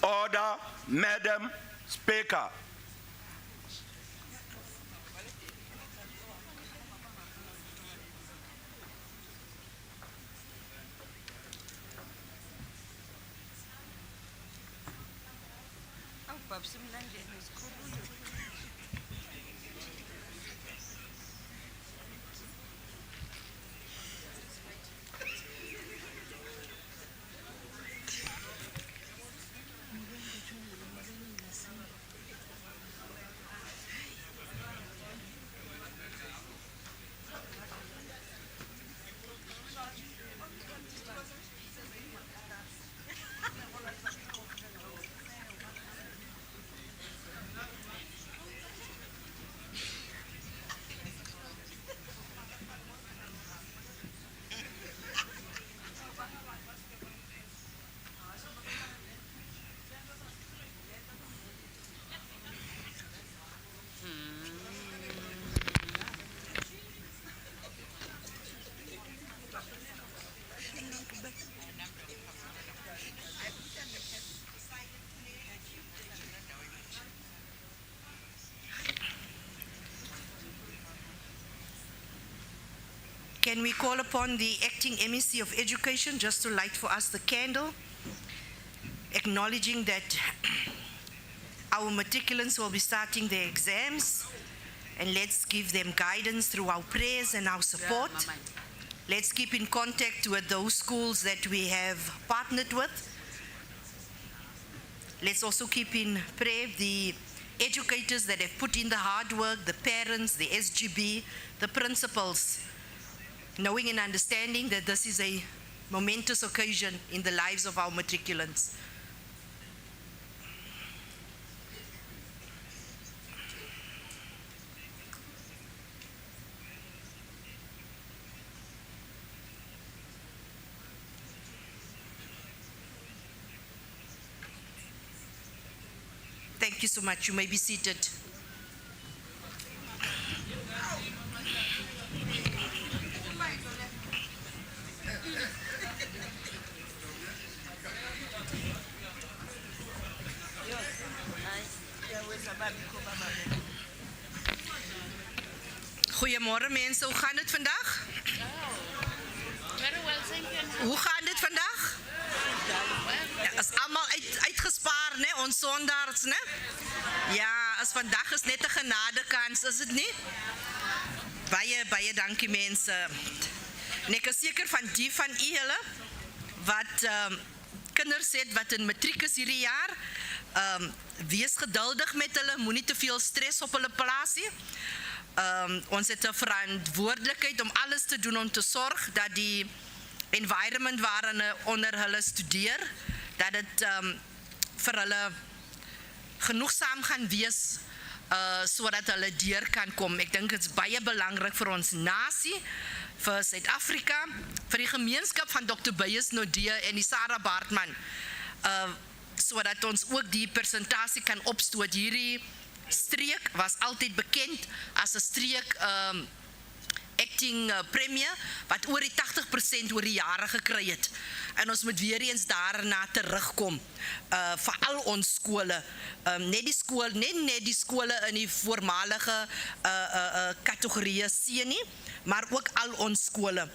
Order, Madam Speaker. Can we call upon the acting MEC of Education just to light for us the candle, acknowledging that our matriculants will be starting their exams, and let's give them guidance through our prayers and our support. Let's keep in contact with those schools that we have partnered with. Let's also keep in prayer the educators that have put in the hard work, the parents, the SGB, the principals, knowing and understanding that this is a momentous occasion in the lives of our matriculants. Thank you so much. You may be seated. Goedemorgen mensen, hoe gaat het vandaag? Hoe gaat het vandaag? Ja, is allemaal uitgespaard, né? Ons zondags, né? Ja, as vandaag is net een genadekans, is het niet? Baie dankie mensen. En ek is seker van die van julle wat kinders het wat in matriek is hierdie jaar. Wees geduldig met hulle, moenie te veel stress op hulle plaas nie. Ons het 'n verantwoordelikheid om alles te doen om te sorg dat die environment waarin onder hulle studeer, dat dit vir hulle genoegsaam gaan wees sodat hulle deur kan kom. Ek dink dit is baie belangrik vir ons nasie, vir Suid-Afrika, vir die gemeenskap van Dr. Beyers Nodee en die Sarah Baartman, sodat ons ook die persentasie kan opstoot. Hierdie streek was altyd bekend as 'n streek acting premier wat oor die 80% oor die jare gekry het. En ons moet weer eens daarna terugkom vir al ons skole. Net die skole in die voormalige kategorieë C nie, maar ook al ons skole.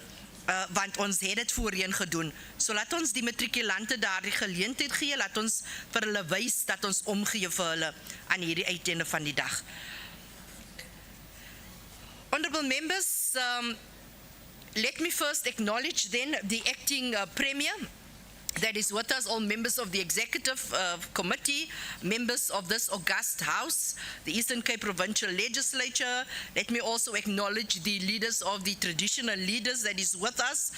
Want ons het dit voorheen gedoen. So laat ons die matrikulante daar die geleentheid gee, laat ons vir hulle wys dat ons omgee vir hulle aan hierdie uiteinde van die dag. Honorable members, let me first acknowledge then the acting premier that is with us, all members of the executive committee, members of this august house, the Eastern Cape Provincial Legislature. Let me also acknowledge the leaders of the traditional leaders that is with us,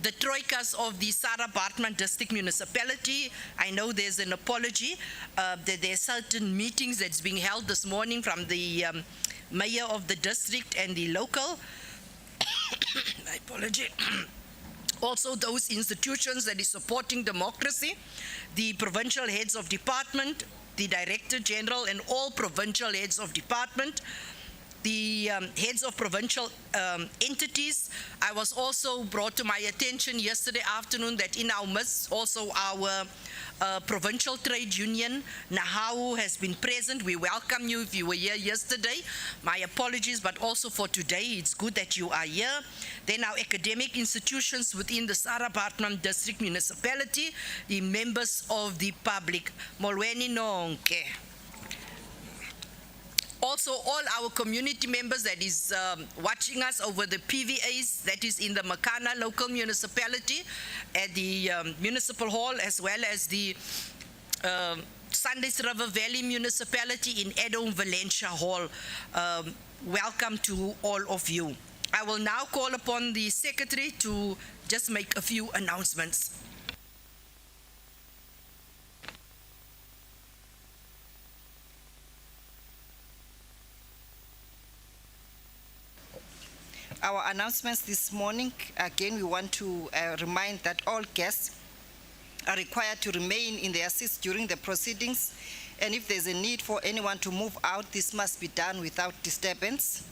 the troikas of the Sarah Baartman District Municipality. I know there's an apology that there are certain meetings that's being held this morning from the mayor of the district and the local. My apology. Also those institutions that is supporting democracy, the provincial heads of department, the Director General and all provincial heads of department, the heads of provincial entities. I was also brought to my attention yesterday afternoon that in our midst also our provincial trade union, Nahau, has been present. We welcome you if you were here yesterday. My apologies, but also for today, it's good that you are here. Then our academic institutions within the Sarah Baartman District Municipality, the members of the public. Molweni nonke. Also, all our community members that is watching us over the PVAs, that is in the Makana local municipality, at the municipal hall, as well as the Sundays River Valley municipality in Edom Valencia Hall. Welcome to all of you. I will now call upon the secretary to just make a few announcements. Our announcements this morning, again, we want to remind that all guests are required to remain in their seats during the proceedings, and if there's a need for anyone to move out, this must be done without disturbance.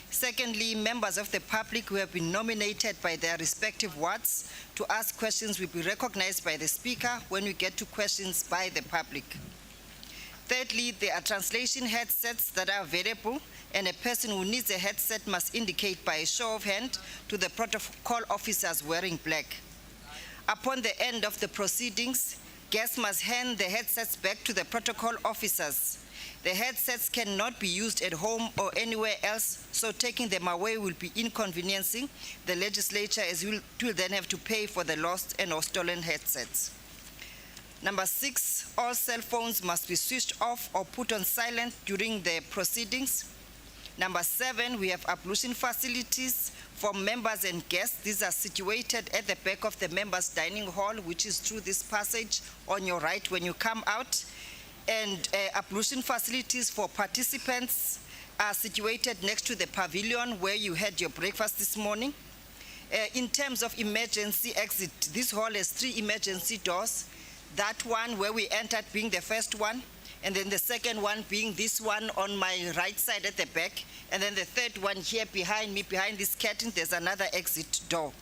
Secondly, members of the public who have been nominated by their respective wards to ask questions will be recognized by the speaker when we get to questions by the public. Thirdly, there are translation headsets that are available, and a person who needs a headset must indicate by a show of hand to the protocol officers wearing black. Upon the end of the proceedings, guests must hand the headsets back to the protocol officers. The headsets cannot be used at home or anywhere else, so taking them away will be inconveniencing the legislature, as we will then have to pay for the lost and or stolen headsets. Number 6, all cell phones must be switched off or put on silent during the proceedings. Number 7, we have ablution facilities for members and guests. These are situated at the back of the members' dining hall, which is through this passage on your right when you come out. And ablution facilities for participants are situated next to the pavilion where you had your breakfast this morning. In terms of emergency exit, this hall has 3 emergency doors. That one where we entered being the first one, and then the second one being this one on my right side at the back, and then the third one here behind me, behind this curtain, there's another exit door.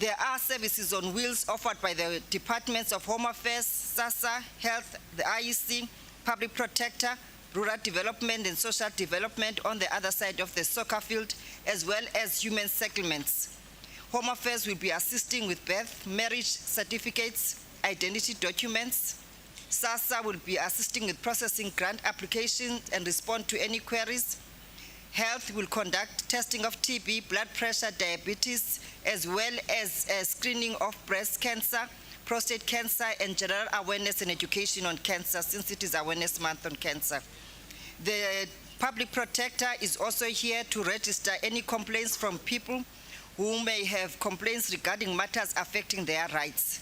There are services on wheels offered by the Departments of Home Affairs, SASSA, Health, the IEC, Public Protector, Rural Development and Social Development on the other side of the soccer field, as well as human settlements. Home Affairs will be assisting with birth, marriage certificates, identity documents. SASSA will be assisting with processing grant applications and respond to any queries. Health will conduct testing of TB, blood pressure, diabetes, as well as screening of breast cancer, prostate cancer, and general awareness and education on cancer, since it is Awareness Month on Cancer. The Public Protector is also here to register any complaints from people who may have complaints regarding matters affecting their rights.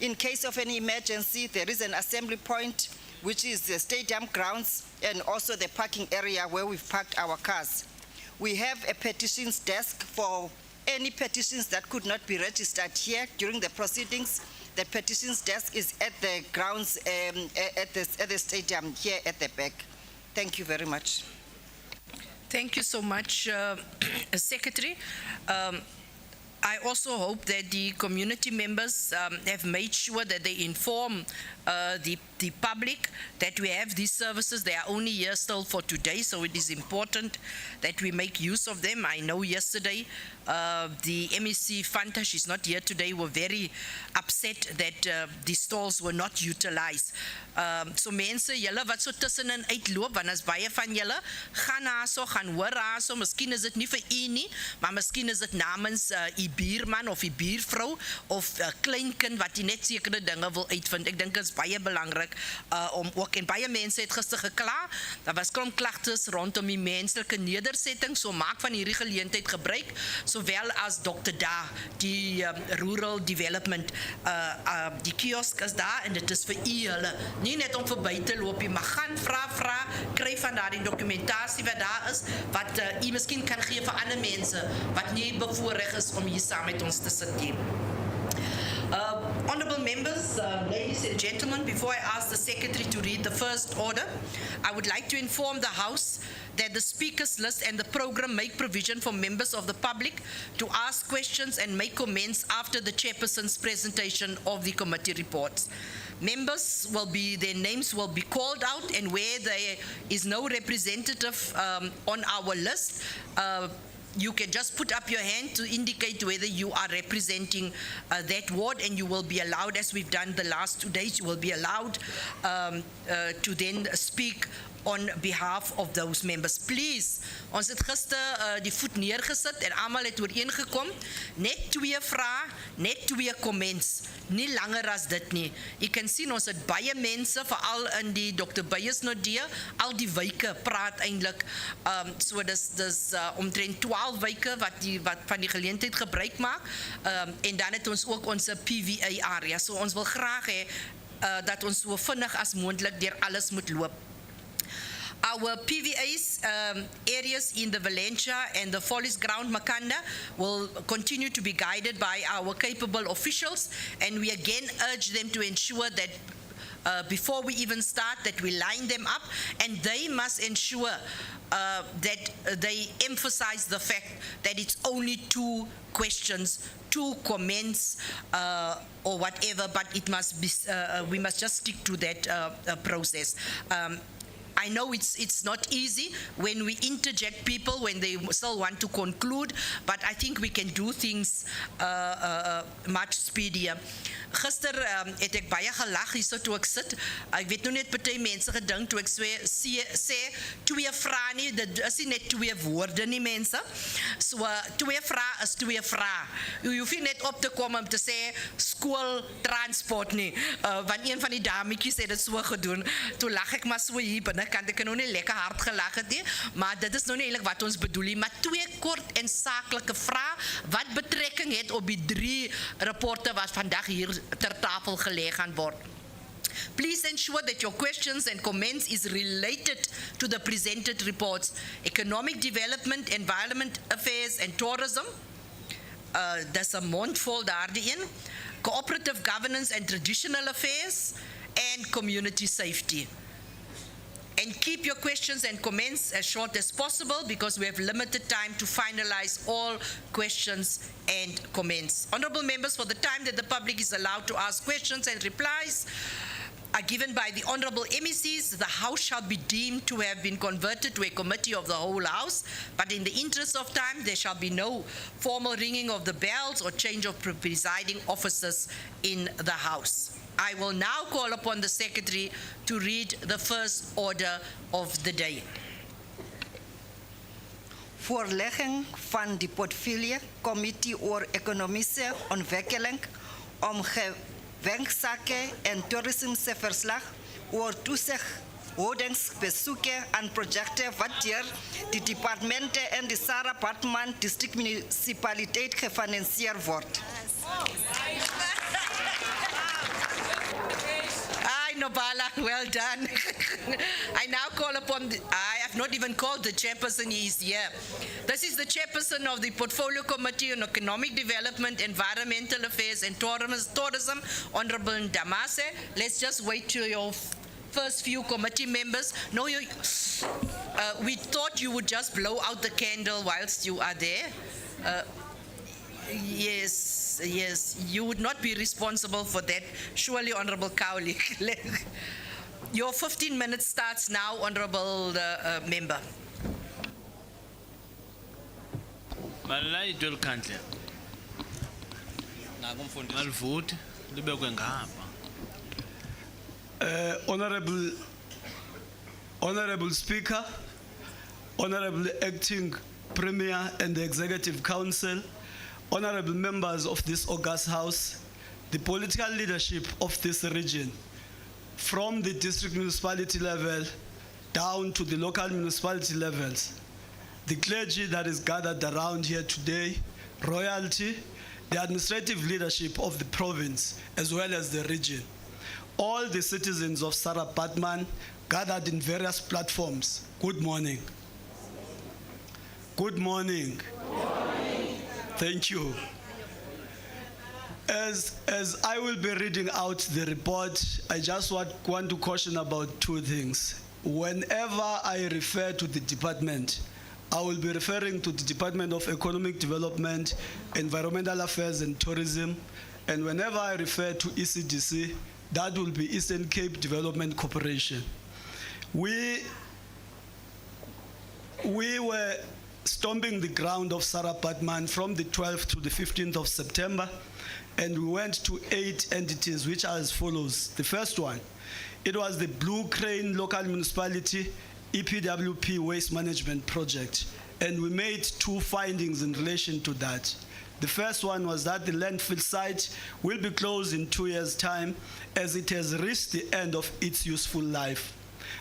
In case of any emergency, there is an assembly point, which is the stadium grounds and also the parking area where we've parked our cars. We have a petitions desk for any petitions that could not be registered here during the proceedings. The petitions desk is at the grounds, at the stadium here at the back. Thank you very much. Thank you so much, Secretary. I also hope that the community members have made sure that they inform the public that we have these services. They are only here still for today, so it is important that we make use of them. I know yesterday the MEC Fanta, she's not here today, were very upset that the stalls were not utilized. So mense, julle wat so tussenin uitloop, want as baie van julle gaan na so, gaan hoor so, miskien is dit nie vir u nie, maar miskien is dit namens u buurman of u buurvrou of kleinkind wat jy net sekere dinge wil uitvind. Ek dink dit is baie belangrik om ook, en baie mense het gister gekla, daar was klomp klagtes rondom die menslike nedersetting, so maak van hierdie geleentheid gebruik, sowel as Dr. Da, die Rural Development, die kiosk is daar, en dit is vir u hulle, nie net om verby te loop, maar gaan vra, kry van daar die dokumentasie wat daar is, wat u miskien kan gee vir ander mense, wat nie bevoorreg is om hier saam met ons te sit nie. Honourable members, ladies and gentlemen, before I ask the Secretary to read the first order, I would like to inform the House that the speakers list and the programme make provision for members of the public to ask questions and make comments after the chairperson's presentation of the committee reports. Members their names will be called out, and where there is no representative on our list, you can just put up your hand to indicate whether you are representing that ward, and you will be allowed, as we've done the last 2 days, you will be allowed to then speak on behalf of those members. Please, ons het gister die voet neergesit en almal het ooreengekom. Net 2 vrae, net 2 comments, nie langer as dit nie. You can sien ons het baie mense, veral in die Dr. Beyers Nodee, al die wyke praat eintlik. So dis omtrent 12 wyke wat van die geleentheid gebruik maak. En dan het ons ook ons PVA area. So ons wil graag hê dat ons so vinnig as moontlik deur alles moet loop. Our PVA's areas in the Valencia and the Follies Ground Makanda will continue to be guided by our capable officials, and we again urge them to ensure that before we even start that we line them up, and they must ensure that they emphasize the fact that it's only 2 questions, 2 comments or whatever, but it must be we must just stick to that process. I know it's not easy when we interject people when they still want to conclude, but I think we can do things much speedier. Gister het ek baie gelag hierso toe ek sit. Ek weet nou net party mense gedink toe ek sê 2 vrae nie, dit is nie net 2 woorde nie, mense. So 2 vrae is 2 vrae. Jy hoef nie net op te kom om te sê skool transport nie. Want een van die dametjies het dit so gedoen. Toe lag ek maar so hier binnekant. Ek het nou nie lekker hard gelag het nie, maar dit is nou nie eintlik wat ons bedoel nie. Maar 2 kort en saaklike vrae wat betrekking het op die 3 rapporte wat vandag hier ter tafel gelê gaan word. Please ensure that your questions and comments is related to the presented reports. Economic development, environment affairs and tourism. Dis 'n mondvol daardie. Cooperative governance and traditional affairs and community safety. And keep your questions and comments as short as possible because we have limited time to finalize all questions and comments. Honourable members, for the time that the public is allowed to ask questions and replies are given by the Honourable MECs, the House shall be deemed to have been converted to a committee of the whole House, but in the interest of time, there shall be no formal ringing of the bells or change of presiding officers in the House. I will now call upon the Secretary to read the first order of the day. Voorlegging van die portefeuille Committee oor Ekonomische Ontwikkeling om gewenksake en toerisme se verslag oor toezighoudingsbesoeken aan projecten wat deur die departementen en de Sarah Batman District Municipaliteit gefinancierd wordt. Nobala, well done. I now call upon, I have not even called the chairperson, he is here. This is the chairperson of the Portfolio Committee on Economic Development, Environmental Affairs and Tourism, Honourable Ndamase. Let's just wait till your first few committee members. No, we thought you would just blow out the candle whilst you are there. Yes, you would not be responsible for that, surely, Honourable Cowley. Your 15 minutes starts now, Honourable Member. Malay dwel kantle. Malvote, libekwe ngapha. Honourable Speaker, Honourable Acting Premier and the Executive Council, honourable members of this august House, the political leadership of this region, from the district municipality level down to the local municipality levels, the clergy that is gathered around here today, royalty, the administrative leadership of the province as well as the region, all the citizens of Sarah Batman gathered in various platforms, good morning. Good morning. Thank you. As I will be reading out the report, I just want to caution about two things. Whenever I refer to the department, I will be referring to the Department of Economic Development, Environmental Affairs and Tourism, and whenever I refer to ECDC, that will be Eastern Cape Development Corporation. We were stomping the ground of Sarah Batman from the 12th to the 15th of September, and we went to 8 entities, which are as follows. The first one, it was the Blue Crane Local Municipality EPWP Waste Management Project, and we made 2 findings in relation to that. The first one was that the landfill site will be closed in 2 years' time as it has reached the end of its useful life.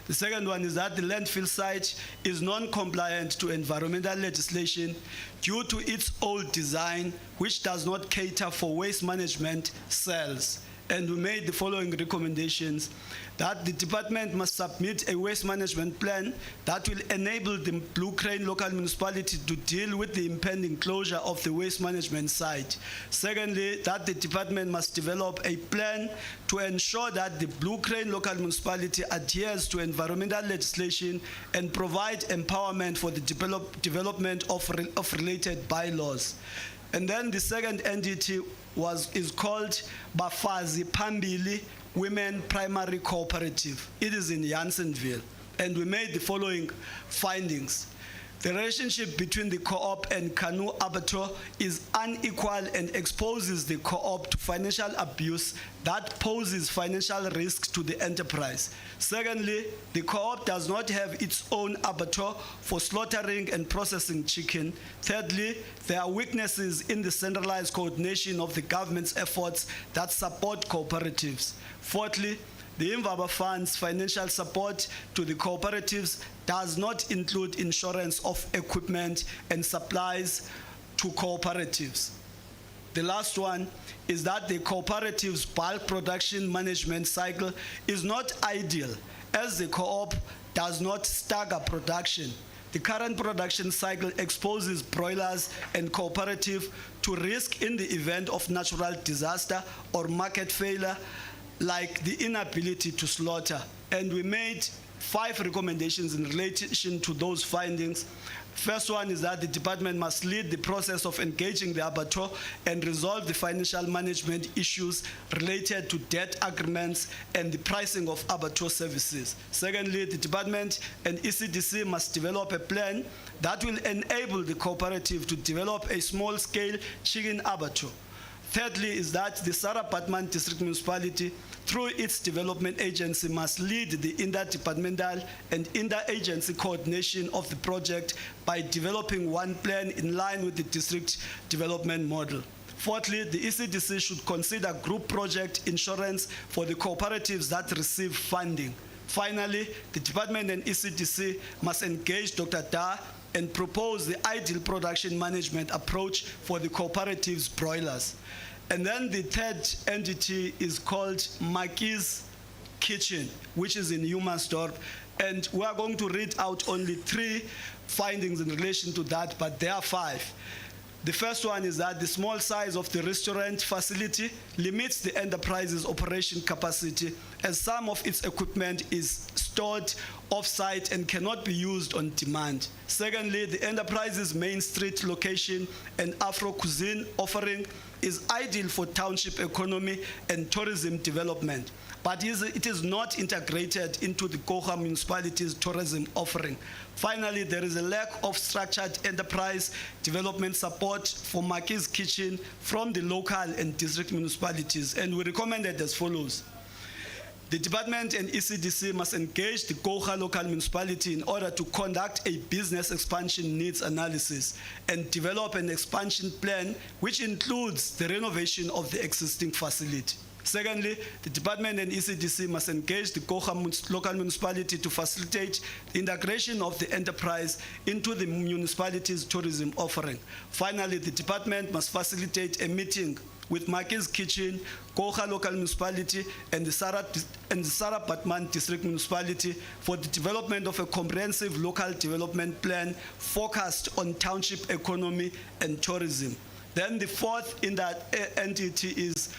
The second one is that the landfill site is non-compliant to environmental legislation due to its old design, which does not cater for waste management cells. And we made the following recommendations: that the department must submit a waste management plan that will enable the Blue Crane Local Municipality to deal with the impending closure of the waste management site. Secondly, that the department must develop a plan to ensure that the Blue Crane Local Municipality adheres to environmental legislation and provide empowerment for the development of related bylaws. And then the second entity is called Bafazi Pambili Women Primary Cooperative. It is in Janssenville, and we made the following findings. The relationship between the co-op and Canoe Abattoir is unequal and exposes the co-op to financial abuse that poses financial risk to the enterprise. Secondly, the co-op does not have its own abattoir for slaughtering and processing chicken. Thirdly, there are weaknesses in the centralized coordination of the government's efforts that support cooperatives. Fourthly, the Imvaba Fund's financial support to the cooperatives does not include insurance of equipment and supplies to cooperatives. The last one is that the cooperative's bulk production management cycle is not ideal, as the co-op does not stagger production. The current production cycle exposes broilers and cooperative to risk in the event of natural disaster or market failure, like the inability to slaughter. And we made 5 recommendations in relation to those findings. First one is that the department must lead the process of engaging the abattoir and resolve the financial management issues related to debt agreements and the pricing of abattoir services. Secondly, the department and ECDC must develop a plan that will enable the cooperative to develop a small-scale chicken abattoir. Thirdly is that the Sarah Batman District Municipality, through its development agency, must lead the interdepartmental and interagency coordination of the project by developing one plan in line with the district development model. Fourthly, the ECDC should consider group project insurance for the cooperatives that receive funding. Finally, the department and ECDC must engage Dr. Da and propose the ideal production management approach for the cooperative's broilers. And then the third entity is called Maki's Kitchen, which is in Humansdorp. And we are going to read out only 3 findings in relation to that, but there are 5. The first one is that the small size of the restaurant facility limits the enterprise's operation capacity, as some of its equipment is stored off-site and cannot be used on demand. Secondly, the enterprise's main street location and Afro-cuisine offering is ideal for township economy and tourism development, but it is not integrated into the Koga municipality's tourism offering. Finally, there is a lack of structured enterprise development support for Maki's Kitchen from the local and district municipalities, and we recommend it as follows. The department and ECDC must engage the Koga local municipality in order to conduct a business expansion needs analysis and develop an expansion plan which includes the renovation of the existing facility. Secondly, the department and ECDC must engage the Koga local municipality to facilitate the integration of the enterprise into the municipality's tourism offering. Finally, the department must facilitate a meeting with Maki's Kitchen, Koga local municipality, and the Sarah Batman District Municipality for the development of a comprehensive local development plan focused on township economy and tourism. Then the fourth in that entity is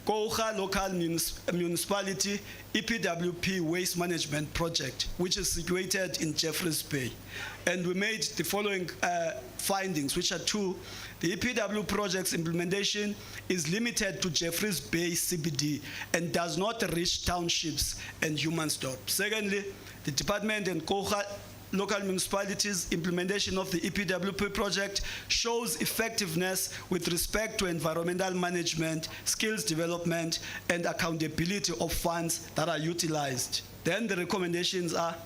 Koga Local Municipality EPWP Waste Management Project, which is situated in Jeffreys Bay. And we made the following findings, which are two. The EPW project's implementation is limited to Jeffreys Bay CBD and does not reach townships and Humansdorp. Secondly, the department and Koga local municipalities' implementation of the EPWP project shows effectiveness with respect to environmental management, skills development, and accountability of funds that are utilized. Then the recommendations are: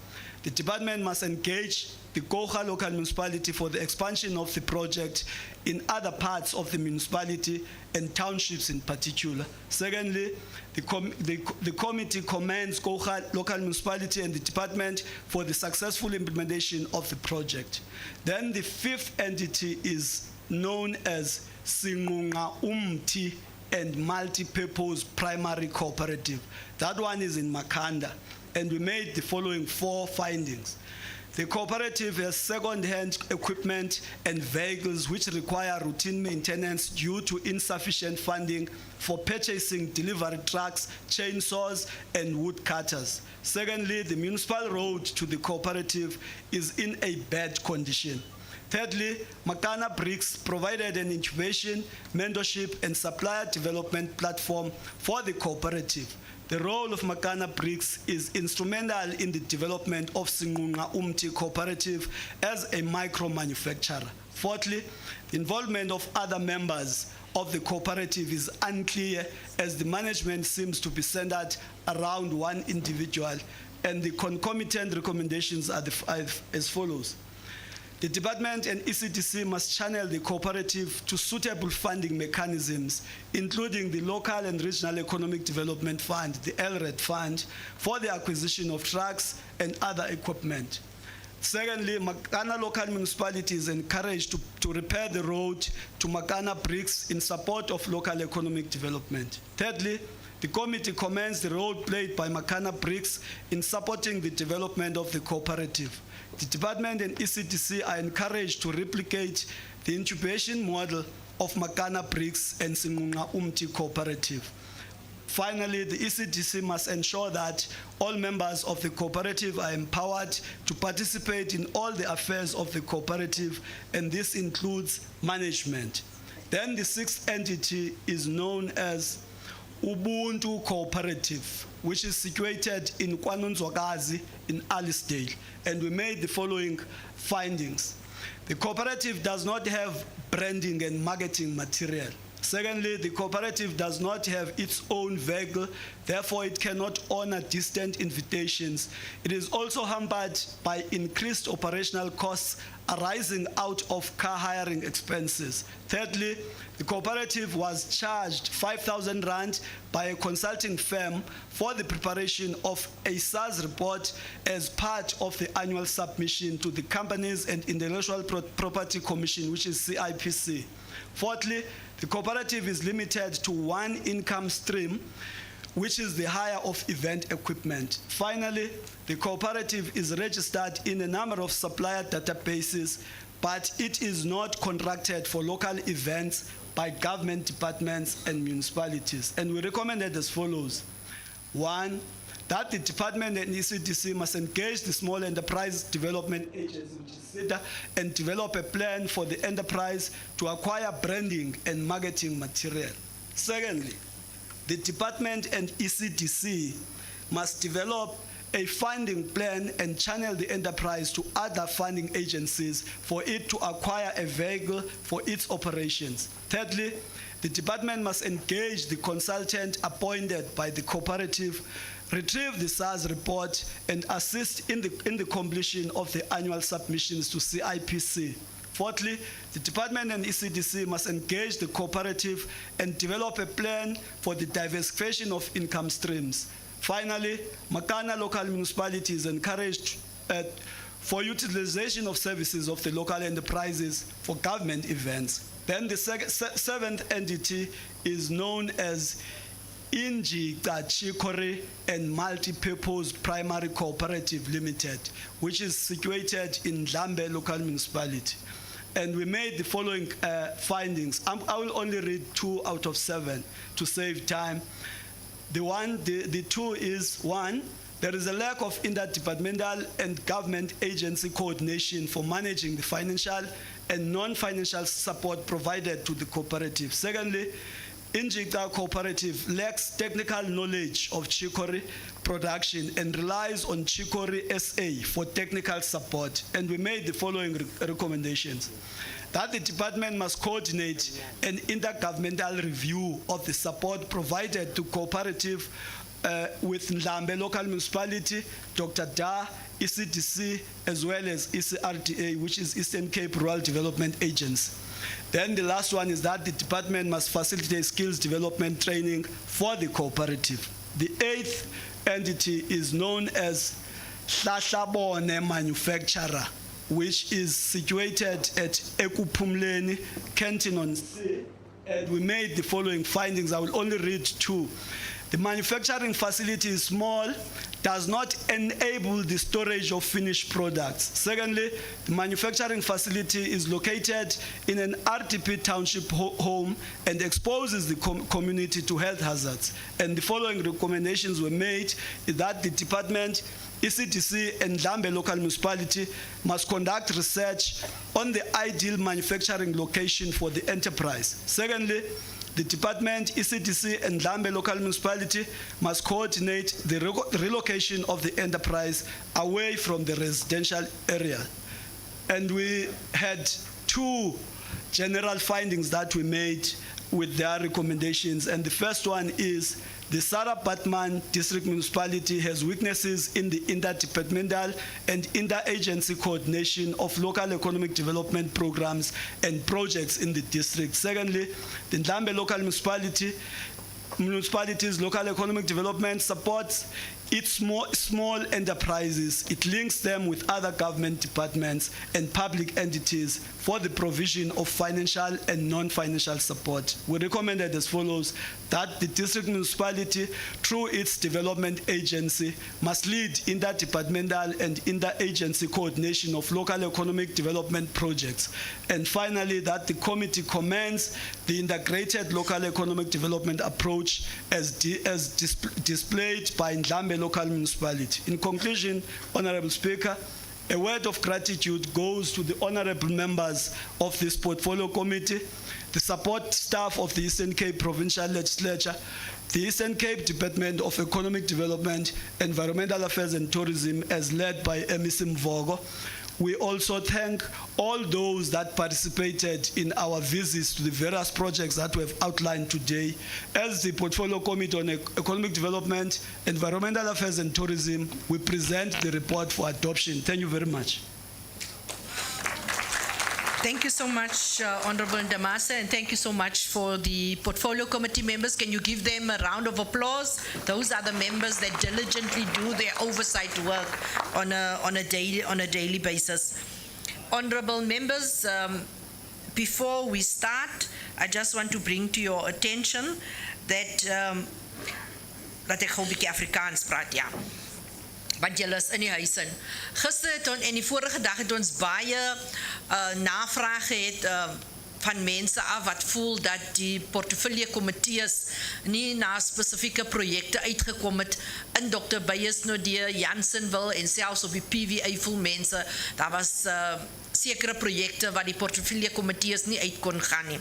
the department must engage the Koga local municipality for the expansion of the project in other parts of the municipality and townships in particular. Secondly, the committee commends Koga local municipality and the department for the successful implementation of the project. Then the fifth entity is known as Singunga Umti and Multi-Purpose Primary Cooperative. That one is in Makanda, and we made the following four findings. The cooperative has second-hand equipment and vehicles which require routine maintenance due to insufficient funding for purchasing delivery trucks, chainsaws, and wood cutters. Secondly, the municipal road to the cooperative is in a bad condition. Thirdly, Makana Bricks provided an incubation, mentorship, and supplier development platform for the cooperative. The role of Makana Bricks is instrumental in the development of Singunga Umti Cooperative as a micro-manufacturer. Fourthly, the involvement of other members of the cooperative is unclear, as the management seems to be centered around one individual, and the concomitant recommendations are as follows. The department and ECDC must channel the cooperative to suitable funding mechanisms, including the Local and Regional Economic Development Fund, the LRED Fund, for the acquisition of trucks and other equipment. Secondly, Makana local municipality is encouraged to repair the road to Makana Bricks in support of local economic development. Thirdly, the committee commends the role played by Makana Bricks in supporting the development of the cooperative. The department and ECDC are encouraged to replicate the incubation model of Makana Bricks and Singunga Umti Cooperative. Finally, the ECDC must ensure that all members of the cooperative are empowered to participate in all the affairs of the cooperative, and this includes management. Then the sixth entity is known as Ubuntu Cooperative, which is situated in Kwanunzwakazi in Alisdale, and we made the following findings. The cooperative does not have branding and marketing material. Secondly, the cooperative does not have its own vehicle, therefore it cannot honor distant invitations. It is also hampered by increased operational costs arising out of car hiring expenses. Thirdly, the cooperative was charged 5,000 rand by a consulting firm for the preparation of a SARS report as part of the annual submission to the Companies and Intellectual Property Commission, which is CIPC. Fourthly, the cooperative is limited to one income stream, which is the hire of event equipment. Finally, the cooperative is registered in a number of supplier databases, but it is not contracted for local events by government departments and municipalities. And we recommended as follows. One, that the department and ECDC must engage the Small Enterprise Development Agency, which is SEDA, and develop a plan for the enterprise to acquire branding and marketing material. Secondly, the department and ECDC must develop a funding plan and channel the enterprise to other funding agencies for it to acquire a vehicle for its operations. Thirdly, the department must engage the consultant appointed by the cooperative, retrieve the SARS report, and assist in the completion of the annual submissions to CIPC. Fourthly, the department and ECDC must engage the cooperative and develop a plan for the diversification of income streams. Finally, Makana local municipality is encouraged for utilization of services of the local enterprises for government events. Then the seventh entity is known as Inji Chikore and Multi-Purpose Primary Cooperative Limited, which is situated in Dlambe local municipality. and we made the following findings. I will only read 2 out of 7 to save time. The 2 is 1, there is a lack of interdepartmental and government agency coordination for managing the financial and non-financial support provided to the cooperative. Secondly, Injita Cooperative lacks technical knowledge of chicory production and relies on Chicory SA for technical support. And we made the following recommendations. That the department must coordinate an intergovernmental review of the support provided to cooperative with Ndlambe local municipality, Dr. Da, ECDC, as well as ECRDA, which is Eastern Cape Rural Development Agency. Then the last one is that the department must facilitate skills development training for the cooperative. The 8th entity is known as Hlahlabone Manufacturer, which is situated at Ekupumleni, Kenton on Sea, and we made the following findings. I will only read 2. The manufacturing facility is small, does not enable the storage of finished products. Secondly, the manufacturing facility is located in an RTP township home and exposes the community to health hazards. And the following recommendations were made is that the department, ECDC and Ndlambe local municipality must conduct research on the ideal manufacturing location for the enterprise. Secondly, the department, ECDC and Ndlambe local municipality must coordinate the relocation of the enterprise away from the residential area. And we had 2 general findings that we made with their recommendations. And the first one is the Sarah Batman District Municipality has weaknesses in the interdepartmental and interagency coordination of local economic development programs and projects in the district. Secondly, the Ndlambe local municipality's local economic development supports its small enterprises. It links them with other government departments and public entities for the provision of financial and non-financial support. We recommended as follows, that the district municipality, through its development agency, must lead interdepartmental and interagency coordination of local economic development projects. And finally, that the committee commends the integrated local economic development approach as displayed by Ndlambe local municipality. In conclusion, Honorable Speaker, a word of gratitude goes to the honorable members of this portfolio committee, the support staff of the Eastern Cape Provincial Legislature, the Eastern Cape Department of Economic Development, Environmental Affairs and Tourism as led by MEC Mvogo. We also thank all those that participated in our visits to the various projects that we have outlined today. As the Portfolio Committee on Economic Development, Environmental Affairs and Tourism, we present the report for adoption. Thank you very much. Thank you so much, Honorable Ndamase, and thank you so much for the Portfolio Committee members. Can you give them a round of applause? Those are the members that diligently do their oversight work on a daily basis. Honorable members, before we start, I just want to bring to your attention that dat ek gou 'n bietjie Afrikaans praat, ja. Want julle is in die huis in. Gister het en die vorige dag het ons baie navraag gehad van mense af wat voel dat die portefeulje komitees nie na spesifieke projekte uitgekom het in Dr. Beyers Nodee, Jansenwil en selfs op die PVA voel mense, daar was sekere projekte wat die portefeulje komitees nie uit kon gaan nie.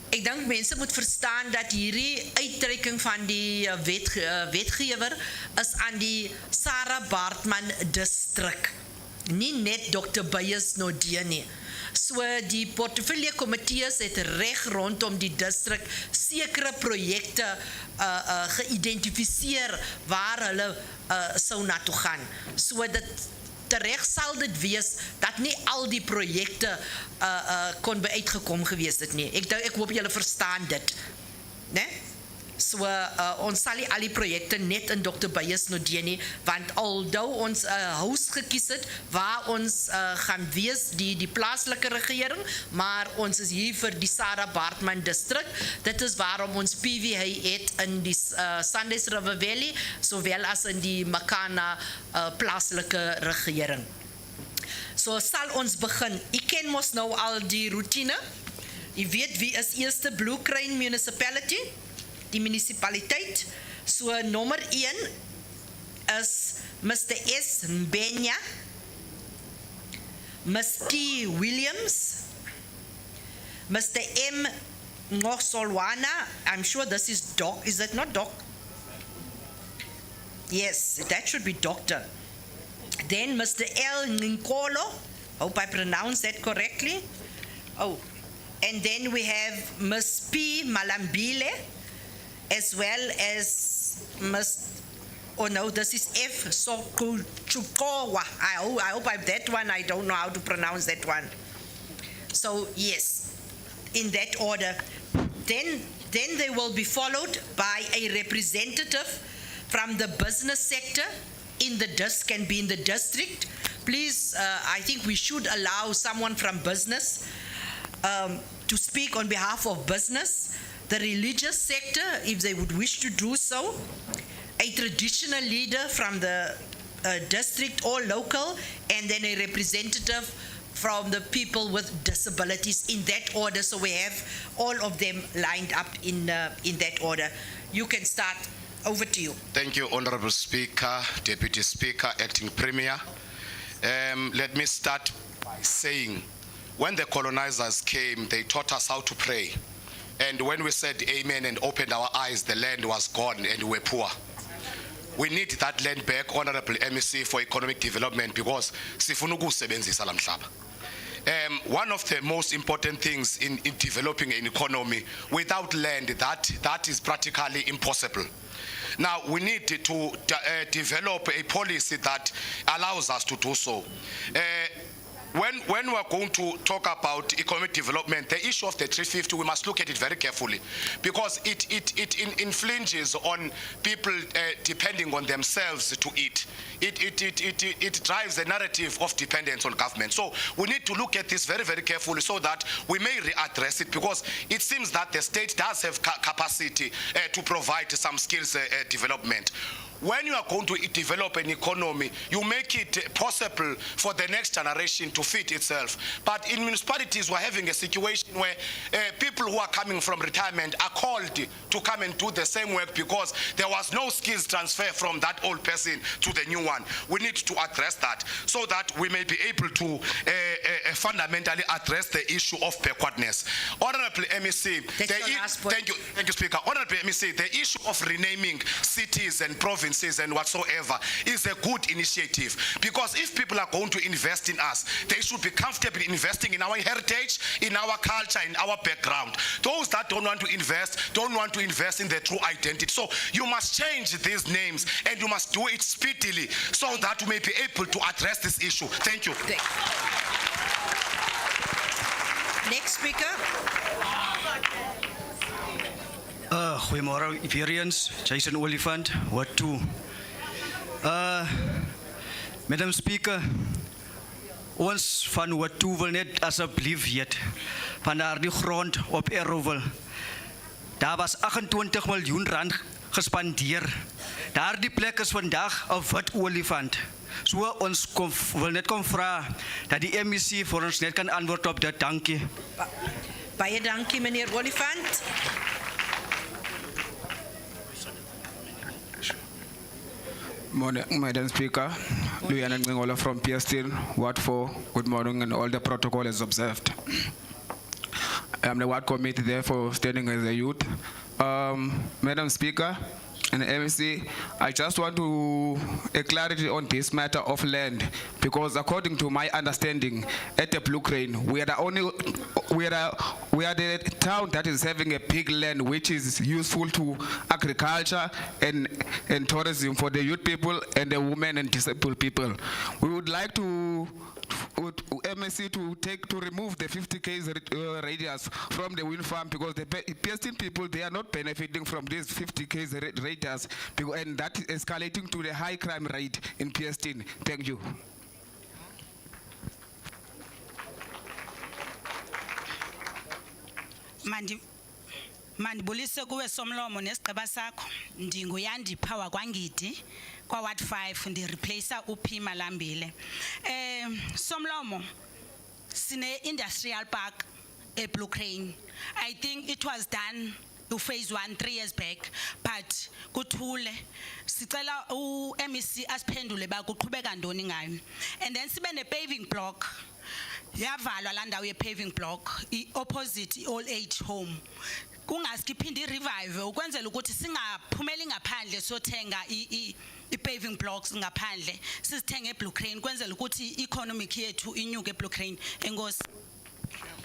Ek dink mense moet verstaan dat hierdie uittrekking van die wetgewer is aan die Sarah Baartman distrik, nie net Dr. Beyers Nodee nie. So die portefeulje komitees het reg rondom die distrik sekere projekte geïdentifiseer waar hulle sou na toe gaan. So dat terecht sal dit wees dat nie al die projekte kon by uitgekom gewees het nie. Ek hoop julle verstaan dit. Ne? So ons sal nie al die projekte net in Dr. Beyers Nodee nie, want although ons huis gekies het waar ons gaan wees die plaaslike regering, maar ons is hier vir die Sarah Baartman distrik. Dit is waarom ons PVA het in die Sundays River Valley, sowel as in die Makana plaaslike regering. So sal ons begin. U ken mos nou al die routine. U weet wie is eerste Blue Crane Municipality? Die munisipaliteit. So nommer 1 is Mr. S. Mbenya, Ms. T. Williams, Mr. M. Ngosolwana. I'm sure this is Doc. Is that not Doc? Yes, that should be Doctor. Then Mr. L. Ninkolo. Hope I pronounced that correctly. Oh, and then we have Ms. P. Malambile, as well as Ms. Oh no, this is F. Sokuchukowa. I hope that one, I don't know how to pronounce that one. So yes, in that order. Then they will be followed by a representative from the business sector can be in the district. Please, I think we should allow someone from business to speak on behalf of business. The religious sector, if they would wish to do so. A traditional leader from the district or local, and then a representative from the people with disabilities, in that order. So we have all of them lined up in that order. You can start. Over to you. Thank you, Honorable Speaker, Deputy Speaker, Acting Premier. Let me start by saying, when the colonizers came, they taught us how to pray. And when we said amen and opened our eyes, the land was gone and we were poor. We need that land back, Honorable MEC, for economic development, because sifuna ukusebenzisa la mhlaba. One of the most important things in developing an economy, without land, that is practically impossible. Now, we need to develop a policy that allows us to do so. When we're going to talk about economic development, the issue of the 350, we must look at it very carefully, because it infringes on people depending on themselves to eat. It drives a narrative of dependence on government. So we need to look at this very, very carefully so that we may readdress it, because it seems that the state does have capacity to provide some skills development. When you are going to develop an economy, you make it possible for the next generation to feed itself. But in municipalities, we're having a situation where people who are coming from retirement are called to come and do the same work because there was no skills transfer from that old person to the new one. We need to address that so that we may be able to fundamentally address the issue of backwardness. Honorable MEC, thank you, Speaker. Honorable MEC, the issue of renaming cities and provinces and whatsoever is a good initiative, because if people are going to invest in us, they should be comfortable investing in our heritage, in our culture, in our background. Those that don't want to invest in their true identity. So you must change these names, and you must do it speedily so that we may be able to address this issue. Thank you. Next speaker. Goeiemôre, Iverians, Jason Oliphant, Ward 2. Madam Speaker, ons van Ward 2 wil net asseblief weet van daardie grond op Errowville. Daar was 28 miljoen rand gespandeer. Daardie plek is vandag 'n wit olifant. So ons wil net kom vra dat die MEC vir ons net kan antwoord op dit. Dankie. Baie dankie, meneer Olifant. Morning, Madam Speaker. Luyana Ngola from PST, Ward 4. Good morning, and all the protocol is observed. I'm the Ward Committee there for standing as a youth. Madam Speaker and MEC, I just want to a clarity on this matter of land, because according to my understanding, at the Blue Crane, we are the town that is having a big land which is useful to agriculture and tourism for the youth people and the women and disabled people. We would like to MSC to remove the 50 km radius from the wind farm, because the PST people, they are not benefiting from this 50 km radius, and that is escalating to the high crime rate in PST. Thank you. Mandibulise kuwe somlomo nesigaba sakho. Ndingoyandi Power kwaNgidi kwa Ward 5 replace uP Malambile. Somlomo sine industrial park Blue Crane. I think it was done to phase 1 3 years back, but kuthule sicela MEC asiphendule bakuqhubeka ndoni ngayo. And then sibe ne paving block yavalwa la ndawo ye paving block opposite old age home. Kungaskiphindi revive ukwenzela ukuthi singaphumeli ngaphandle sothenga i-paving blocks ngaphandle sizithenga eBlue Crane kwenzela ukuthi economic yethu inyuke eBlue Crane. Enkosi.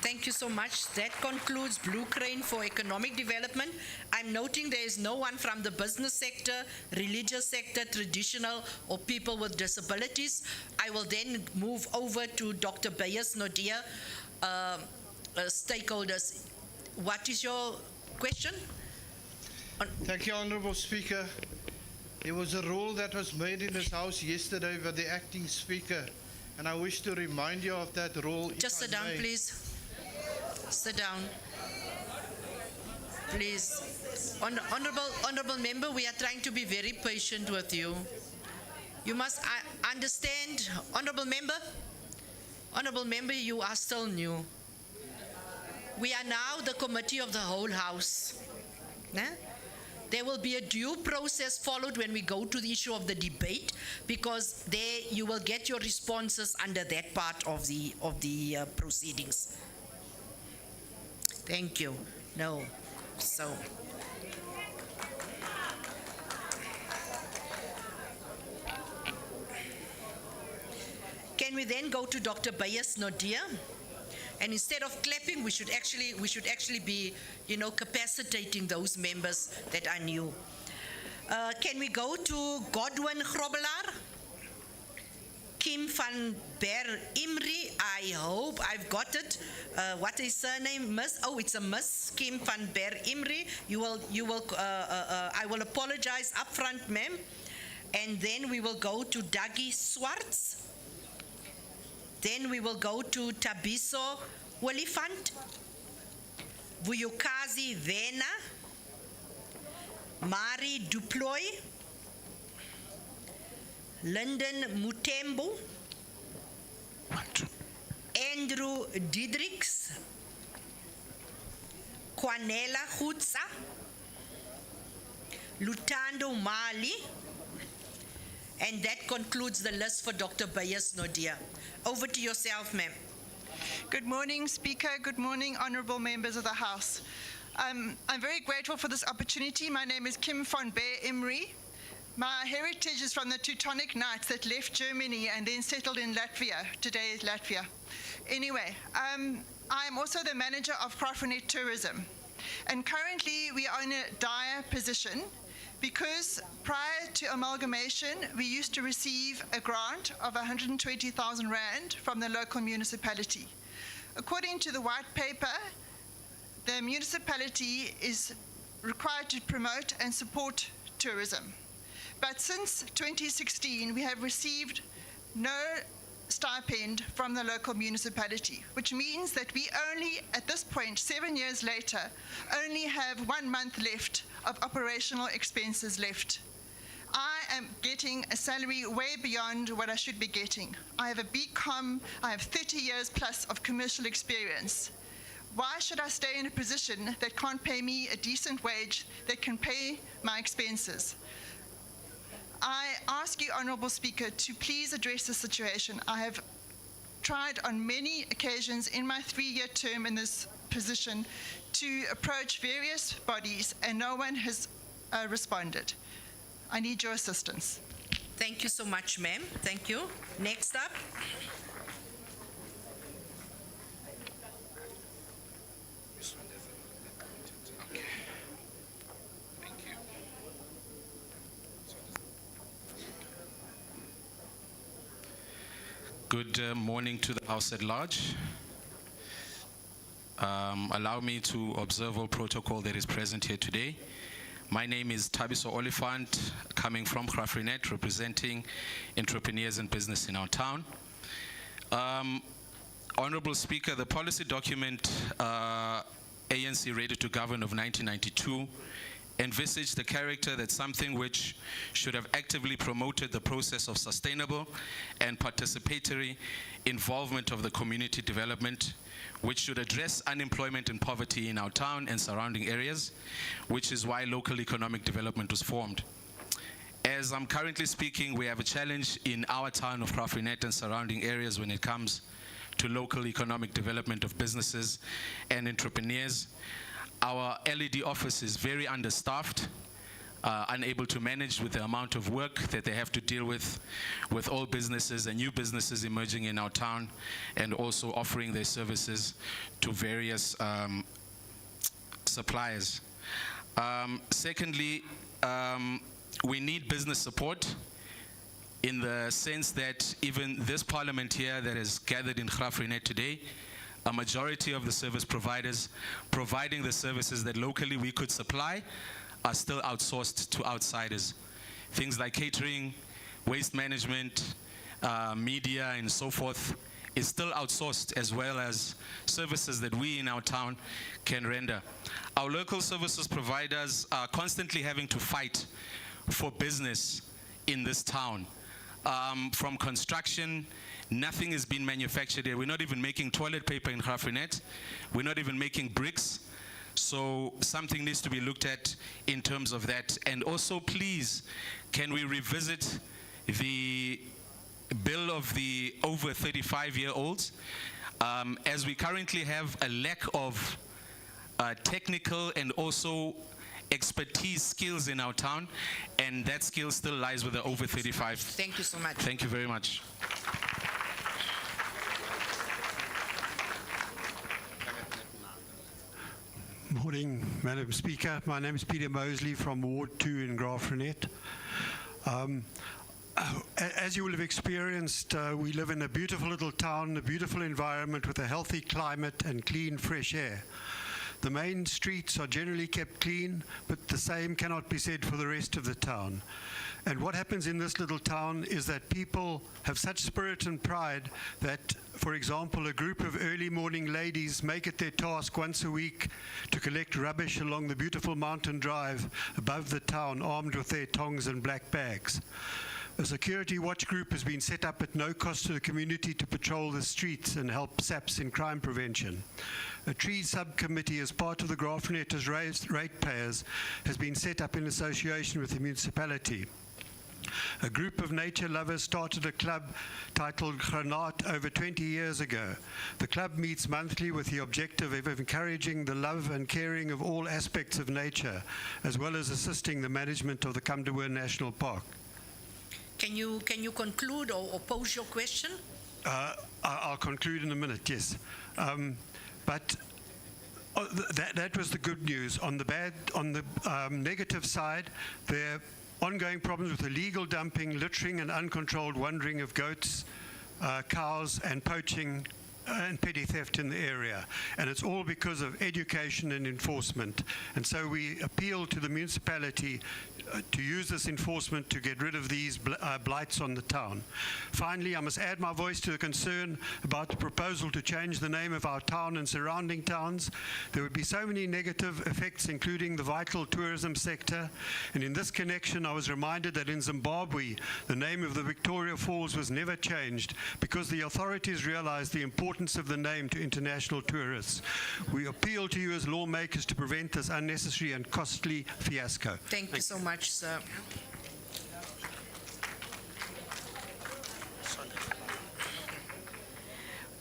Thank you so much. That concludes Blue Crane for economic development. I'm noting there is no one from the business sector, religious sector, traditional, or people with disabilities. I will then move over to Dr. Bayes Nodia, stakeholders. What is your question? Thank you, Honourable Speaker. There was a rule that was made in this House yesterday by the acting Speaker, and I wish to remind you of that rule. Just sit down, please. Sit down. Please. Honourable member, we are trying to be very patient with you. You must understand, honourable member, you are still new. We are now the committee of the whole House. There will be a due process followed when we go to the issue of the debate, because there you will get your responses under that part of the proceedings. Thank you. No. So. Can we then go to Dr. Bayes Nodia? And instead of clapping, we should actually be, capacitating those members that are new. Can we go to Godwin Grobelaar? Kim van Ber Imri, I hope I've got it. What is her name? Miss? Oh, it's a Miss Kim van Ber Imri. I will apologize upfront, ma'am. And then we will go to Dagi Swartz. Then we will go to Tabiso Olifant, Vuyukazi Vena, Mari Duploy, Lyndon Mutembu, Andrew Diedrichs, Kwanela Hutsa, Lutando Mali, and that concludes the list for Dr. Bayes Nodia. Over to yourself, ma'am. Good morning, Speaker. Good morning, honourable members of the House. I'm very grateful for this opportunity. My name is Kim van Ber Imri. My heritage is from the Teutonic Knights that left Germany and then settled in Latvia. Today is Latvia. Anyway, I am also the manager of Crossnet Tourism. And currently we are in a dire position because prior to amalgamation, we used to receive a grant of 120,000 Rand from the local municipality. According to the white paper, the municipality is required to promote and support tourism. But since 2016, we have received no stipend from the local municipality, which means that we only, at this point, 7 years later, only have 1 month left of operational expenses left. I am getting a salary way beyond what I should be getting. I have a BCom, I have 30 years plus of commercial experience. Why should I stay in a position that can't pay me a decent wage that can pay my expenses? I ask you, Honourable Speaker, to please address the situation. I have tried on many occasions in my 3-year term in this position to approach various bodies and no one has responded. I need your assistance. Thank you so much, ma'am. Thank you. Next up. Good morning to the House at large. Allow me to observe all protocol that is present here today. My name is Tabiso Olifant, coming from Crossnet, representing entrepreneurs and business in our town. Honorable Speaker, the policy document ANC Ready to Govern of 1992 envisaged the character that something which should have actively promoted the process of sustainable and participatory involvement of the community development, which should address unemployment and poverty in our town and surrounding areas, which is why local economic development was formed. As I'm currently speaking, we have a challenge in our town of Graaff-Reinet and surrounding areas when it comes to local economic development of businesses and entrepreneurs. Our LED office is very understaffed, unable to manage with the amount of work that they have to deal with all businesses and new businesses emerging in our town, and also offering their services to various suppliers. Secondly, we need business support in the sense that even this parliament here that is gathered in Graaff-Reinet today, a majority of the service providers providing the services that locally we could supply are still outsourced to outsiders. Things like catering, waste management, media, and so forth is still outsourced, as well as services that we in our town can render. Our local services providers are constantly having to fight for business in this town. From construction, nothing is being manufactured here. We're not even making toilet paper in Graaff-Reinet. We're not even making bricks. So something needs to be looked at in terms of that. And also, please, can we revisit the bill of the over 35-year-olds? As we currently have a lack of technical and also expertise skills in our town, and that skill still lies with the over 35. Thank you so much. Thank you very much. Morning, Madam Speaker. My name is Peter Mosley from Ward 2 in Graaff-Reinet. As you will have experienced, we live in a beautiful little town, a beautiful environment with a healthy climate and clean, fresh air. The main streets are generally kept clean, but the same cannot be said for the rest of the town. And what happens in this little town is that people have such spirit and pride that, for example, a group of early morning ladies make it their task once a week to collect rubbish along the beautiful mountain drive above the town, armed with their tongs and black bags. A security watch group has been set up at no cost to the community to patrol the streets and help SAPS in crime prevention. A tree subcommittee, as part of the Graaff-Reinet ratepayers, has been set up in association with the municipality. A group of nature lovers started a club titled Granaat over 20 years ago. The club meets monthly with the objective of encouraging the love and caring of all aspects of nature, as well as assisting the management of the Kamdawur National Park. Can you conclude or pose your question? I'll conclude in a minute, yes. But that was the good news. On the negative side, there are ongoing problems with illegal dumping, littering, and uncontrolled wandering of goats, cows, and poaching and petty theft in the area. And it's all because of education and enforcement. And so we appeal to the municipality to use this enforcement to get rid of these blights on the town. Finally, I must add my voice to the concern about the proposal to change the name of our town and surrounding towns. There would be so many negative effects, including the vital tourism sector. And in this connection, I was reminded that in Zimbabwe, the name of the Victoria Falls was never changed because the authorities realized the importance of the name to international tourists. We appeal to you as lawmakers to prevent this unnecessary and costly fiasco. Thank you so much, sir.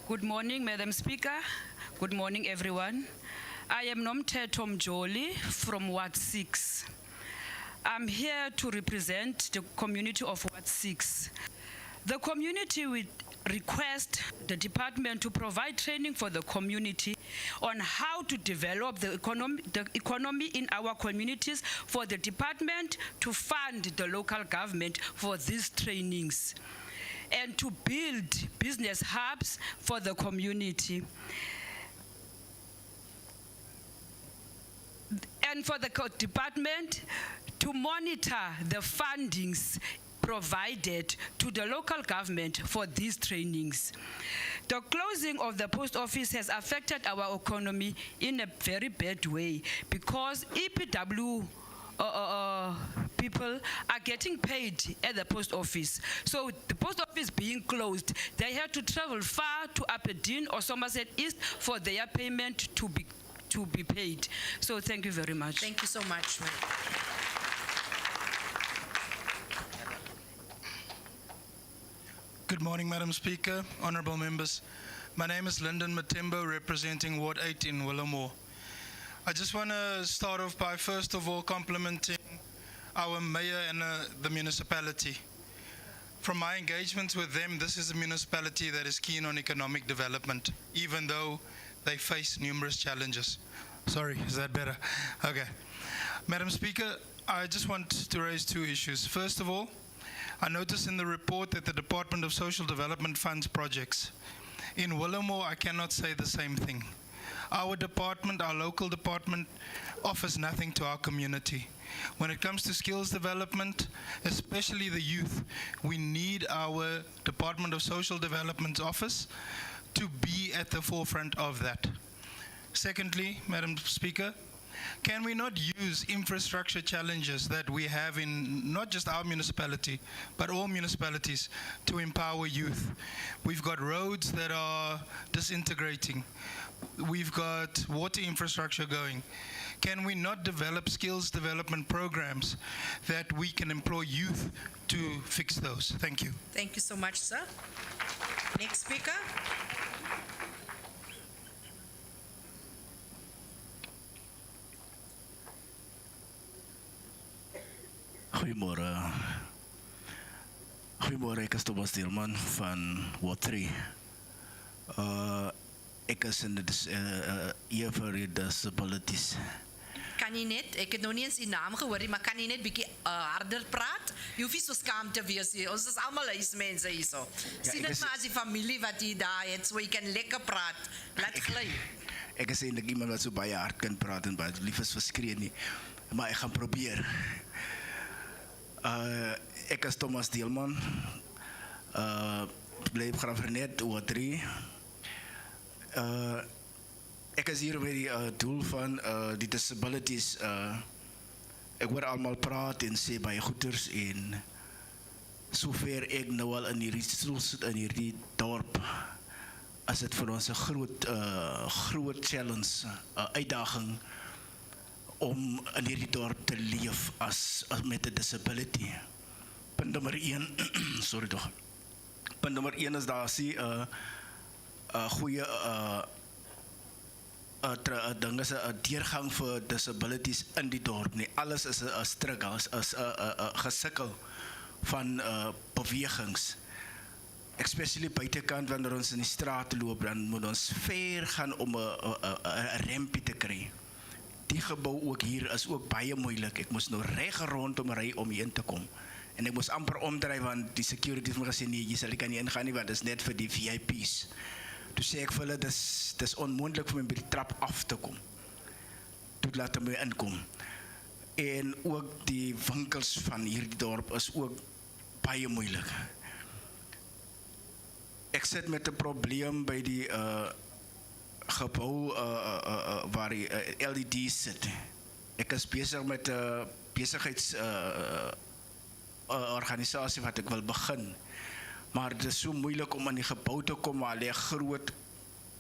Good morning, Madam Speaker. Good morning, everyone. I am Nomthetho Mjoli from Ward 6. I'm here to represent the community of Ward 6. The community would request the department to provide training for the community on how to develop the economy in our communities, for the department to fund the local government for these trainings, and to build business hubs for the community. And for the department to monitor the fundings provided to the local government for these trainings. The closing of the post office has affected our economy in a very bad way because EPW people are getting paid at the post office. So the post office being closed, they have to travel far to Aberdeen or Somerset East for their payment to be paid. So thank you very much. Thank you so much, ma'am. Good morning, Madam Speaker, honourable members. My name is Lyndon Matembo, representing Ward 8 in Willamore. I just want to start off by first of all complimenting our mayor and the municipality. From my engagements with them, this is a municipality that is keen on economic development, even though they face numerous challenges. Sorry, is that better? Okay. Madam Speaker, I just want to raise two issues. First of all, I noticed in the report that the Department of Social Development funds projects. In Willamore, I cannot say the same thing. Our department, our local department, offers nothing to our community. When it comes to skills development, especially the youth, we need our Department of Social Development's office to be at the forefront of that. Secondly, Madam Speaker, can we not use infrastructure challenges that we have in not just our municipality, but all municipalities to empower youth? We've got roads that are disintegrating. We've got water infrastructure going. Can we not develop skills development programs that we can employ youth to fix those? Thank you. Thank you so much, sir. Next speaker. Goedemorgen. Goedemorgen, ik is Thomas Deelman van Ward 3. Ik is in hier voor de disabilities. Kan je net, ik heb nog niet eens die naam gehoord, maar kan je net een beetje harder praten? Je hoeft niet zo schaam te wezen. Ons is allemaal huismensen hier zo. Zie het maar als die familie wat je daar hebt, zo je kan lekker praten. Laat glijden. Ik is eigenlijk iemand wat zo bij je hart kan praten, maar lief is verschreeuwen niet. Maar ik ga proberen. Ik is Thomas Deelman. Blijf graag net Ward 3. Ik is hier bij het doel van die disabilities. Ik hoor allemaal praten en sê bij goeders en zover ik nou al in hierdie stoel sit in hierdie dorp, is het voor ons een groot challenge, uitdaging om in hierdie dorp te leef as met 'n disability. Punt nummer 1, sorry toch. Punt nummer 1 is daar sê goeie ding is 'n deurgang vir disabilities in die dorp nie. Alles is 'n struggle, is 'n gesukkel van bewegings. Especially buitekant wanneer ons in die straat loop, dan moet ons ver gaan om 'n rampie te kry. Die gebou ook hier is ook baie moeilik. Ek moes nou reg rondom ry om hier in te kom. En ek moes amper omdraai want die security het my gesê nee, jy sal nie kan ingaan nie want dit is net vir die VIP's. Toe sê ek vir hulle dis onmoontlik vir my by die trap af te kom. Toe laat hulle my inkom. En ook die winkels van hierdie dorp is ook baie moeilik. Ek sit met 'n probleem by die gebou waar die LED's sit. Ek is besig met 'n besigheids organisasie wat ek wil begin. Maar dit is so moeilik om aan die gebou te kom, maar lê 'n groot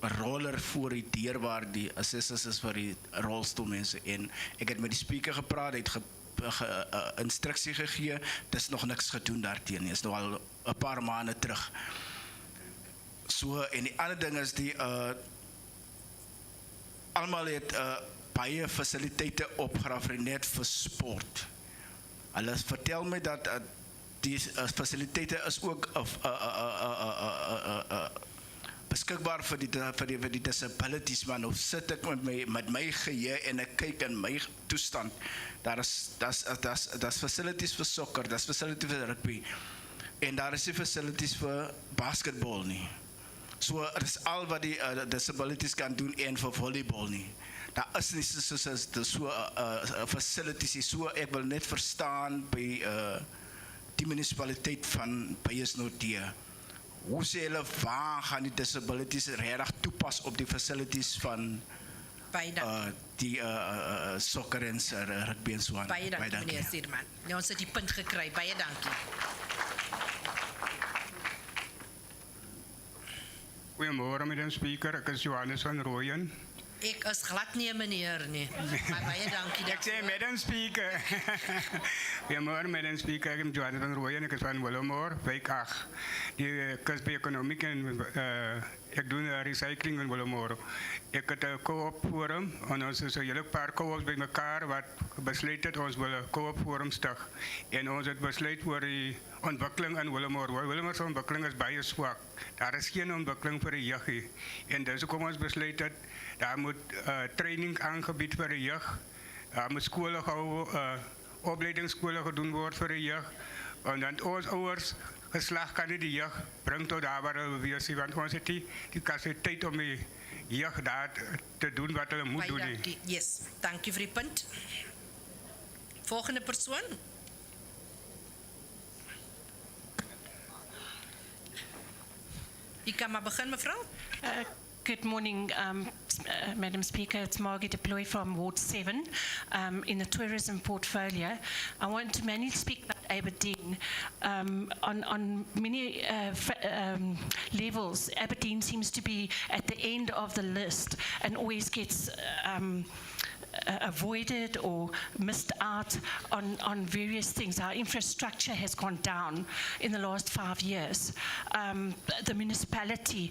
roller voor die deur waar die assistants is vir die rolstoelmense en ek het met die speaker gepraat, hy het instruksie gegee, dis nog niks gedoen daarteen nie. Is nou al 'n paar maande terug. So en die ander ding is die almal het baie fasiliteite opgeraf net vir sport. Hulle vertel my dat die fasiliteite is ook beskikbaar vir die disabilities, maar nou sit ek met my geheue en ek kyk in my toestand. Daar's facilities vir sokker, daar's facilities vir rugby en daar is nie facilities vir basketbal nie. So dit is al wat die disabilities kan doen en vir volleybal nie. Daar is nie so facilities nie. So ek wil net verstaan by die municipaliteit van Beyers-Northe. Hoe sê hulle waar gaan die disabilities regtig toepas op die facilities van Baie dankie. die soccer en rugby en so aan. Baie dankie, meneer Stuurman. Nou, ons het die punt gekry. Baie dankie. Goeiemôre, meneer Speaker. Ek is Johannes van Rooyen. Ek is glad nie 'n meneer nie. Maar baie dankie Ek sê, Madam Speaker. Goeiemôre, Madam Speaker. Ek is Johannes van Rooyen. Ek is van Willowmore, wijk 8. Die kus by economiek en ek doen recycling in Willowmore. Ek het 'n co-op forum en ons is 'n hele paar co-ops by mekaar wat besluit het ons wil 'n co-op forum stig. En ons het besluit oor die ontwikkeling in Willowmore. Willowmore se ontwikkeling is baie swak. Daar is geen ontwikkeling vir die jeug nie. En dis hoekom ons besluit het daar moet training aangebied vir die jeug. Daar moet skole gehou, opleidingsskole gedoen word vir die jeug. En dan ons ouers geslag kan nie die jeug bring tot daar waar hulle wees nie, want ons het die kapasiteit om die jeug daar te doen wat hulle moet doen. Baie dankie. Yes, dankie vir die punt. Volgende persoon. U kan maar begin, mevrou. Good morning, Madam Speaker. It's Margie Deploy from Ward 7 in the tourism portfolio. I want to mainly speak about Aberdeen. On many levels, Aberdeen seems to be at the end of the list and always gets avoided or missed out on various things. Our infrastructure has gone down in the last 5 years. The municipality,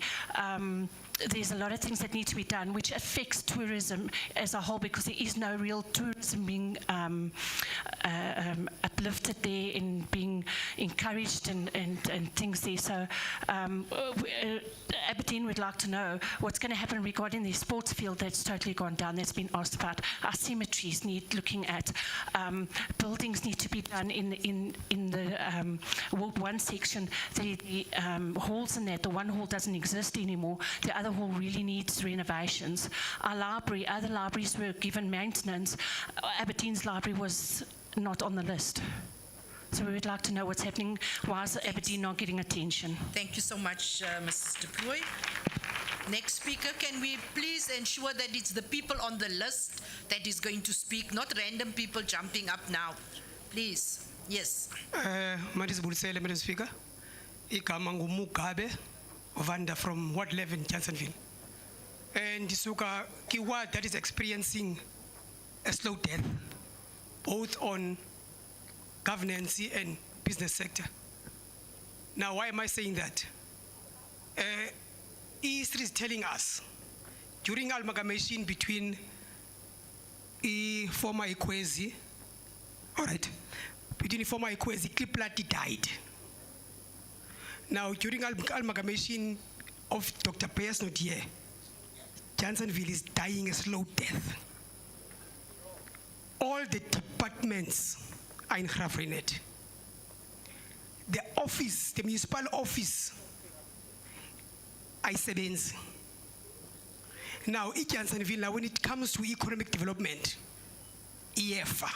there's a lot of things that need to be done which affects tourism as a whole because there is no real tourism being uplifted there and being encouraged and things there. So Aberdeen would like to know what's going to happen regarding the sports field that's totally gone down, that's been asked about. Our cemeteries need looking at. Buildings need to be done in the Ward 1 section. The halls in that, the one hall doesn't exist anymore. The other hall really needs renovations. Our library, other libraries were given maintenance. Aberdeen's library was not on the list. So we would like to know what's happening. Why is Aberdeen not getting attention? Thank you so much, Mrs. Deploy. Next speaker, can we please ensure that it's the people on the list that is going to speak, not random people jumping up now. Please. Yes. Madam Speaker. Igama nguMugabe Vanda from Ward 11, Johnsonville. And Disuka Kiward that is experiencing a slow death, both on governance and business sector. Now, why am I saying that? History is telling us during amalgamation between former Ikwezi, all right, between former Ikwezi, Kliplati died. Now, during amalgamation of Dr. Payas Notier, Johnsonville is dying a slow death. All the departments are in Grafrenet. The office, the municipal office, I-7. Now, in Johnsonville, when it comes to economic development, EFA.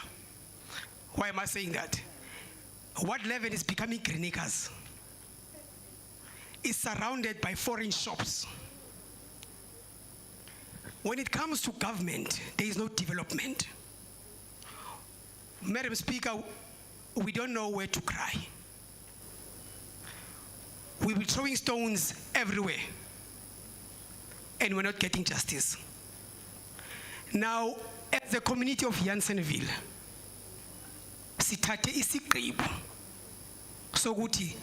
Why am I saying that? Ward 11 is becoming green acres. It's surrounded by foreign shops. When it comes to government, there is no development. Madam Speaker, we don't know where to cry. We were throwing stones everywhere, and we're not getting justice. Now, as the community of Janssenville, sithathe isigqibo sokuthi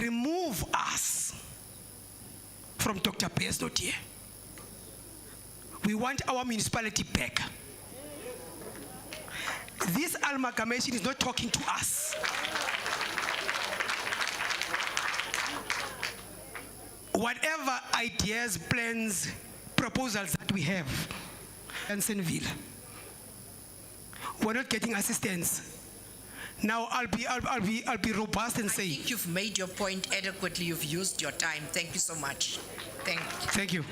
remove us from Dr. Payas Notier. We want our municipality back. This amalgamation is not talking to us. Whatever ideas, plans, proposals that we have in Janssenville, we're not getting assistance. Now I'll be robust and say. I think you've made your point adequately. You've used your time. Thank you so much. Thank you. Thank you.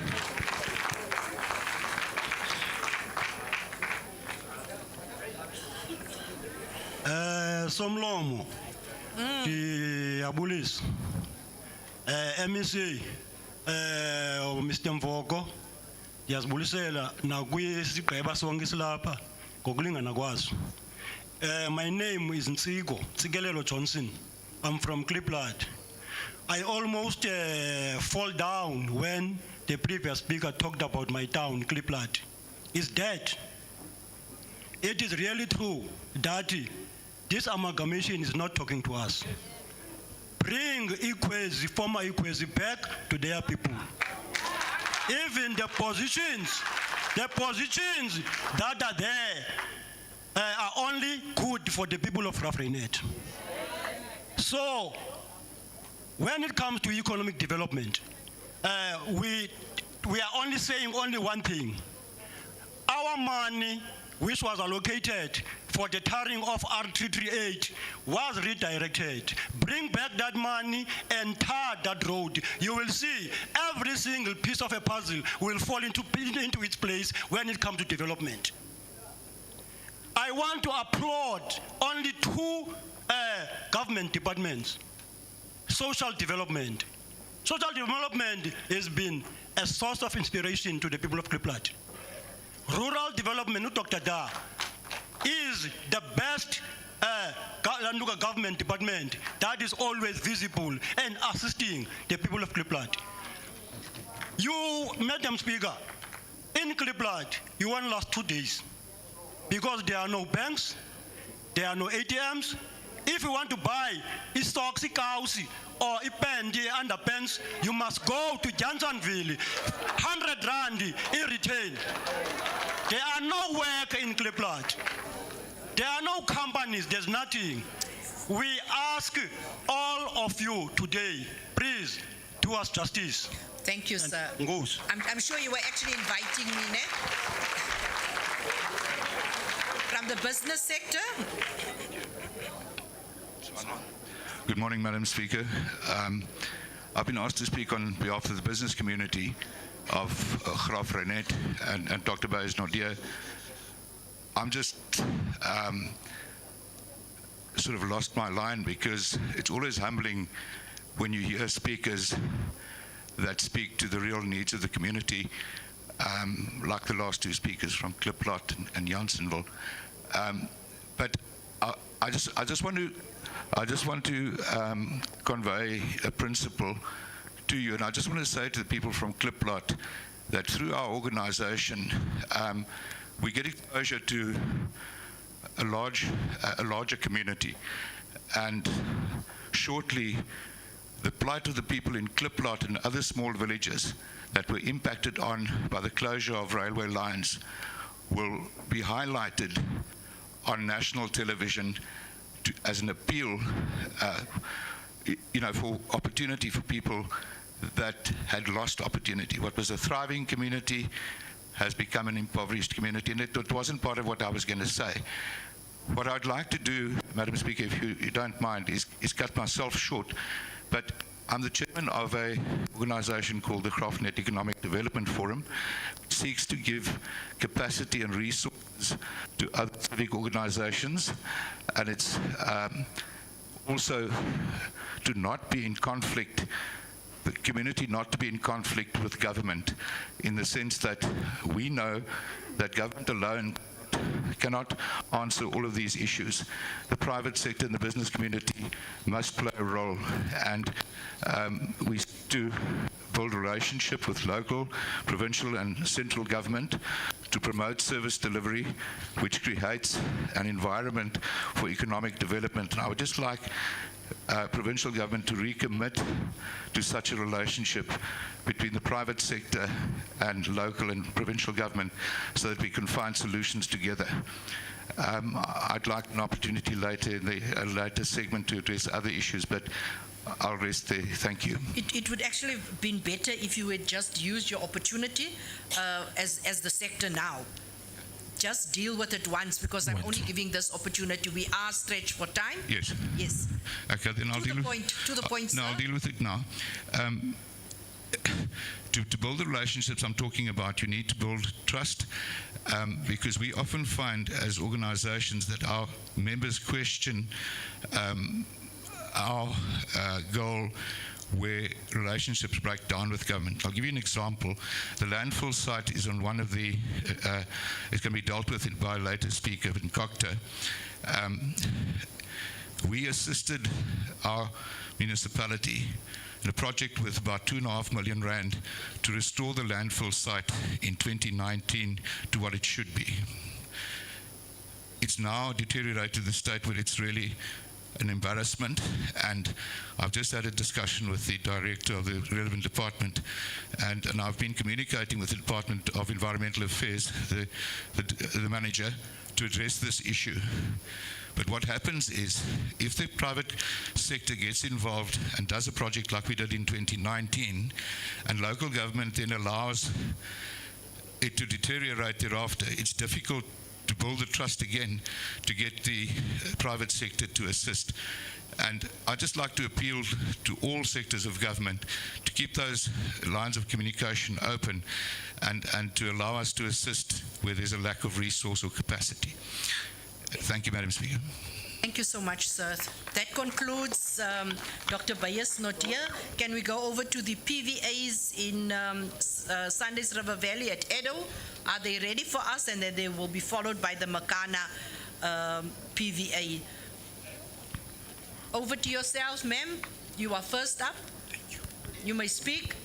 Somlomo. Abolish. MEC. Mr. Mvoko. Ndiyazibulisela nakwisigqeba sonke silapha ngokulingana kwazo. My name is Tsikelelo Johnson. I'm from Klipplaat. I almost fall down when the previous speaker talked about my town, Klipplaat. It's dead. It is really true that this amalgamation is not talking to us. Bring Ikwezi, former Ikwezi, back to their people. Even the positions that are there are only good for the people of Rafreinet. So, when it comes to economic development, we are only saying only one thing. Our money, which was allocated for the tarring of R338, was redirected. Bring back that money and tar that road. You will see every single piece of a puzzle will fall into its place when it comes to development. I want to applaud only two government departments. Social development. Social development has been a source of inspiration to the people of Klipplaat. Rural development, Dr. Da, is the best government department that is always visible and assisting the people of Klipplaat. You, Madam Speaker, in Klipplaat, you won't last 2 days because there are no banks, there are no ATMs. If you want to buy stocks, cows, or pendi underpants, you must go to Johnsonville, 100 rand in return. There are no work in Klipplaat. There are no companies, there's nothing. We ask all of you today, please do us justice. Thank you, sir. I'm sure you were actually inviting me, ne? From the business sector. Good morning, Madam Speaker. I've been asked to speak on behalf of the business community of Graaff-Reinet, and Dr. Bey is not here. I'm just sort of lost my line because it's always humbling when you hear speakers that speak to the real needs of the community, like the last two speakers from Klipplaat and Janssenville. But I just want to convey a principle to you, and I just want to say to the people from Klipplaat that through our organization, we get exposure to a larger community, and shortly, the plight of the people in Klipplaat and other small villages that were impacted on by the closure of railway lines will be highlighted on national television as an appeal, for opportunity for people that had lost opportunity. What was a thriving community has become an impoverished community, and it wasn't part of what I was going to say. What I'd like to do, Madam Speaker, if you don't mind, is cut myself short, but I'm the chairman of an organization called the Graaff-Reinet Economic Development Forum, which seeks to give capacity and resources to other civic organizations, and it's also to not be in conflict, the community not to be in conflict with government, in the sense that we know that government alone cannot answer all of these issues. The private sector and the business community must play a role, and we to build a relationship with local, provincial and central government to promote service delivery, which creates an environment for economic development. And I would just like provincial government to recommit to such a relationship between the private sector and local and provincial government so that we can find solutions together. I'd like an opportunity later in the later segment to address other issues, but I'll rest there. Thank you. It would actually have been better if you had just used your opportunity as the sector now. Just deal with it once, because I'm only giving this opportunity. We are stretched for time. Yes. Yes. Okay, then I'll deal with it. To the point, no, sir. I'll deal with it now. To build the relationships I'm talking about, you need to build trust, because we often find as organizations that our members question our goal where relationships break down with government. I'll give you an example. The landfill site is on one of the, it's going to be dealt with by a later speaker in Cocteau. We assisted our municipality in a project with about 2.5 million rand to restore the landfill site in 2019 to what it should be. It's now deteriorated to the state where it's really an embarrassment, and I've just had a discussion with the director of the relevant department, and I've been communicating with the Department of Environmental Affairs, the manager, to address this issue. But what happens is, if the private sector gets involved and does a project like we did in 2019, and local government then allows it to deteriorate thereafter, it's difficult to build the trust again to get the private sector to assist. And I'd just like to appeal to all sectors of government to keep those lines of communication open and to allow us to assist where there's a lack of resource or capacity. Thank you, Madam Speaker. Thank you so much, sir. That concludes Dr. Bayes' note here. Can we go over to the PVAs in Sunday's River Valley at Edo? Are they ready for us? And then they will be followed by the Makana PVA. Over to yourselves, ma'am. You are first up. Thank you. You may speak.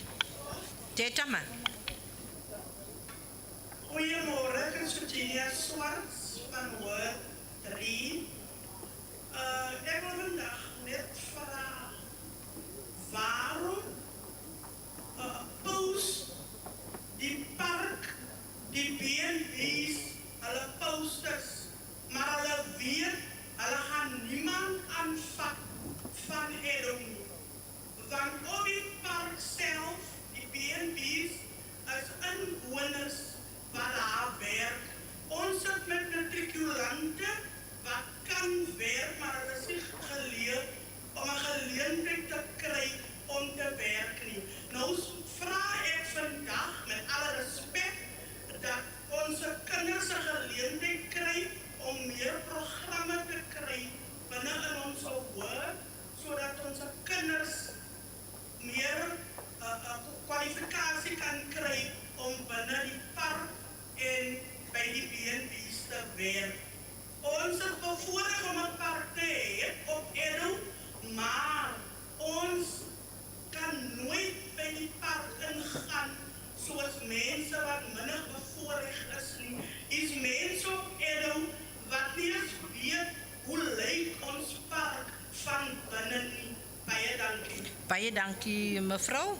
Teta man. Goeiemôre, ek is Virginia Swarts van Hoër 3. Ek wil vandag net vra waarom post die park, die B&B's, hulle posters, maar hulle weet, hulle gaan niemand aanvat van Edo nie. Want op die park self, die B&B's, is inwoners wat daar werk. Ons het met matriculante wat kan werk, maar hulle is nie geleer om 'n geleentheid te kry om te werk nie. Nou vra ek vandag met alle respek dat ons kinders 'n geleentheid kry om meer programme te kry binne in ons hoër, sodat ons kinders meer kwalifikasie kan kry om binne die park en by die B&B's te werk. Ons het bevoorreg om 'n park te hê op Edo, maar ons kan nooit by die park ingaan soos mense wat minder bevoorreg is nie. Is mense op Edo wat nie eens weet hoe lyk ons park van binne nie. Baie dankie. Baie dankie, mevrou.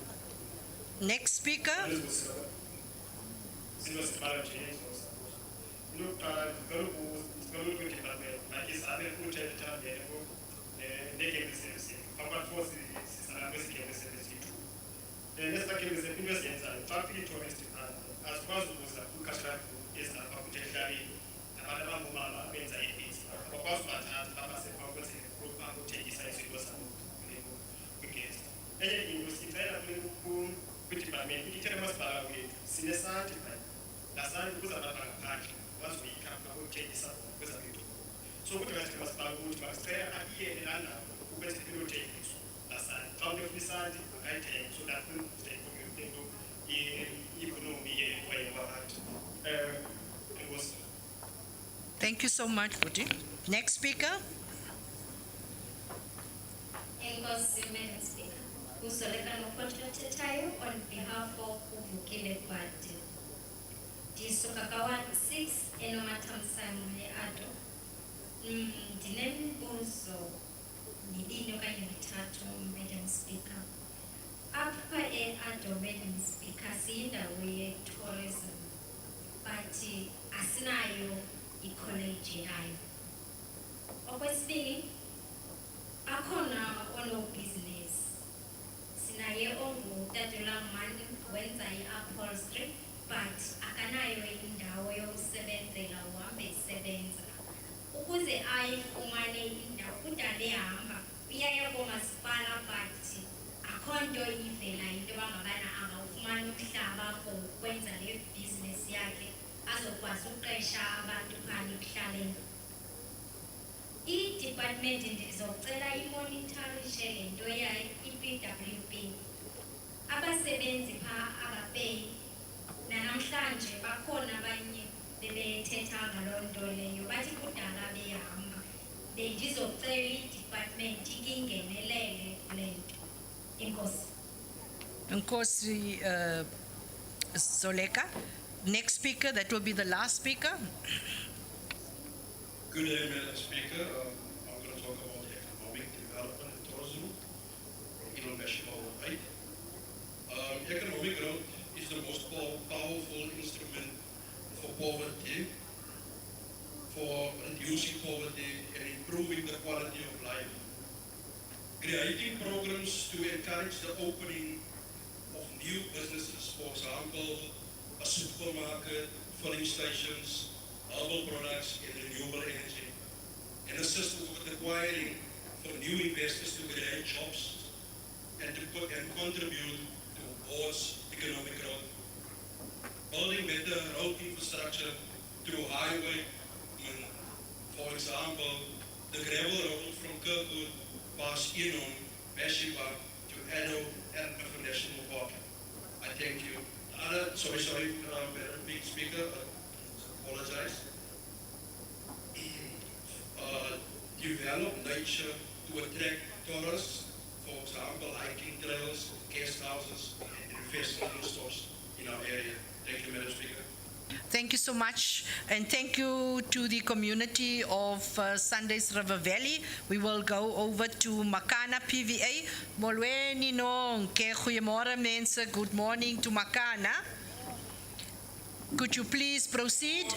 Next speaker. Thank you so much, Buti. Next speaker. Madam Speaker, Usoleka Nokoto Tetayo on behalf of Ubukele Party. Disokakawa 6 Enomatamsamule Ado. Dinembuzo Nidino Kaymitatu, Madam Speaker. Apa Ado, Madam Speaker, Sinda we tourism. But Asinayo ecology ayo. Okwesibili akhona ono business. Sinaye ongutadula mani wenza i-upholstery, but akanayo indawo yokusebenzela uhambe isebenza. Ukuze ayifumane indawo kudala ehamba uyaye komasipala, but akho nto ivela into bangabana angawufumana umhlaba for ukwenza le business azokwazi uqesha abantu phana ekuhlaleni. department ndizocela imonitorishe le nto yayo i-PWP. Abasebenzi pha abapeyi nanamhlanje bakhona abanye bebethetha ngaloo nto leyo bathi kudala behamba bendizocela i-department ikingenelele le nto. Enkosi. Nkosi Zoleka. Next speaker, that will be the last speaker. Good day, Madam Speaker. I'm going to talk about economic development and tourism from international aid. Economic growth is the most powerful instrument for poverty, for reducing poverty and improving the quality of life. Creating programs to encourage the opening of new businesses, for example, a supermarket, filling stations, herbal products and renewable energy, and assist with acquiring for new investors to create jobs and to contribute towards economic growth. Building better road infrastructure through highway, for example, the gravel road from Kirkwood past Enon, Meshiba to Addo and National Park. I thank you. Sorry, Madam Speaker, apologize. Develop nature to attract tourists, for example, hiking trails, guest houses, and investment stores in our area. Thank you, Madam Speaker. Thank you so much, and thank you to the community of Sundays River Valley. We will go over to Makana PVA. Molweni nonke, goeiemôre mense. Good morning to Makana. Could you please proceed?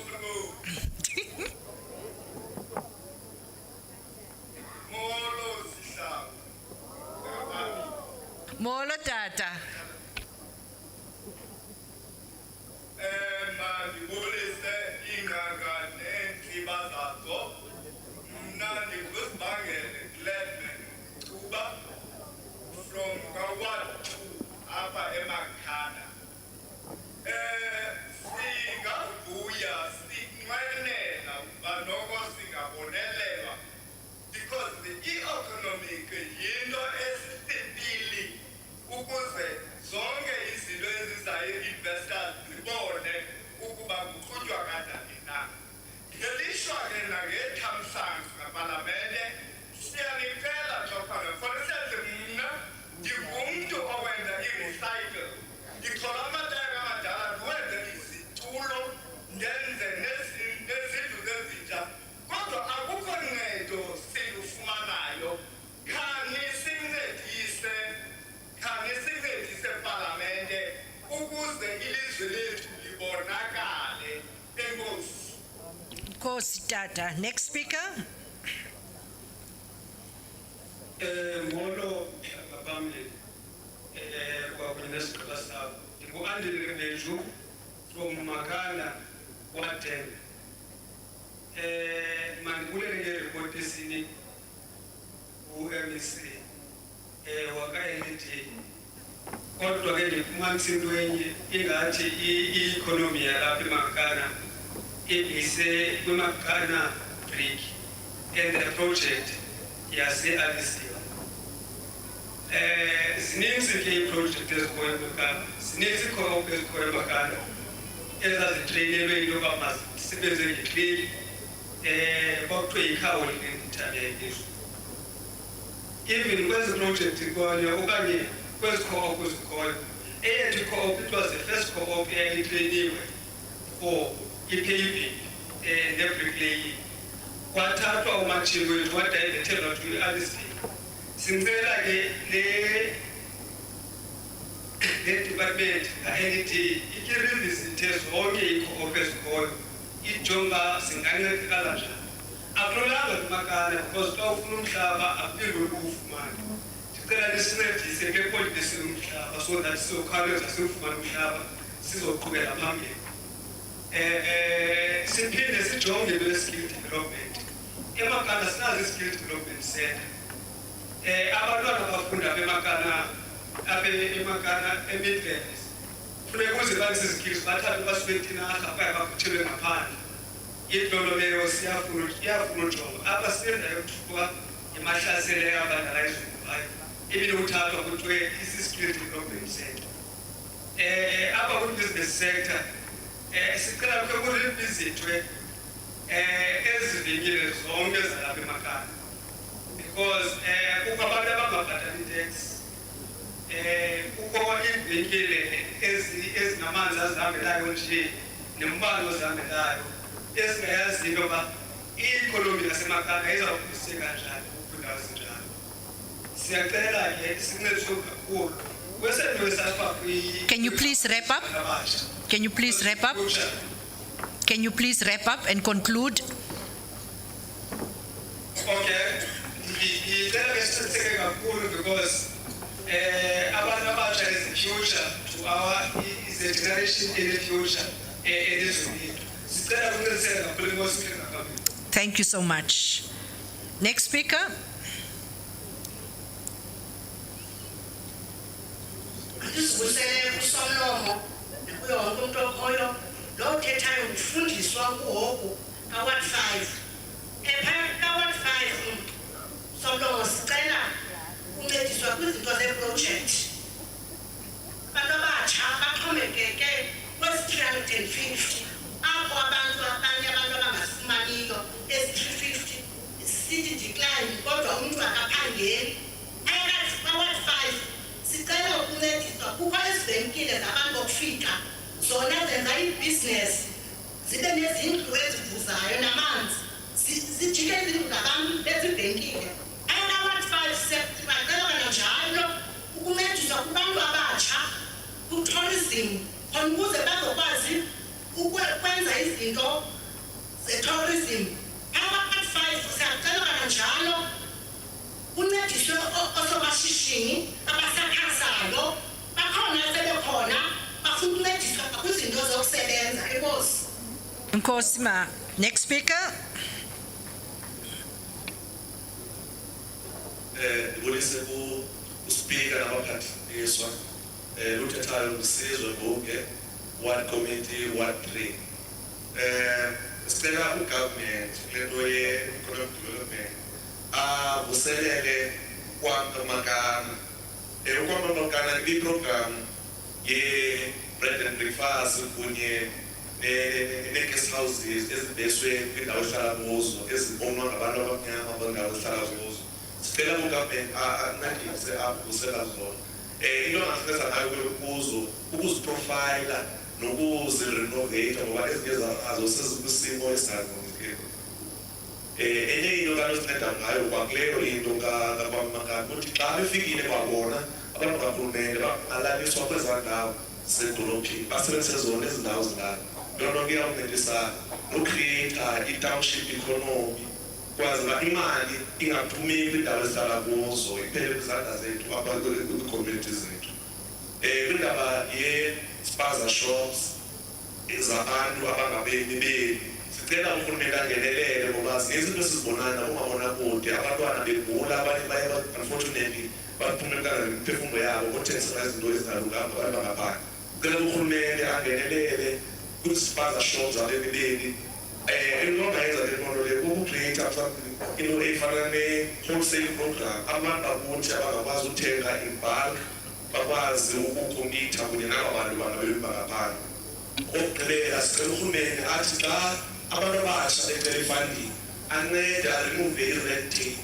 Molo tata. From Kawat to Upper Emakana. Singabuya, sinqwenela banoko singabonelelwa because the economic yinto esibili ukuze zonke izinto ezizayo investors zibone ukuba kuqhutywa kanjani na. Ngelishwa ke nangethamsanqa ngapalamente siyanicela Jofana, for instance mna ndingumntu owenza i-recycle. Ngixola amatayara amadala ndiwenze izitulo ndenze nezindlu zezintsha kodwa akukho ncedo silufumanayo. Khani sincedise palamente ukuze ilizwe lethu libonakale. Enkosi. Nkosi tata. Next speaker. Molo ngaphambi kwakunye nesigaba sabo ndingu-Andile Beju from Makana Ward 10. Mandibulele ngeripoti esini u-MEC waka-NDA kodwa ke ndifumanisa into enye ingathi i-economy yalapha eMakana ibise kwiMakana Brick and the project yase-Alisiya. Zininzi ke iiprojekthi ezikhoyo eMakana, zininzi iikhoop ezikhoyo eMakana ezazitreyinelwe into yoba mazisebenze ngeklini kwakuthiwe yi-coordinated intervention. Even kwezi projekthi kwayo okanye kwezi co-op zikhoyo, eyethu i-co-op it was the first co-op eyayitreyiniwe for i-paving ne-bricklaying. Kwathathwa umatshini wethu wadayivethela to i-Alisiya. Sicela ke le department ka-NDA ikirivisithe zonke ii-co-op ezikhoyo ijonga zingancedakala njani. Akululanga kwiMakana because xa ufuna umhlaba akuphinde ukuwufumane. Ndicela nisincedise ngepolitisi yomhlaba so that sizokhawuleza siwufumane umhlaba sizoqhubela phambili. Siphinde sijonge le-skill development. eMakana sinazo i-skill development center. Abantwana abafunda apha eMakana e-Midlands funeka ukuze babe zizikills bathathe basuke etinarha baye bakhuthelwe ngaphandle. idolo leyo siyafuna ujonga apha siyendayo kuthiwa imahlasele yabandalayizivayo ibile uthathwa kuthiwe isi-spirit development center apha kwi-business sector sicela kukhe kurivizithwe ezi venkile zonke zalapha emakhaya because kukho abantu abangabhatali itax kukho iivenkile ezinamanzi azihambelayo nje nembane ozihambelayo ezingayazi into yoba i-ikhonomi yasemakhaya izawuphuliseka njani kwiindawo ezinjalo siyacela ke sincediswe kakhulu kwesento esapha Can you please wrap up? Can you please wrap up? Can you please wrap up and conclude? Okay, ngicela ke siqiniseke kakhulu because abantu abasha is the future to our is the generation in the future elizweni lethu. Sicela ukuqiniseka kakhulu inkosi ngaphambili. Thank you so much. Next speaker. Isivusele kusomlomo kuyo wonke umuntu okhoyo lo uthethayo ufundiswa kuhogo ka-Ward 5 phakathi ka-Ward 5 somlomo sicela uncediswa kwizinto zeproject abantu abatsha baxhomekeke kwezi-350 apho abanye abantu abangasifumaniyo ezi-350 sithi decline kodwa umntu akaphangeli phakathi ka-Ward 5 sicela ukuncediswa kukho ezivenkile zabantu bokufika zona zenza ibhizinesi zibe nezindlu ezivuzayo namanzi zijike izindlu zabantu bezivenkile aka-Ward 5 sibacela kananjalo ukuncediswa kubantu abatsha ku-tourism khona ukuze bazokwazi ukwenza izinto ze-tourism aka-Ward 5 siyacela kananjalo kuncediswe osobashishini abasakhasayo bakhona sebekhona bafuna ukuncediswa kwizinto zokusebenza enkosi. Nkosi ma. Next speaker. Ndibulise ku-speaker nabaphathiswa luthethayo lusizwe bonke Ward Committee Ward 3 sicela ugovernment kule nto ye-economic development avuselele kwaMamakana uKwaMamakana kwi-program ye-bread and breakfast kunye ne-guest houses ezibeswe kwindawo ehlala kuzo ezibonwa ngabantu abamnyama kwiindawo ehlala kuzo sicela ugovernment ancedise avusela zona into angasebenza ngayo kuzo ukuziprofayila nokuzirenoveyitha ngoba ezinye zazo sezikwisimo esingalungileyo enye into kanosinceda ngayo kwakuleyo into kaMamakana ukuthi xa befikile kwabona abantu karhulumente bangalaliswa kwezaa ndawo zedolophini basebenzise zona ezi ndawo zilala loo nto ke iyawuncedisa nocreata i-township economy kwazi uba imali ingaphumi kwiindawo ezihlala kuzo iphele kwizandla zethu apha kwiicommunity zethu kwindaba ye-spaza shops zabantu abangabemi beli sicela urhulumente angenelele ngoba zinezinto esizibonayo nakumabonakude abantwana begula abanye baye unfortunately baphumekana nemiphefumlo yabo ngothengisela izinto ezingalunganga abantu bangaphandle sicela urhulumente angenelele kwizispaza shops apha emibeni into ongayenza le nto le kukucreata into efana ne-wholesale program abantu bakuthi abangakwazi uthenga in bulk bakwazi ukukomitha kunye naba bantu bangabemi bangaphandle okugqibela sicela urhulumente athi xa abantu abasha becela ifunding ancede aremove i-red tape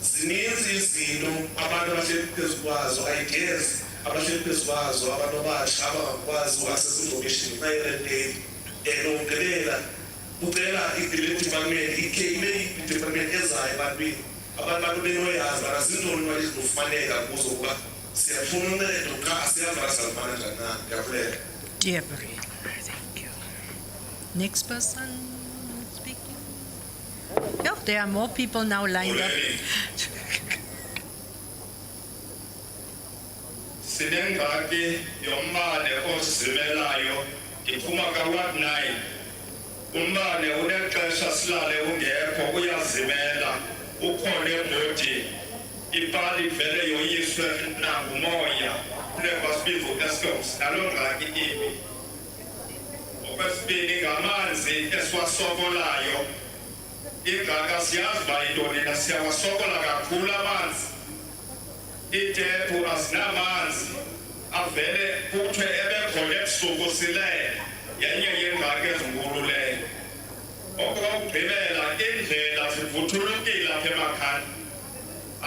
zininzi izinto abantu abahleli phezu kwazo ideas abahleli phezu kwazo abantu abasha abangakwazi uaccess information i-red tape nokugqibela ucela i-department i-department ezayo ebantwini abantu benoyazi bana zintoni imali ezinofumaneka kuzo kuba siyafuna uncedo qha asiyazi bana sizalifana njani na ndiyavulela. Thank you. Next person speaking. No, there are more people now lined up. Sinengxaki yombane ozimelayo iphuma ka-Ward 9 umbane unexesha silale ungekho uyazimela ukhona ebhodi ipali vele yoyiswe nangumoya funeka basibiza u-Escoms naloo ngxaki imbi okwesibini ngamanzi esiwasokolayo ingaka siyazi uba yintoni na siyawasokola kakhulu amanzi iitephu azinamanzi avele kuthiwe ebekhona ebusuku silele yenye yeengxaki ezinkulu leyo okokugqibela iindlela zivuthulukile apha emakhaya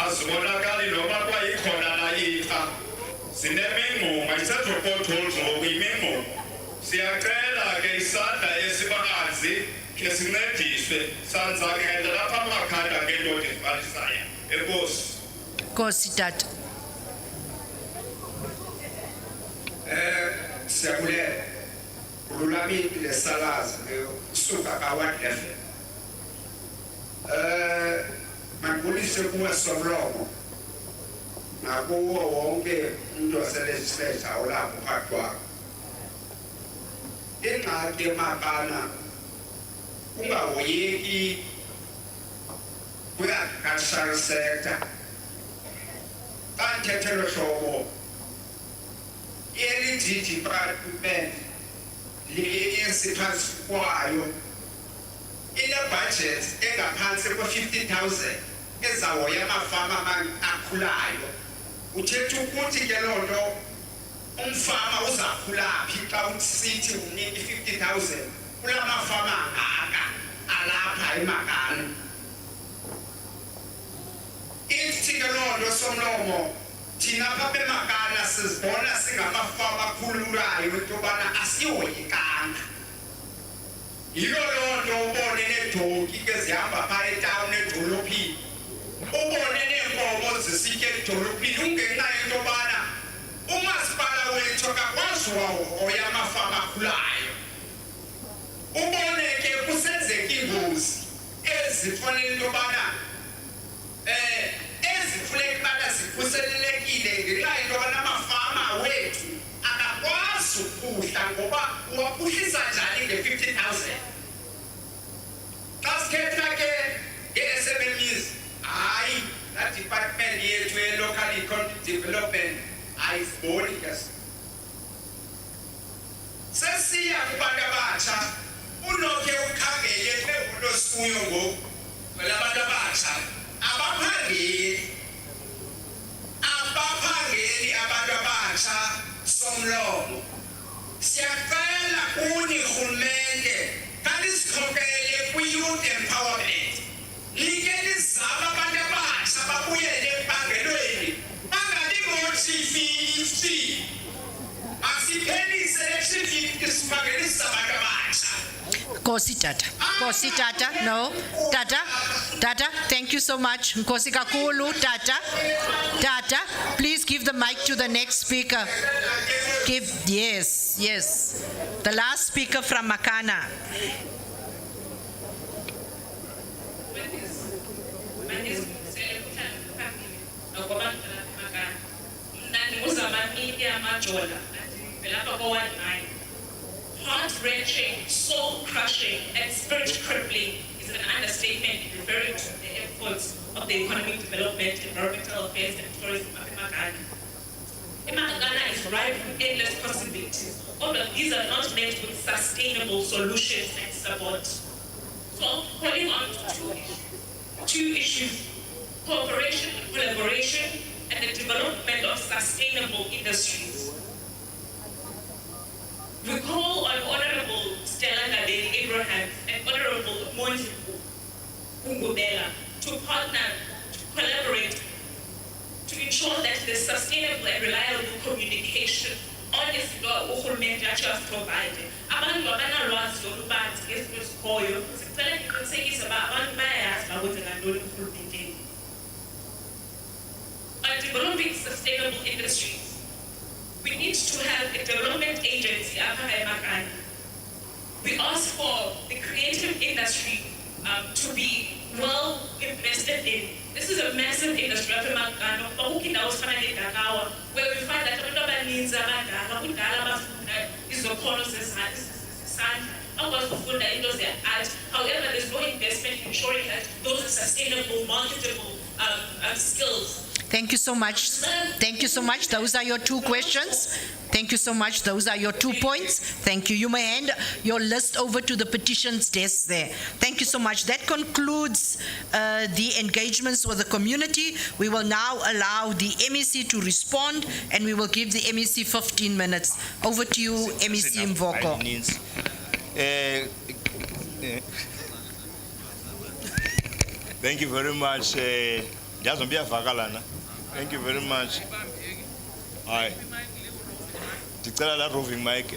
azibonakali noba kwayikhona nayitha zinemingxuma isezopothholes ngoku imingxuma siyacela ke isandla esibanzi khe sincediswe sanzakela lapha amakhaya ngeento ezibalisayo enkosi Nkosi tata. Siyabulela ululamile lesalazi kusuka kaWard FM. Mandibulise kuwe Somlomo nakuwo wonke umuntu waselegislature olapho phakathi kwakho. Ingxaki emakana ungahoyeki kwi-agricultural sector kanthethe lo hlobo yelididi department liyesiphansi kwayo ine-budget engaphansi kwe-50,000 ezahoya amafama akhulayo uthetha ukuthi ke loo nto umfama uzakhulaphi xa usithi umnika i-50,000 kula mafama angaka alapha emakana ithi ke loo nto Somlomo thina pha emakana sizibona singamafama akhululayo into yobana asihoyekanga yilo loo nto ubone needonki ke zihamba phaa etawuni edolophini ubone neenkomo zisitya edolophini ungenxa yento yobana umasipala wethu akakwazi uwahoya amafama akhulayo ubone ke kusenzeka iingozi ezifanele into yobana ezifuneka ubana zikhuselelekile ngenxa yento yobana amafama wethu akakwazi ukuphuhla ngoba uwaphuhlisa njani nge-50,000 xa sikhetha ke nge-SMMEs hayi laa department yethu ye-local economic development ayiziboni ke sesiya kubantu abatsha unokhe ukhangele kwevulo sikuyo ngoku kwelabantu abatsha abaphangeli abantu abatsha Somlomo siyacela kuni rhulumente kanisikhokhele kwi-youth empowerment like nizama abantu abatsha babuyele empangelweni bangalimothi 50 masiphelise le 50 sipangelisa abantu abatsha. Nkosi tata. Nkosi tata. No. Tata. Tata. Thank you so much. Nkosi kakulu. Tata. Tata. Please give the mic to the next speaker. Yes. The last speaker from Makana. Heart-wrenching, soul-crushing, and spirit-crippling is an understatement referring to the efforts of the economic development, environmental affairs, and tourism of Makana. Makana is ripe with endless possibilities. All of these are not met with sustainable solutions and support. So I'm calling on to two issues: cooperation and collaboration, and the development of sustainable industries. We call on Honorable Stella Abrahams and Honorable Monjibu Ungubela to partner, to collaborate, to ensure that there's sustainable and reliable communication on this law uhulumende just provided. Abantu abanalwazi olubanzi ngezinto ezikhoyo sicela ngiqinisekise uba abantu bayayazi bakwenzeka ntoni uhulumendeni. On developing sustainable industries, we need to have a development agency up in Makana. We ask for the creative industry to be well invested in. This is a massive industry up in Makana, where we find that however, there's no investment in ensuring that those are sustainable, marketable skills. Thank you so much. Thank you so much. Those are your 2 questions. Thank you so much. Those are your 2 points. Thank you. You may hand your list over to the petitions desk there. Thank you so much. That concludes the engagements with the community. We will now allow the MEC to respond, and we will give the MEC 15 minutes. Over to you, MEC Mvoko. Thank you very much. Thank you very much. Hi. Declare that roving mic.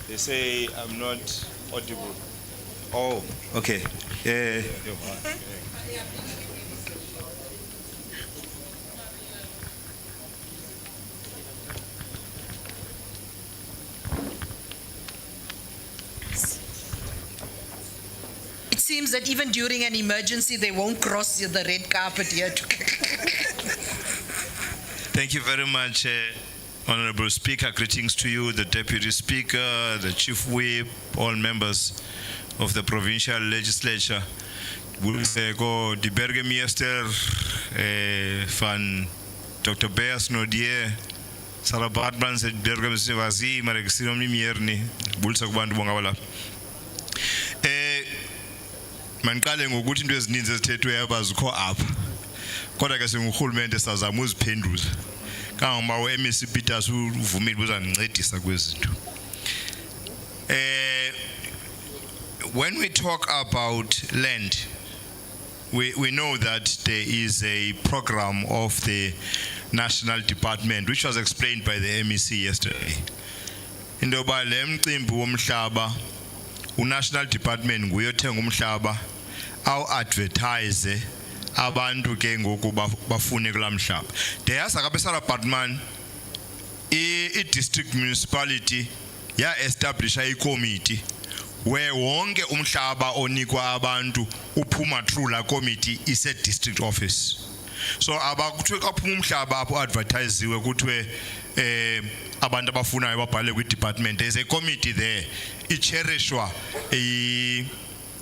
They say I'm not audible. Oh, okay. It seems that even during an emergency, they won't cross the red carpet here. Thank you very much, Honorable Speaker. Greetings to you, the Deputy Speaker, the Chief Whip, all members of the Provincial Legislature. Go the Burgemeester van Dr. Beas Nodier, Sarah Bartman said Burgemeester Vazi, Marexinom Mierni, Bulsa Bandu Bongawala. Mankale ngokuthi into ezininzi ezithethwe apha zikho apha kodwa ke singurhulumente sazama uziphendula kangoba uMEC Peters uvumile uzandincedisa kwezinto. When we talk about land, we know that there is a program of the National Department which was explained by the MEC yesterday. Into yoba le mcimbi womhlaba uNational Department nguyothenga umhlaba awu-advertise abantu ke ngoku bafune kulaa mhlaba. Ndiyasa kabesara Batman i-district municipality ya-establisha ikomiti where wonke umhlaba onikwa abantu uphuma through la committee ise-district office. So abakuthiwe kaphuma umhlaba apho advertisiwe kuthiwe abantu abafunayo babhale kwi-department. There's a committee there icherishwa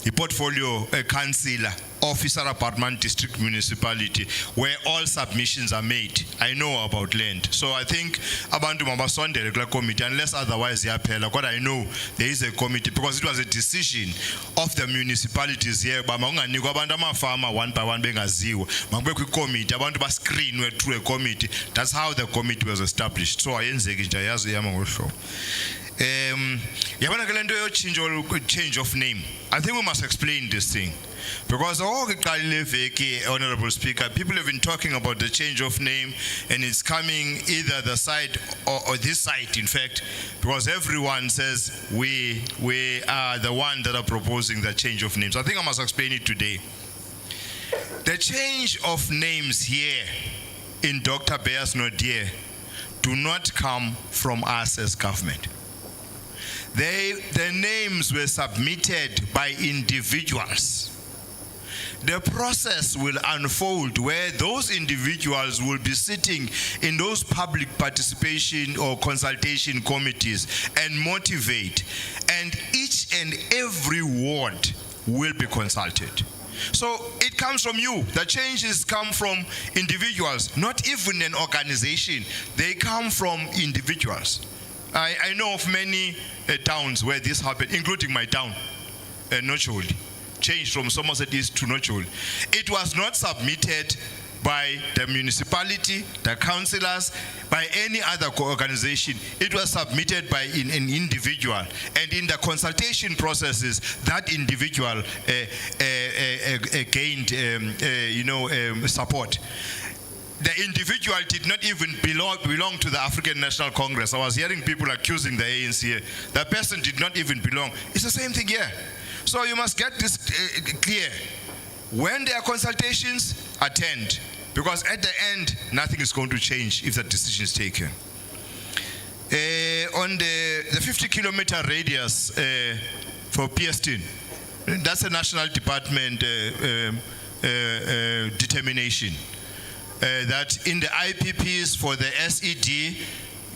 i-portfolio councillor officer apartment district municipality where all submissions are made. I know about land, so I think abantu mabasondele kula committee unless otherwise yaphela. But I know there is a committee because it was a decision of the municipalities here ba makunganikwa abantu amafama one by one bengaziwa makubekho committee abantu ba screenwe through a committee. That's how the committee was established. So ayenzeki nje yazi yama ngohlobo. Yabona ke lento yo change of name. I think we must explain this thing. Because Honorable Speaker, people have been talking about the change of name, and it's coming either the side or this side, in fact, because everyone says we are the one that are proposing the change of names. I think I must explain it today. The change of names here in Dr. Beas Nodier do not come from us as government. The names were submitted by individuals. The process will unfold where those individuals will be sitting in those public participation or consultation committees and motivate, and each and every ward will be consulted. So it comes from you. The changes come from individuals, not even an organization. They come from individuals. I know of many towns where this happened, including my town, Nocholi. Changed from Somerset East to Nocholi. It was not submitted by the municipality, the councillors, by any other organization. It was submitted by an individual, and in the consultation processes, that individual gained, support. The individual did not even belong to the African National Congress. I was hearing people accusing the ANC here. The person did not even belong. It's the same thing here. So you must get this clear. When there are consultations, attend. Because at the end, nothing is going to change if the decision is taken. On the 50-kilometer radius for Pierston, that's a National Department determination. That in the IPPs for the SED,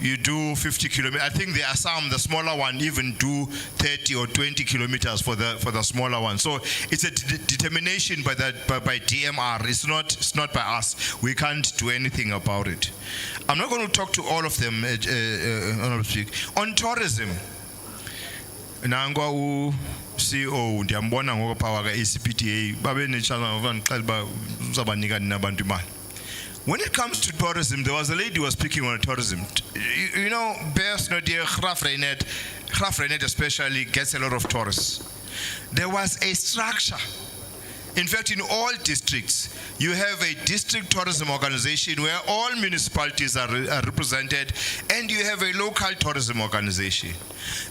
you do 50 kilometers. I think there are some, the smaller one even do 30 or 20 kilometers for the smaller one. So it's a determination by DMR. It's not by us. We can't do anything about it. I'm not going to talk to all of them, Honorable Speaker. On tourism, Nangwa CEO ndiyambona ngokuphawa ka-ACPTA babe nechannel vanqala ba uzabanika nabantu imali. When it comes to tourism, there was a lady who was speaking on tourism. You know, Bears no dear Graafrenet especially gets a lot of tourists. There was a structure. In fact, in all districts, you have a district tourism organization where all municipalities are represented, and you have a local tourism organization.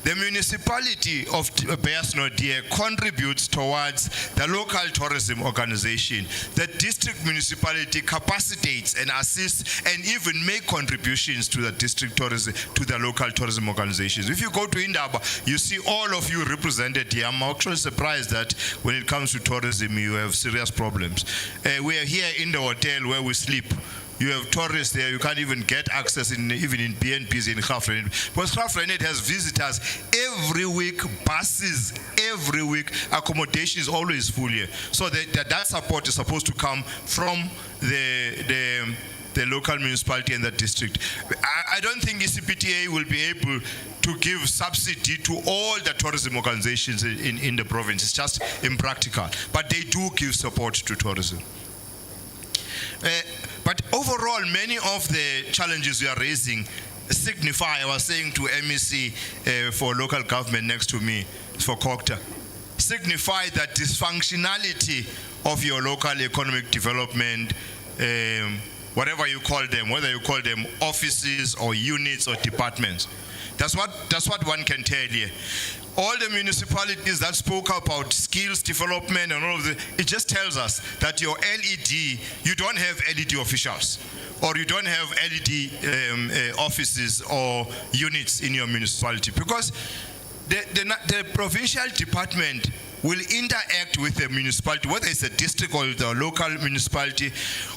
The municipality of Bears-Nordier contributes towards the local tourism organization. The district municipality capacitates and assists and even make contributions to the district tourism, to the local tourism organizations. If you go to Indaba, you see all of you represented here. I'm actually surprised that when it comes to tourism, you have serious problems. We are here in the hotel where we sleep. You have tourists there, you can't even get access even in BNPs in Graafrenet. Because Graafrenet has visitors every week, buses every week, accommodation is always full here. So that support is supposed to come from the local municipality and the district. I don't think ECPTA will be able to give subsidy to all the tourism organizations in the province. It's just impractical. But they do give support to tourism. But overall, many of the challenges we are raising signify, I was saying to MEC for local government next to me, for COCTA, signify that dysfunctionality of your local economic development, whatever you call them, whether you call them offices or units or departments. That's what one can tell here. All the municipalities that spoke about skills development and all of that, it just tells us that your LED, you don't have LED officials, or you don't have LED offices or units in your municipality, because the provincial department will interact with the municipality, whether it's a district or the local municipality,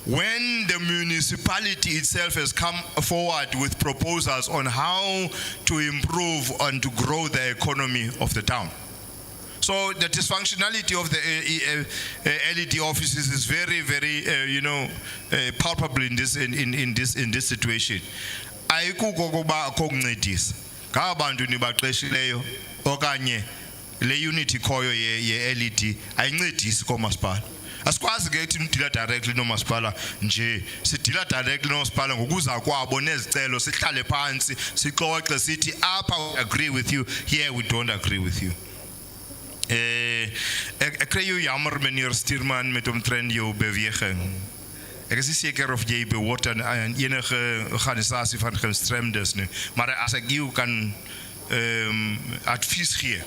when the municipality itself has come forward with proposals on how to improve and to grow the economy of the town. So the dysfunctionality of the LED offices is very, very, palpable in this situation. Ayikuko kuba akuncedisa. Ngabantu nibaqeshileyo okanye le unit ikhoyo ye LED ayincedisi komasipala. Asikwazi ke ukuthi ndila directly nomasipala nje, sidila directly nomasipala ngokuza kwabo nezicelo, sihlale phansi sixoxe sithi apha we agree with you, here we don't agree with you. Ek kry jou jammer meneer Stuurman met omtrent jou beweging. Ek is nie seker of jy behoort aan enige organisasie van gestremdes nie, maar as ek jou kan advies gee,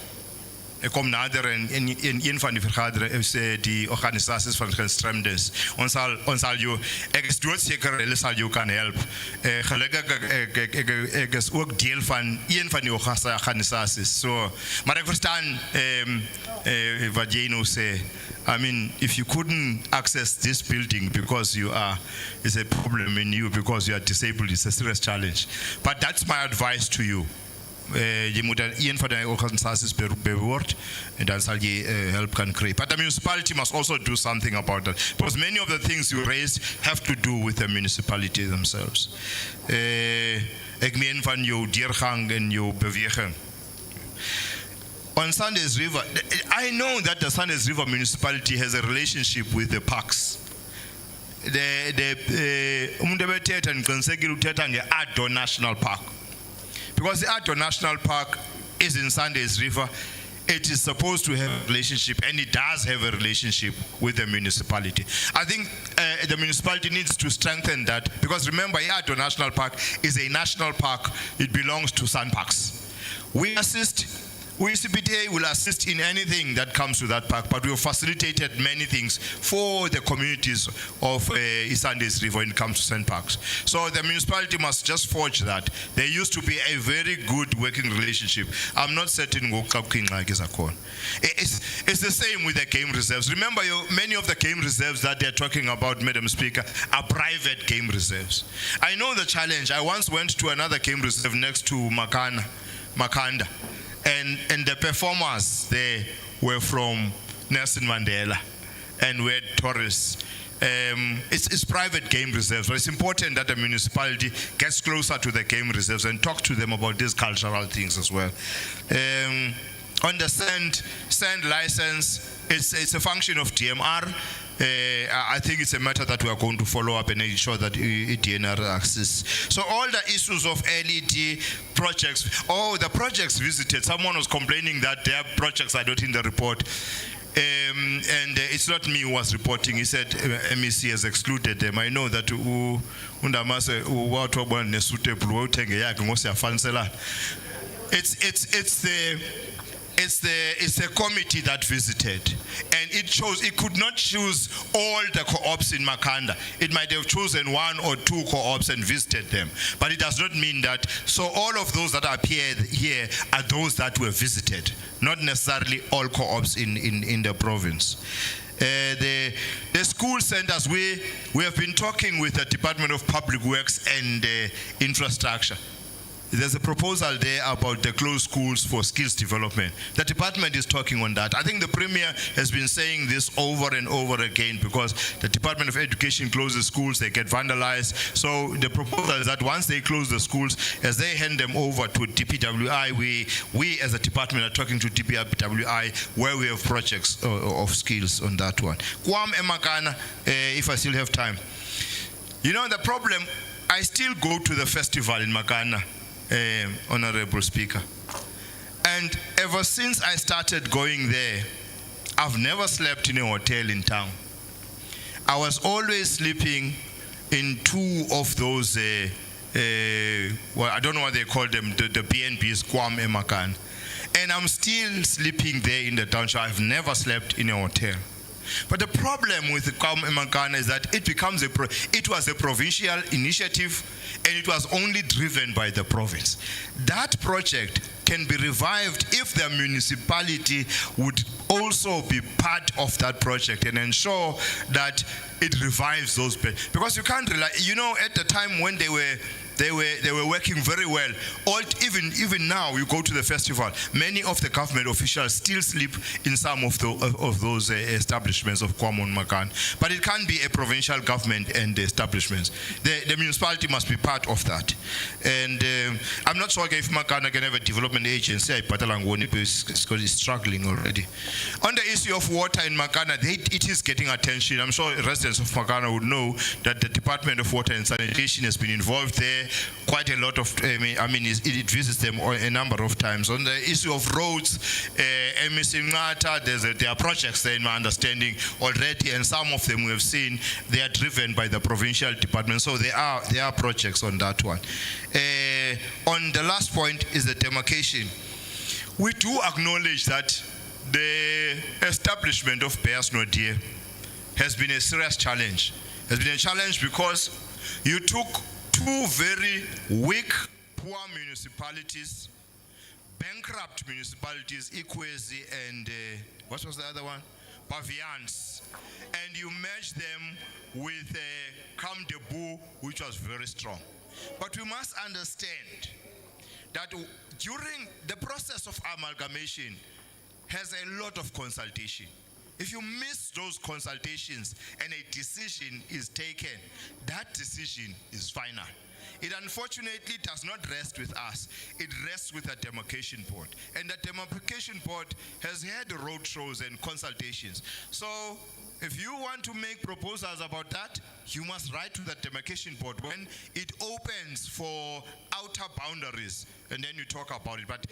ek kom nader in een van die vergadering die organisasies van gestremdes. Ons sal jou, ek is doodseker hulle sal jou kan help. Gelukkig ek is ook deel van een van die organisasies. So, maar ek verstaan wat jy nou sê. I mean, if you couldn't access this building because it's a problem in you because you are disabled, it's a serious challenge. But that's my advice to you. Je moet een van de organisaties behoort en dan zal je help kan krijgen. But the municipality must also do something about that, because many of the things you raised have to do with the municipality themselves. Ik meen van jouw deurgang en jouw beweging. On Sanders River, I know that the Sanders River municipality has a relationship with the parks. Umuntu bethetha ngiqinisekile uthetha nge-Addo National Park. Because the Addo National Park is in Sanders River, it is supposed to have a relationship, and it does have a relationship with the municipality. I think the municipality needs to strengthen that, because remember, Addo National Park is a national park. It belongs to SANParks. We assist ECPTA will assist in anything that comes to that park, but we have facilitated many things for the communities of Isandes River when it comes to St. Parks. So the municipality must just forge that. There used to be a very good working relationship. I'm not certain it's the same with the game reserves. Remember, many of the game reserves that they're talking about, Madam Speaker, are private game reserves. I know the challenge. I once went to another game reserve next to Makanda, and the performers there were from Nelson Mandela and were tourists. It's private game reserves, but it's important that the municipality gets closer to the game reserves and talk to them about these cultural things as well. On the sand license, it's a function of DMR. I think it's a matter that we are going to follow up and ensure that DNR assists. So all the issues of LED projects, the projects visited, someone was complaining that their projects are not in the report. And it's not me who was reporting. He said MEC has excluded them. I know that it's the committee that visited, and it could not choose all the co-ops in Makanda. It might have chosen one or two co-ops and visited them, but it does not mean that. So all of those that appear here are those that were visited, not necessarily all co-ops in the province. The school centers, we have been talking with the Department of Public Works and Infrastructure. There's a proposal there about the closed schools for skills development. The department is talking on that. I think the Premier has been saying this over and over again, because the Department of Education closes schools, they get vandalized. So the proposal is that once they close the schools, as they hand them over to DPWI, we as a department are talking to DPWI where we have projects of skills on that one. Kwam Emakana, if I still have time. You know the problem, I still go to the festival in Makana. Honorable Speaker. And ever since I started going there, I've never slept in a hotel in town. I was always sleeping in two of those, well, I don't know what they call them, the BNBs, Kwam Emakan. And I'm still sleeping there in the township. I've never slept in a hotel. But the problem with the Kwam Emakan is that it was a provincial initiative, and it was only driven by the province. That project can be revived if the municipality would also be part of that project and ensure that it revives those, because you can't rely, you know, at the time when they were working very well. Even now, you go to the festival, many of the government officials still sleep in some of those establishments of Kwamon Makan. But it can't be a provincial government and the establishments. The municipality must be part of that. And I'm not sure if Makana can have a development agency, because it's struggling already. On the issue of water in Makana, it is getting attention. I'm sure residents of Makana would know that the Department of Water and Sanitation has been involved there. Quite a lot of, it visits them a number of times. On the issue of roads, there are projects there in my understanding already, and some of them we have seen, they are driven by the provincial department. So there are projects on that one. On the last point is the demarcation. We do acknowledge that the establishment of Bears Nodie has been a serious challenge. Has been a challenge because you took two very weak, poor municipalities, bankrupt municipalities, Ikwezi and what was the other one? Pavians. And you merged them with Kamdebu, which was very strong. But we must understand that during the process of amalgamation has a lot of consultation. If you miss those consultations and a decision is taken, that decision is final. It unfortunately does not rest with us. It rests with the demarcation board. And the demarcation board has had road shows and consultations. So if you want to make proposals about that, you must write to the demarcation board when it opens for outer boundaries, and then you talk about it. But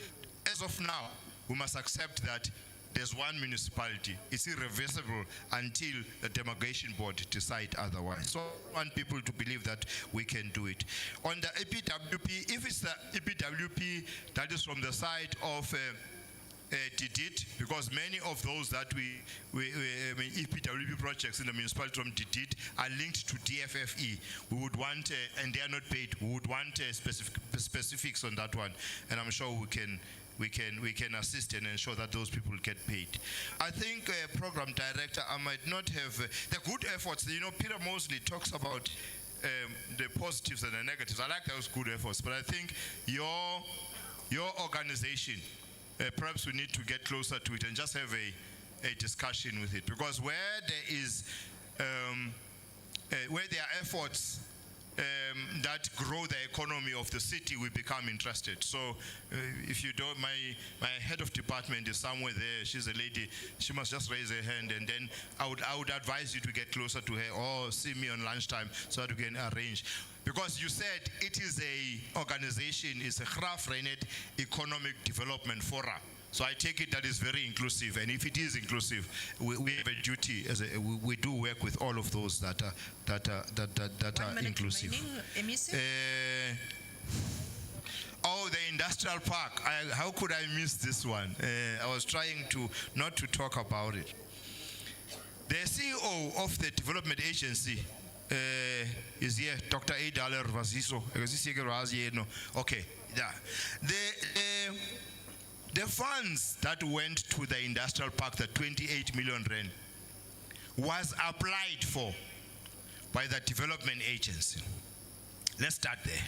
as of now, we must accept that there's one municipality. It's irreversible until the demarcation board decide otherwise. So I want people to believe that we can do it. On the EPWP, if it's the EPWP that is from the side of did it, because many of those that I mean, EPWP projects in the municipality from DID are linked to DFFE. We would want, and they are not paid, we would want specifics on that one, and I'm sure we can assist and ensure that those people get paid. I think program director, I might not have the good efforts. You know, Peter Mosley talks about the positives and the negatives. I like those good efforts, but I think your organization, perhaps we need to get closer to it and just have a discussion with it, because where there is where there are efforts that grow the economy of the city, we become interested. So if you don't, my head of department is somewhere there. She's a lady. She must just raise her hand, and then I would advise you to get closer to her or see me on lunchtime so that we can arrange. Because you said it is a organization, it's a Graaff-Reinet Economic Development Forum. So I take it that is very inclusive, and if it is inclusive, we have a duty as we do work with all of those that are inclusive. Oh, the industrial park. How could I miss this one? I was trying not to talk about it. The CEO of the development agency is here, Dr. Adaler Vaziso. Okay, yeah. The funds that went to the industrial park, the 28 million rand, was applied for by the development agency. Let's start there.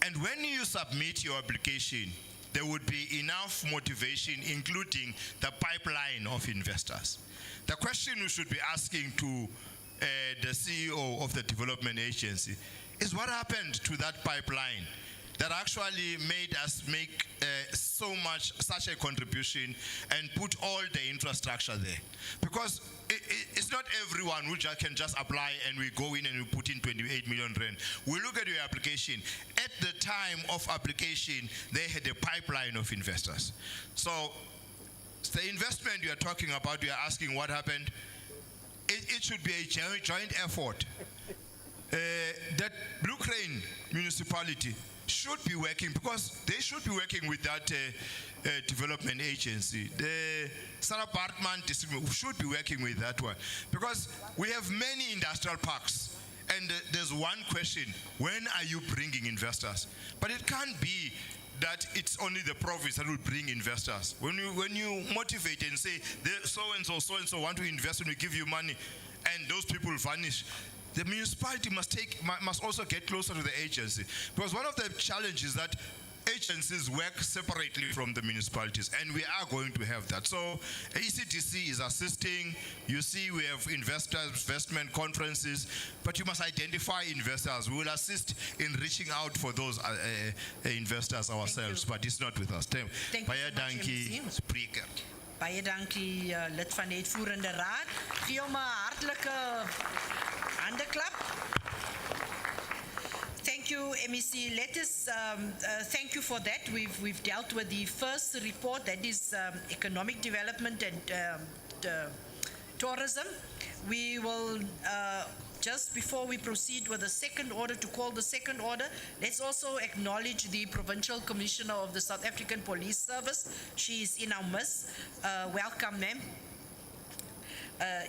And when you submit your application, there would be enough motivation, including the pipeline of investors. The question we should be asking to the CEO of the development agency is, what happened to that pipeline that actually made us make such a contribution and put all the infrastructure there? Because it's not everyone who can just apply and we go in and we put in 28 million rand. We look at your application. At the time of application, they had a pipeline of investors. So the investment you are talking about, you are asking what happened. It should be a joint effort. That Blue Crane municipality should be working, because they should be working with that development agency. The Sarah Bartman district should be working with that one, because we have many industrial parks, and there's one question: when are you bringing investors? But it can't be that it's only the province that will bring investors. When you motivate and say so and so want to invest and we give you money, and those people vanish, the municipality must also get closer to the agency, because one of the challenges that agencies work separately from the municipalities, and we are going to have that. So ECDC is assisting. You see, we have investment conferences, but you must identify investors. We will assist in reaching out for those investors ourselves, but it's not with us. Thank you so much, Spreker. Baie dankie lid van die uitvoerende raad. Gee hom 'n hartlike handeklap. Thank you, MEC. Let us thank you for that. We've dealt with the first report, that is economic development and tourism. We will just before we proceed with the second order, to call the second order, let's also acknowledge the Provincial Commissioner of the South African Police Service. She is in our midst. Welcome, ma'am.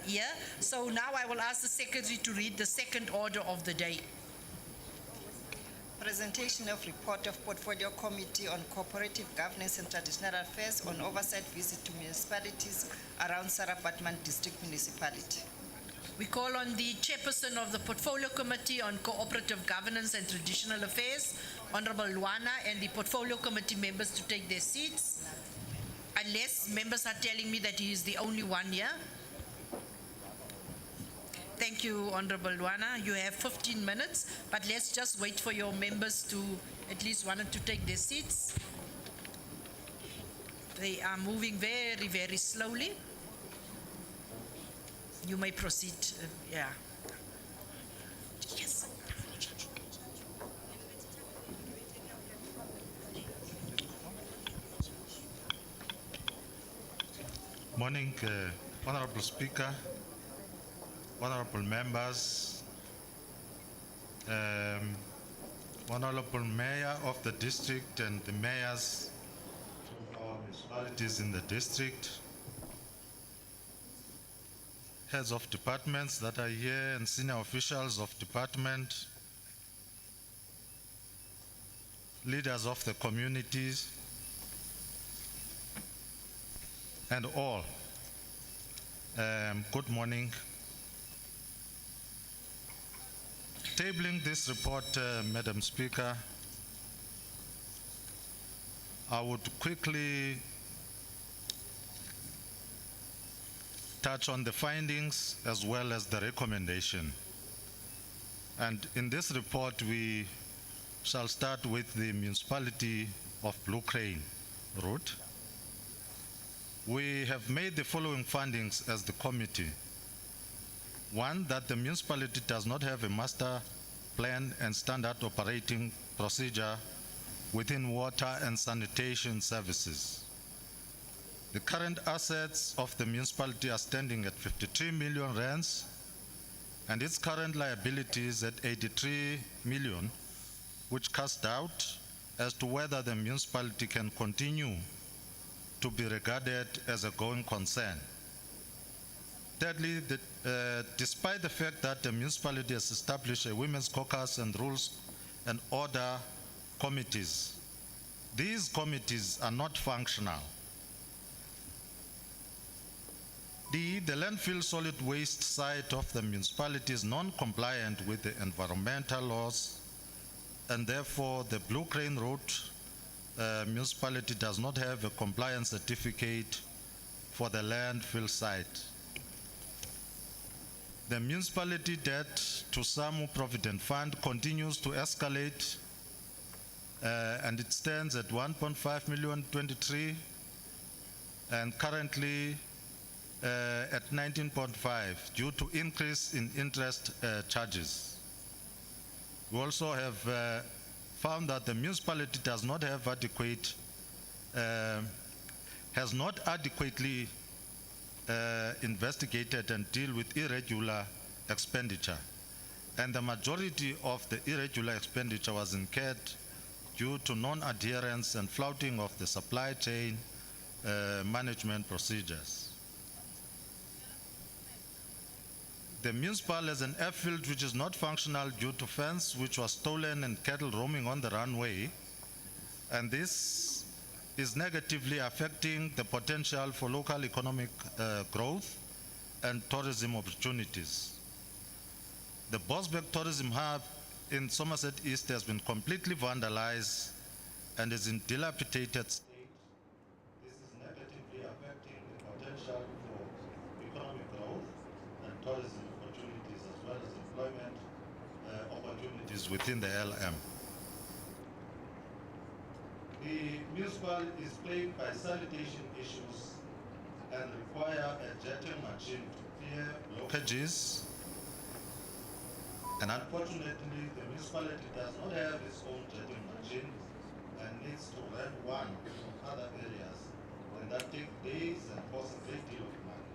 Here. So now I will ask the Secretary to read the second order of the day. Presentation of report of Portfolio Committee on Cooperative Governance and Traditional Affairs on oversight visit to municipalities around Sarah Baartman District Municipality. We call on the Chairperson of the Portfolio Committee on Cooperative Governance and Traditional Affairs, Honorable Luana, and the Portfolio Committee members to take their seats, unless members are telling me that he is the only one here. Thank you, Honorable Luana. You have 15 minutes, but let's just wait for your members to at least wanted to take their seats. They are moving very, very slowly. You may proceed. Yeah. Yes. Morning, Honorable Speaker, honorable members, honorable mayor of the district and the mayors, municipalities in the district, heads of departments that are here and senior officials of department, leaders of the communities, and all. Good morning. Tabling this report, Madam Speaker, I would quickly touch on the findings as well as the recommendation. And in this report, we shall start with the municipality of Blue Crane route. We have made the following findings as the committee. One, that the municipality does not have a master plan and standard operating procedure within water and sanitation services. The current assets of the municipality are standing at 53 million rands, and its current liabilities at 83 million, which cast doubt as to whether the municipality can continue to be regarded as a going concern. Thirdly, despite the fact that the municipality has established a women's caucus and rules and order committees, these committees are not functional. D, the landfill solid waste site of the municipality is non-compliant with the environmental laws, and therefore the Blue Crane route municipality does not have a compliance certificate for the landfill site. The municipality debt to SAMU Provident Fund continues to escalate, and it stands at 1.5 million 23, and currently at 19.5 due to increase in interest charges. We also have found that the municipality does not have adequate, has not adequately investigated and deal with irregular expenditure. And the majority of the irregular expenditure was incurred due to non-adherence and flouting of the supply chain management procedures. The municipal has an airfield which is not functional due to fence which was stolen and cattle roaming on the runway, and this is negatively affecting the potential for local economic growth and tourism opportunities. The Bosbeck Tourism Hub in Somerset East has been completely vandalized and is in dilapidated state. This is negatively affecting the potential for economic growth and tourism opportunities as well as employment opportunities within the LM. The municipal is plagued by sanitation issues and require a jetting machine to clear blockages. And unfortunately, the municipality does not have its own jetting machine and needs to rent one from other areas, and that takes days and costs a great deal of money.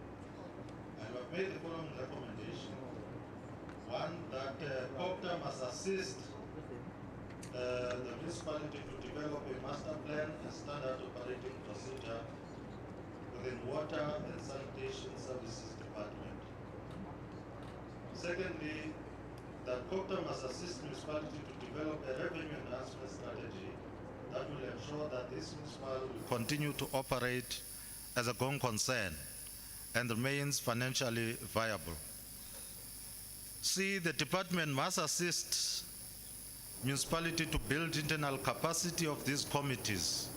And we have made the following recommendation. One, that COPTA must assist the municipality to develop a master plan and standard operating procedure within Water and Sanitation Services Department. Secondly, that COPTA must assist municipality to develop a revenue enhancement strategy that will ensure that this municipality will continue to operate as a going concern and remains financially viable. C, the department must assist municipality to build internal capacity of these committees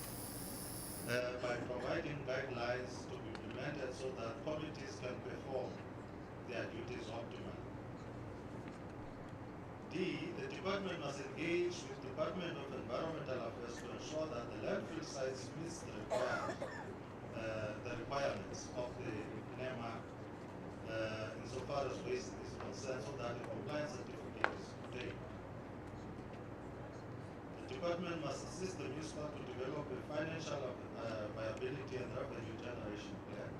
by providing guidelines to be implemented so that committees can perform their duties optimally. D, the department must engage with the Department of Environmental Affairs to ensure that the landfill sites meets the requirements of the NEMA insofar as waste is concerned, so that the compliance certificate is obtained. The department must assist the municipal to develop a financial viability and revenue generation plan,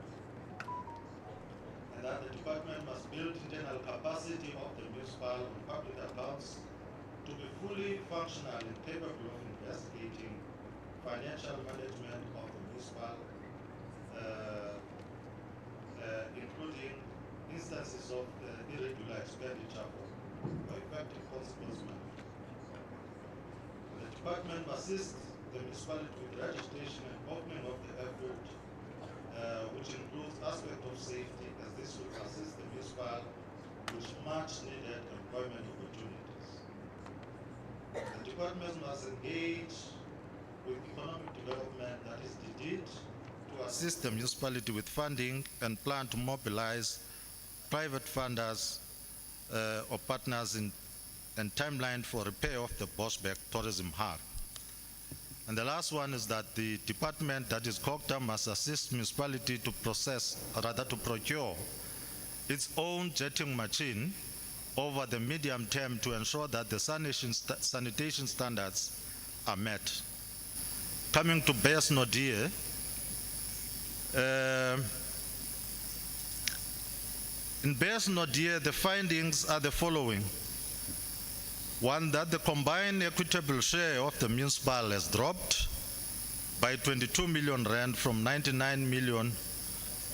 and that the department must build internal capacity of the municipal on public accounts to be fully functional and capable of investigating financial management of the municipal, including instances of irregular expenditure or effective consequence management. The department assists the municipality with registration and opening of the airport, which includes aspect of safety, as this will assist the municipal with much needed employment opportunities. The department must engage with economic development, that is the DEED, to assist the municipality with funding and plan to mobilize private funders or partners in and timeline for repair of the Bosbeck tourism hub. And the last one is that the department, that is COGTA, must assist municipality to process, or rather to procure its own jetting machine over the medium term to ensure that the sanitation standards are met. Coming to Bears Nodie, in Bears Nodie, the findings are the following. One, that the combined equitable share of the municipal has dropped by 22 million rand from 99 million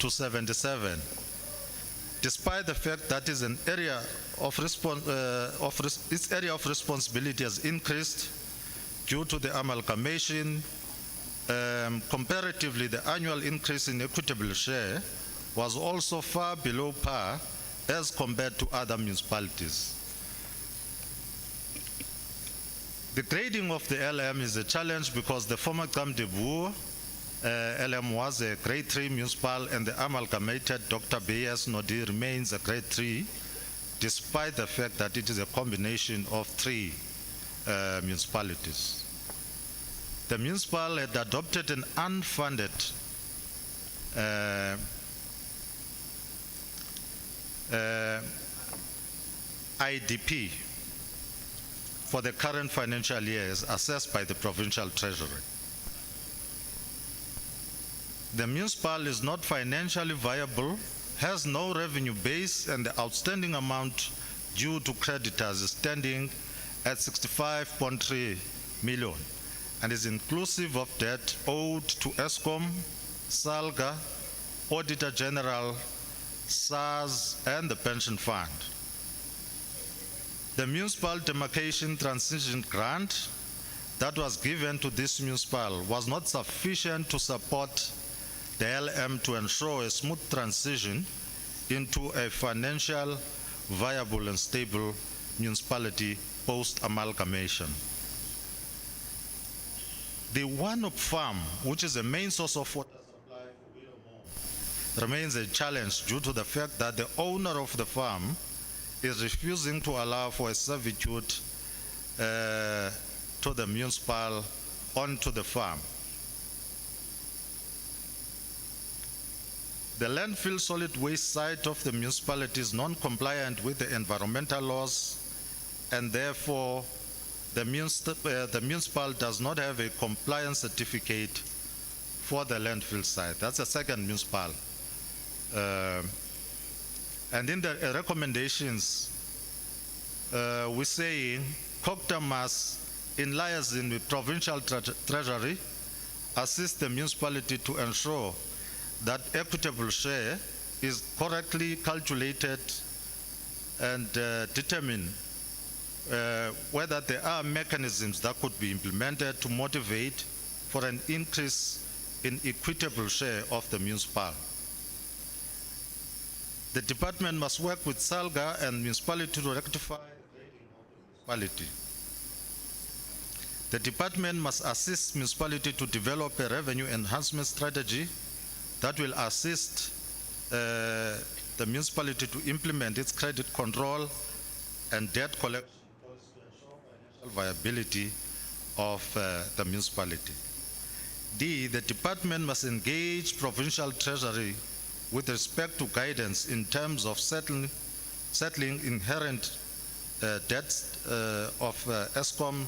to 77. Despite the fact that is an area of its area of responsibility has increased due to the amalgamation, comparatively the annual increase in equitable share was also far below par as compared to other municipalities. The grading of the LM is a challenge because the former Kamdebu LM was a grade 3 municipal and the amalgamated Dr. B.S. Nodi remains a grade 3 despite the fact that it is a combination of 3 municipalities. The municipal had adopted an unfunded IDP for the current financial year as assessed by the provincial treasury. The municipal is not financially viable, has no revenue base, and the outstanding amount due to creditors is standing at 65.3 million and is inclusive of debt owed to ESCOM, SALGA, Auditor General, SARS, and the Pension Fund. The municipal demarcation transition grant that was given to this municipal was not sufficient to support the LM to ensure a smooth transition into a financial, viable and stable municipality post-amalgamation. The one-up farm, which is the main source of water supply for Willowmore, remains a challenge due to the fact that the owner of the farm is refusing to allow for a servitude to the municipal onto the farm. The landfill solid waste site of the municipality is non-compliant with the environmental laws, and therefore the municipal does not have a compliance certificate for the landfill site. That's the second municipal. And in the recommendations, we say COGTA must, in liaison with provincial treasury, assist the municipality to ensure that equitable share is correctly calculated and determine whether there are mechanisms that could be implemented to motivate for an increase in equitable share of the municipal. The department must work with SALGA and municipality to rectify the grading of the municipality. The department must assist municipality to develop a revenue enhancement strategy that will assist the municipality to implement its credit control and debt collection policy to ensure financial viability of the municipality. D, the department must engage provincial treasury with respect to guidance in terms of settling inherent debts of ESCOM,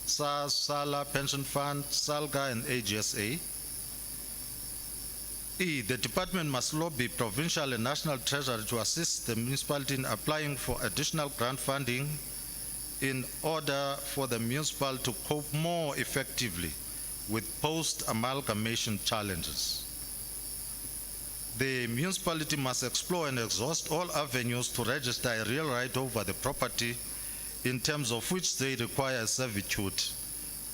SARS, SALA, Pension Fund, SALGA, and AGSA. E, the department must lobby provincial and national treasury to assist the municipality in applying for additional grant funding in order for the municipal to cope more effectively with post-amalgamation challenges. The municipality must explore and exhaust all avenues to register a real right over the property in terms of which they require servitude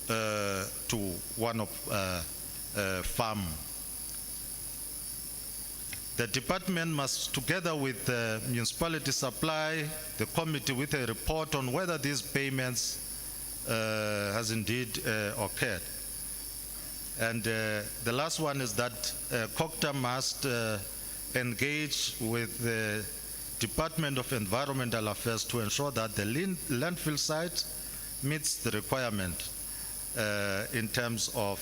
to one of farm. The department must, together with the municipality, supply the committee with a report on whether these payments has indeed occurred. And the last one is that COCTA must engage with the Department of Environmental Affairs to ensure that the landfill site meets the requirement in terms of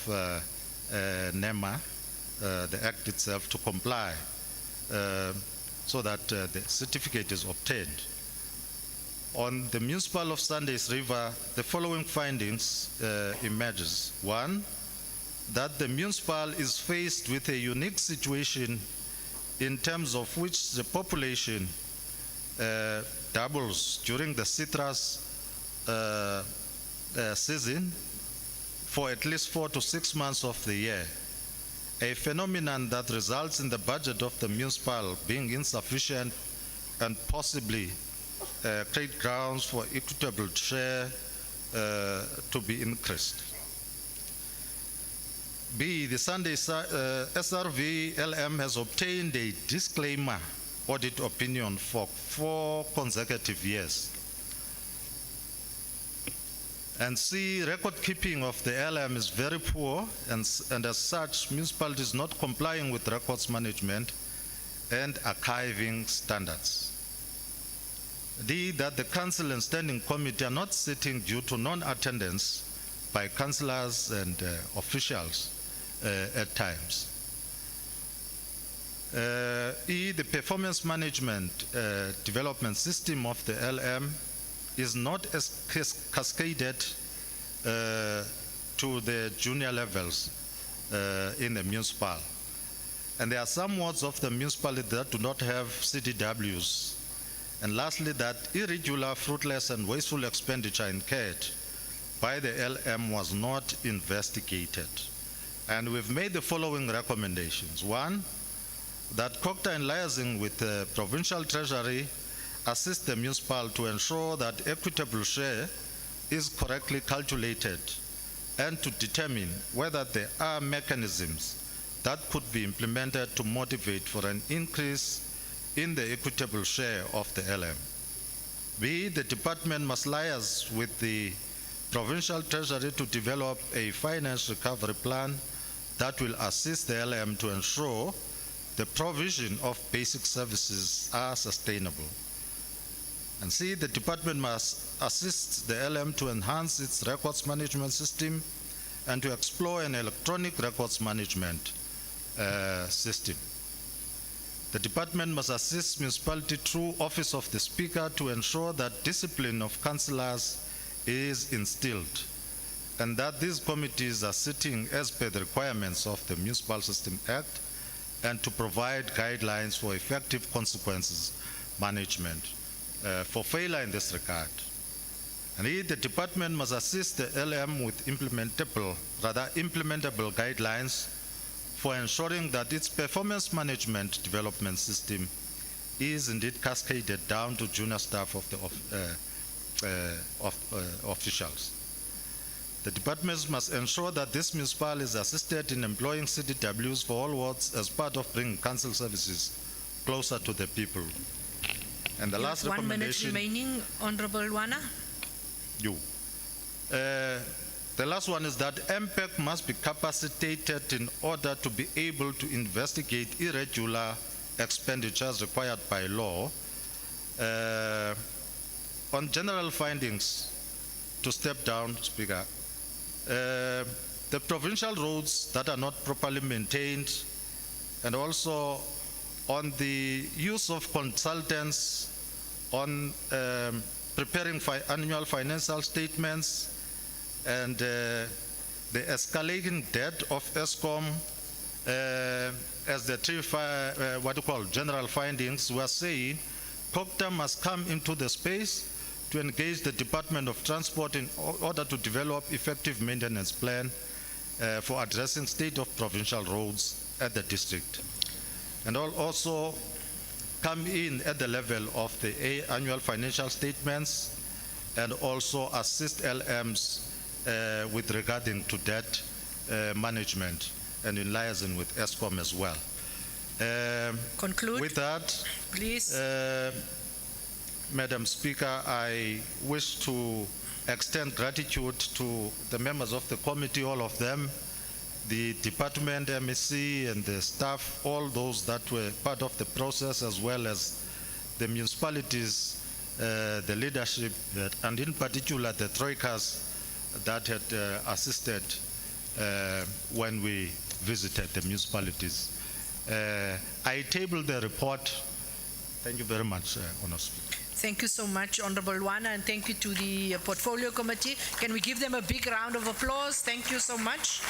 NEMA, the act itself, to comply so that the certificate is obtained. On the municipal of Sundays River, the following findings emerges. One, that the municipal is faced with a unique situation in terms of which the population doubles during the citrus season for at least 4 to 6 months of the year, a phenomenon that results in the budget of the municipal being insufficient and possibly create grounds for equitable share to be increased. B, the Sunday SRV LM has obtained a disclaimer audit opinion for 4 consecutive years. And C, record keeping of the LM is very poor, and as such, municipality is not complying with records management and archiving standards. D, that the council and standing committee are not sitting due to non-attendance by councillors and officials at times. E, the performance management development system of the LM is not as cascaded to the junior levels in the municipal. And there are some wards of the municipality that do not have CDWs. And lastly, that irregular, fruitless, and wasteful expenditure incurred by the LM was not investigated. And we've made the following recommendations. One, that COCTA, in liaising with the provincial treasury, assist the municipal to ensure that equitable share is correctly calculated and to determine whether there are mechanisms that could be implemented to motivate for an increase in the equitable share of the LM. B, the department must liaise with the provincial treasury to develop a finance recovery plan that will assist the LM to ensure the provision of basic services are sustainable. And C, the department must assist the LM to enhance its records management system and to explore an electronic records management system. The department must assist municipality through Office of the Speaker to ensure that discipline of councillors is instilled and that these committees are sitting as per the requirements of the Municipal System Act and to provide guidelines for effective consequences management for failure in this regard. And the department must assist the LM with implementable guidelines for ensuring that its performance management development system is indeed cascaded down to junior staff of the officials. The departments must ensure that this municipal is assisted in employing CDWs for all wards as part of bringing council services closer to the people. And the last recommendation... 1 minute remaining, Honorable Wana. The last one is that MPEC must be capacitated in order to be able to investigate irregular expenditures required by law. On general findings, to step down, Speaker, the provincial roads that are not properly maintained, and also on the use of consultants on preparing annual financial statements, and the escalating debt of ESCOM as the three general findings were saying, COCTA must come into the space to engage the Department of Transport in order to develop effective maintenance plan for addressing state of provincial roads at the district. And also come in at the level of the annual financial statements and also assist LMs with regarding to debt management and in liaison with ESCOM as well. Conclude. With that, please. Madam Speaker, I wish to extend gratitude to the members of the committee, all of them, the department, MEC, and the staff, all those that were part of the process, as well as the municipalities, the leadership, and in particular the troikas that had assisted when we visited the municipalities. I tabled the report. Thank you very much, Honourable Speaker. Thank you so much, Honorable Wana, and thank you to the Portfolio Committee. Can we give them a big round of applause? Thank you so much.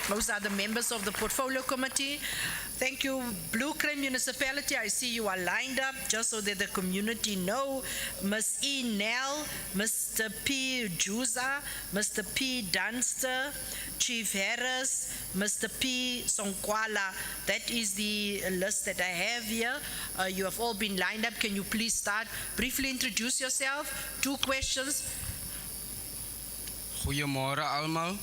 Those are the members of the Portfolio Committee. Thank you, Blue Crane Municipality. I see you are lined up just so that the community know. Ms. E. Nell, Mr. P. Juza, Mr. P. Dunster, Chief Harris, Mr. P. Sonkwala. That is the list that I have here. You have all been lined up. Can you please start? Briefly introduce yourself. 2 questions. Goeiemorgen allemaal.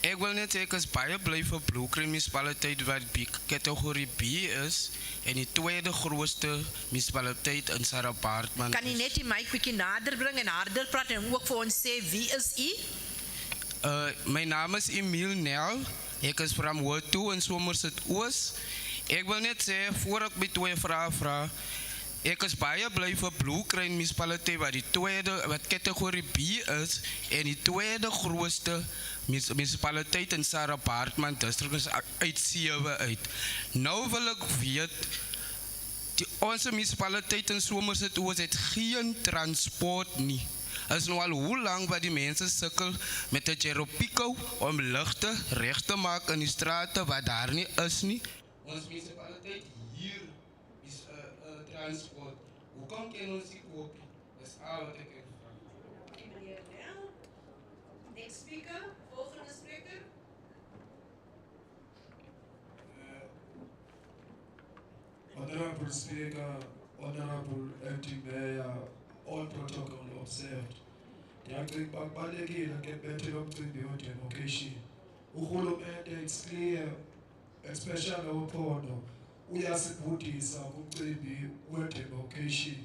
Ik wil net zeggen, ik is baie blij voor Blue Crane municipaliteit wat categorie B is en die tweede grootste municipaliteit in Sarapaartman. Kan je net die mic bietjie nader brengen en harder praten en ook voor ons sê wie is u? Mijn naam is Emile Nel. Ik is van Ward 2 in Somerset Oost. Ik wil net zeggen, voor ik mijn 2 vragen vraag, ik is baie blij voor Blue Crane municipaliteit wat die tweede, wat categorie B is en die tweede grootste municipaliteit in Sarapaartman district is uit 7 uit. Nou wil ek weet, onze municipaliteit in Somerset Oost het geen transport nie. Is nou al hoe lang wat die mense sukkel met 'n Jeropico om ligte reg te maak in die strate wat daar nie is nie. Ons municipaliteit hier is transport. Hoe kan ons die koop? Dis al wat ek vra. Meneer Nel. Next speaker, volgende spreker. Honorable Speaker, Honorable Acting Mayor, all protocol observed. Ndiyacinga uba kubalulekile ngempetho yomcimbi wedemocation. Urhulumente it's clear, especially ophondo, uyasibhudisa kumcimbi wedemocation.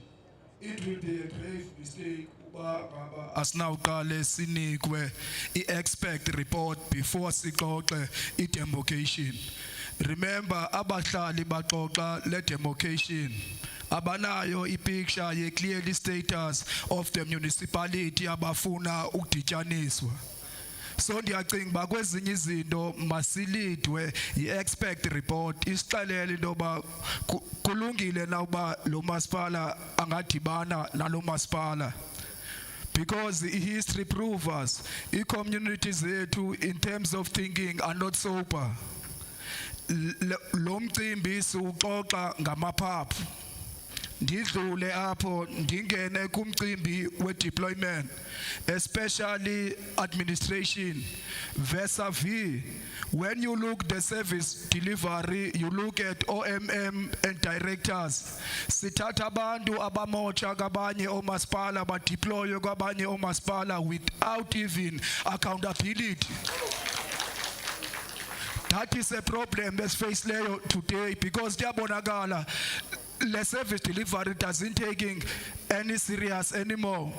It will be a grave mistake uba ngaba asinawuqale sinikwe i-expect report before sixoxe i-demarcation. Remember, abahlali baxoxa le demarcation. Abanayo ipicture ye clearly status of the municipality abafuna ukudityaniswa. So ndiyacinga uba kwezinye izinto masilidwe yi-expect report isixelele into yoba kulungile na uba lo masipala angadibana nalo masipala. Because history proves us, i-communities zethu in terms of thinking are not sober. Lo mcimbi siwuxoxa ngamaphaphu. Ndidlule apho ndingene kumcimbi we-deployment, especially administration, vis-a-vis. When you look the service delivery, you look at OMM and directors. Sithatha abantu abamotsha kabanye omasipala badeploye kwabanye omasipala without even accountability. That is a problem that's faced today because diabonagala, the service delivery doesn't taking any serious anymore.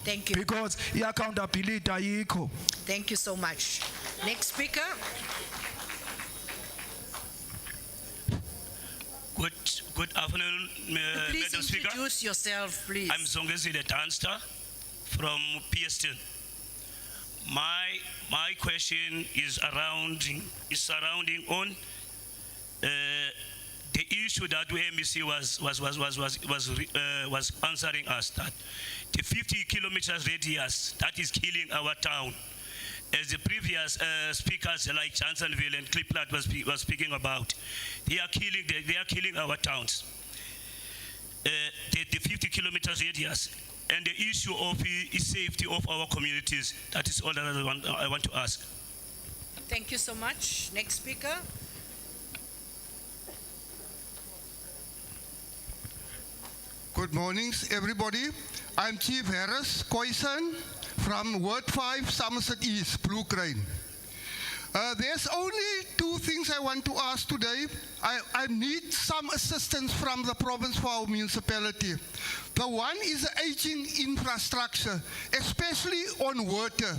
Thank you. Because the accountability ayikho. Thank you so much. Next speaker. Good afternoon, Please Madam Speaker. Introduce yourself, please. I'm Zongezile Danster from PSTN. My question is surrounding on the issue that MEC was answering us, that the 50 kilometers radius that is killing our town. As the previous speakers like Chansonville and Cliplat was speaking about, they are killing our towns. The 50 kilometers radius. And the issue of the safety of our communities, that is all that I want to ask. Thank you so much. Next speaker. Good mornings, everybody. I'm Chief Harris Khoisan from Ward 5, Somerset East, Blue Crane. There's only two things I want to ask today. I need some assistance from the province for our municipality. The one is the aging infrastructure, especially on water.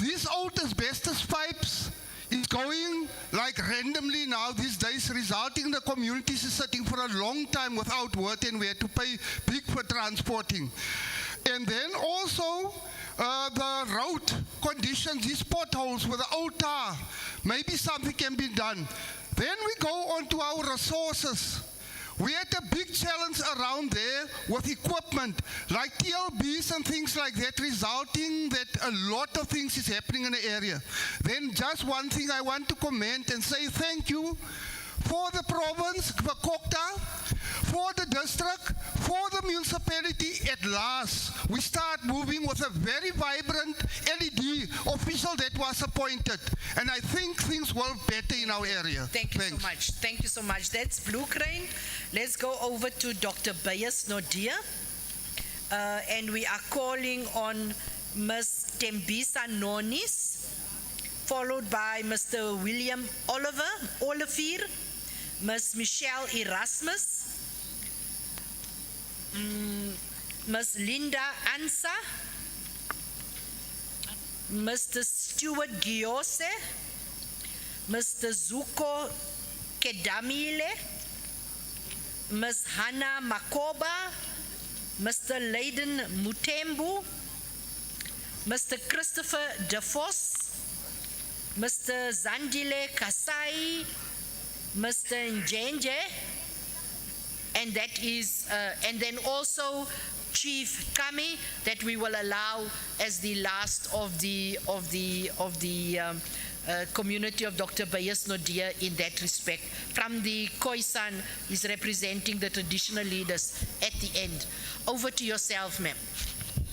These old asbestos pipes is going like randomly now these days, resulting in the communities is sitting for a long time without water and we have to pay big for transporting. And then also the road conditions, these potholes with the old tar, maybe something can be done. Then we go on to our resources. We had a big challenge around there with equipment like TLBs and things like that, resulting that a lot of things is happening in the area. Then just one thing I want to comment and say thank you for the province, for Kokta, for the district, for the municipality. At last, we start moving with a very vibrant LED official that was appointed. And I think things will better in our area. Thank you so much. Thank you so much. That's Blue Crane. Let's go over to Dr. Bayes Nodia. And we are calling on Ms. Tembisa Nonis, followed by Mr. William Olivier, Ms. Michelle Erasmus, Ms. Linda Ansa, Mr. Stuart Giose, Mr. Zuko Kedamile, Ms. Hannah Makoba, Mr. Leiden Mutembu, Mr. Christopher DeVos, Mr. Zandile Kasai, Mr. Njenje, and that is, and then also Chief Kami, that we will allow as the last of the community of Dr. Bayes Nodia in that respect. From the Khoisan, is representing the traditional leaders at the end. Over to yourself, ma'am.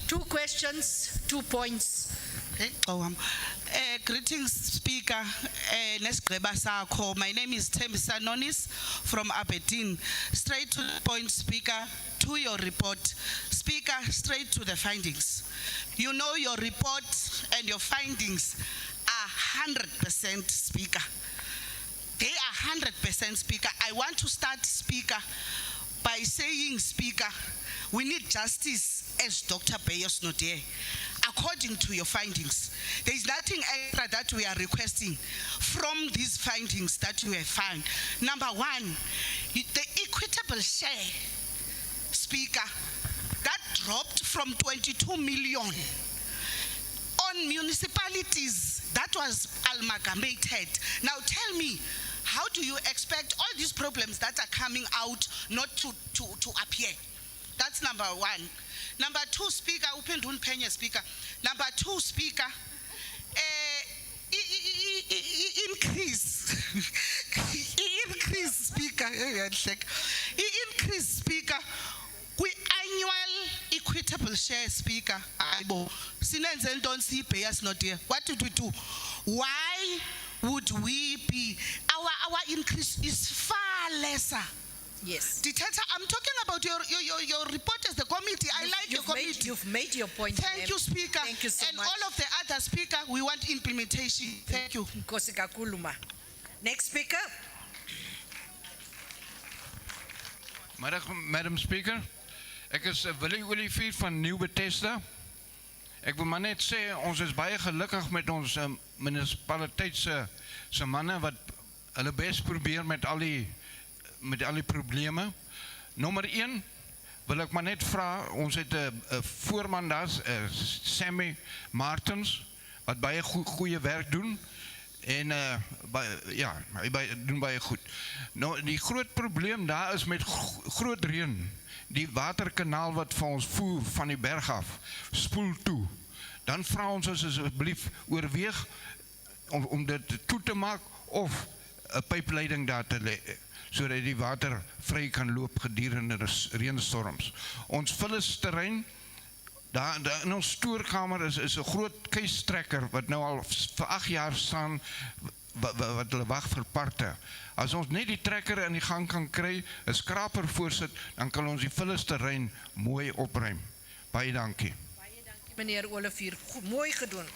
2 questions, 2 points. Greetings, Speaker. My name is Tembisa Nonis from Aberdeen. Straight to the point, Speaker, to your report. Speaker, straight to the findings. You know your report and your findings are 100%, Speaker. They are 100%, Speaker. I want to start, Speaker, by saying, Speaker, we need justice as Dr. Bayes Nodia. According to your findings, there is nothing extra that we are requesting from these findings that you have found. Number 1, the equitable share, Speaker, that dropped from 22 million on municipalities that was amalgamated. Now tell me, how do you expect all these problems that are coming out not to appear? That's number 1. Number 2, Speaker, Speaker. Number 2, Speaker, increase, Speaker, increase, Speaker, annual equitable share, Speaker. Don't see payers not here. What did we do? Why would we be? Our increase is far lesser. Yes. Dictator, I'm talking about your report as the committee. I like your committee. You've made your point. Thank you, Speaker. Thank you so and much. all of the other Speaker, we want implementation. Thank you. Next speaker. Madam Speaker, ek is Willie Olivier van Nieuw Bethesda. Ek wil maar net sê, ons is baie gelukkig met ons munisipaliteitse manne wat hulle best probeer met al die probleme. Nommer 1 wil ek maar net vra, ons het 'n voorman daar, Sammy Martens, wat baie goeie werk doen en ja, hy doen baie goed. Nou die groot probleem daar is met groot reën, die waterkanaal wat vir ons voer van die berg af spoel toe. Dan vra ons asseblief oorweeg om dit toe te maak of 'n pypleiding daar te lê, sodat die water vry kan loop gedurende reënstorms. Ons vullisterrein Daar in ons stoorkamer is 'n groot keistrekker wat nou al vir 8 jaar staan wat hulle wag vir parte. As ons net die trekker in die gang kan kry, 'n skraper voorsit, dan kan ons die vullisterrein mooi opruim. Baie dankie. Baie dankie meneer Olivier. Mooi gedoen.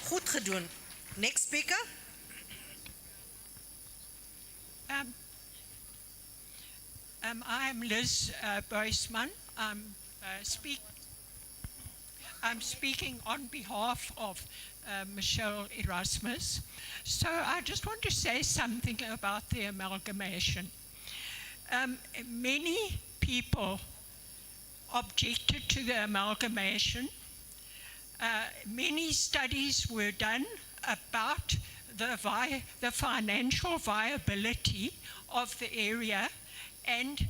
Goed gedoen. Next speaker. I'm Liz Boisman. I'm speaking on behalf of Michelle Erasmus. So I just want to say something about the amalgamation. Many people objected to the amalgamation. Many studies were done about the financial viability of the area and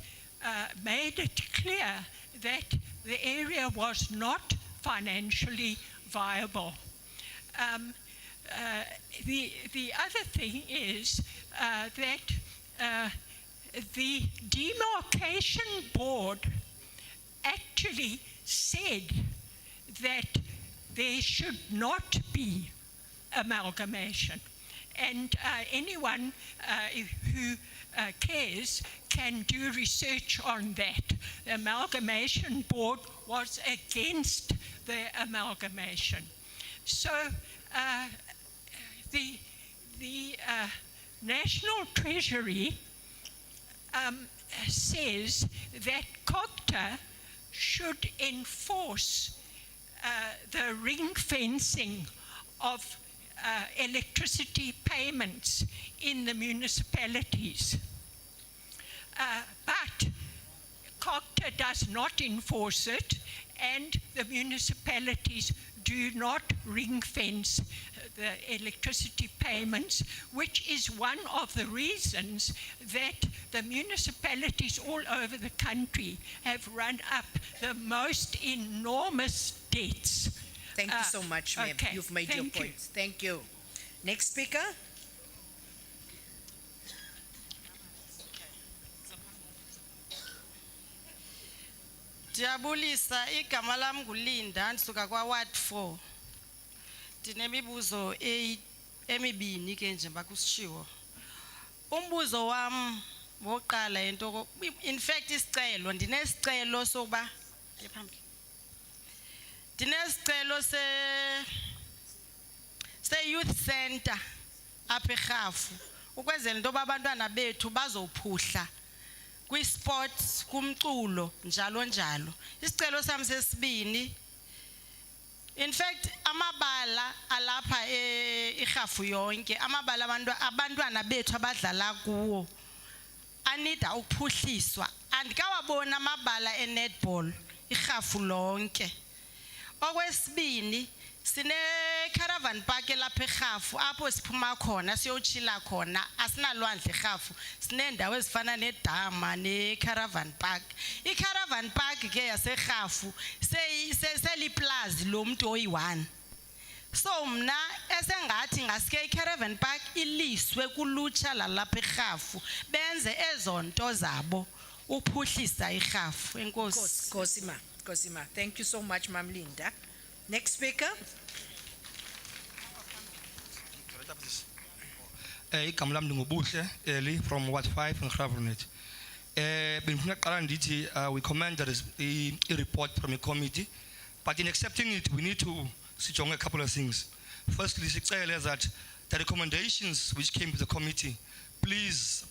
made it clear that the area was not financially viable. The other thing is that the demarcation board actually said that there should not be amalgamation. And anyone who cares can do research on that. The amalgamation board was against the amalgamation. So the National Treasury says that COGTA should enforce the ring fencing of electricity payments in the municipalities. But COGTA does not enforce it, and the municipalities do not ring fence the electricity payments, which is one of the reasons that the municipalities all over the country have run up the most enormous debts. Thank you so much, ma'am. Okay, You've made your points. Thank you. Next speaker. Ndiyabulisa, igama lam nguLinda, ndisuka kwa-Ward 4. Ndinemibuzo emibini ke njengoba kusitshiwo. Umbuzo wam wokuqala into in fact isicelo, ndinesicelo sokuba ndinesicelo se-youth center apha eRhafu ukwenzela into yoba abantwana bethu bazophuhla kwi-sports, kumculo, njalo njalo. Isicelo sami sesibini, in fact amabala alapha eRhafu yonke, amabala abantwana bethu abadlala kuwo anida ukuphuhliswa. Andikawabona amabala e-netball iRhafu lonke. Okwesibini, sine caravan park lapha eRhafu apho siphuma khona siyotshila khona, asinalwandle eRhafu, sinendawo ezifana nedama ne-caravan park. I-caravan park ke yaseRhafu seliplazi lomuntu oyi-1. So mna esengathi ngaske i-caravan park iliswe kulutsha lalapha eRhafu benze ezo nto zabo uphuhlisa iRhafu. Enkosi. Nkosi ma. Thank you so much, Ma'am Linda. Next speaker. Igama lami lingubuhle Eli from Ward 5 in Gravelnet. Benifuna uqala ndithi we commend the report from the committee, but in accepting it we need to sijonge a couple of things. Firstly, sicele that the recommendations which came to the committee, please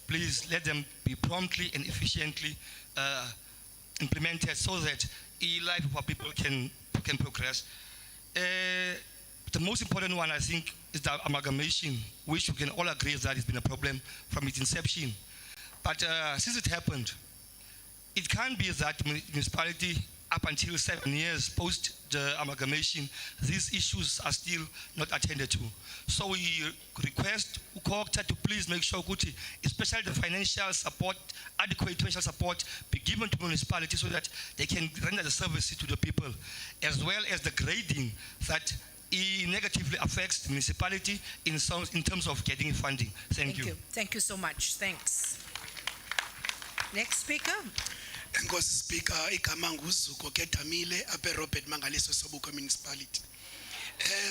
let them be promptly and efficiently implemented so that the life of our people can progress. The most important one, I think, is the amalgamation, which we can all agree that it's been a problem from its inception. But since it happened, it can't be that municipality, up until 7 years post the amalgamation, these issues are still not attended to. So we request COGTA to please make sure, especially the financial support, adequate financial support, be given to municipalities so that they can render the services to the people, as well as the grading that it negatively affects the municipality in terms of getting funding. Thank you. Thank you so much. Thanks. Next speaker. Enkosi Speaker, igama nguZuko Kedamile apha Robert Mangaliso Sobuko Municipality.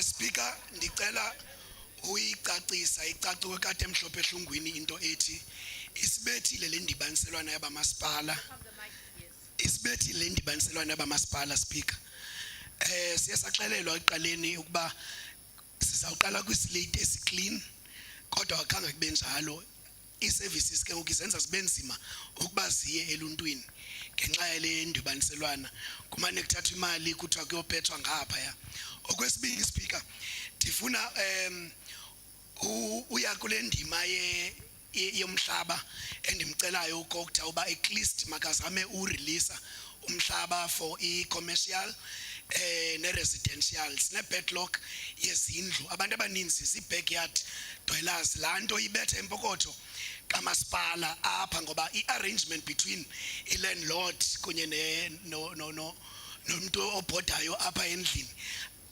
Speaker, ndicela uyicacisa icaciwe kade emhlophe ehlungwini into ethi isibethile le ndibaniselwana yabamasipala. Isibethile le ndibaniselwana yabamasipala Speaker. Siya saxelelwa eqaleni ukuba sizawuqala kwislate esiclean kodwa akhange kube njalo. I-services ke ngokuzenza sibe nzima ukuba ziye eluntwini ngenxa yale ndibaniselwana kumane kuthathwa imali kuthiwa kuyopethwa ngapha ya. Okwesibili Speaker, ndifuna uya kule ndima yomhlaba endimcelayo uGokta uba at least makazame urelease umhlaba for i-commercial ne-residential. Sine-backlog yezindlu abantu abaninzi zii-backyard dwellers. Laa nto ibetha empokotho kamasipala apha ngoba i-arrangement between i-landlord kunye nomntu obhodayo apha endlini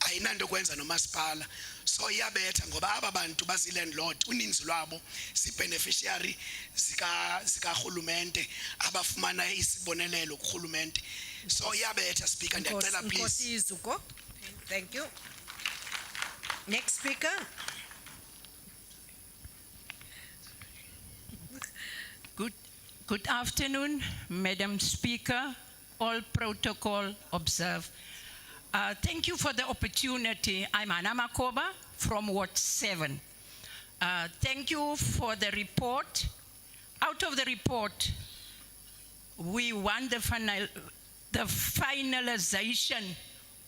ayinanto kwenza nomasipala. So iyabetha ngoba aba bantu bazi-landlord uninzi lwabo zi-beneficiary zikarhulumente abafumana isibonelelo kurhulumente. So iyabetha Speaker, ndiyacela please. Nkosi Zuko. Thank you. Next speaker. Good afternoon, Madam Speaker, all protocol observed. Thank you for the opportunity. I'm Anna Makoba from Ward 7. Thank you for the report. Out of the report, we want the finalization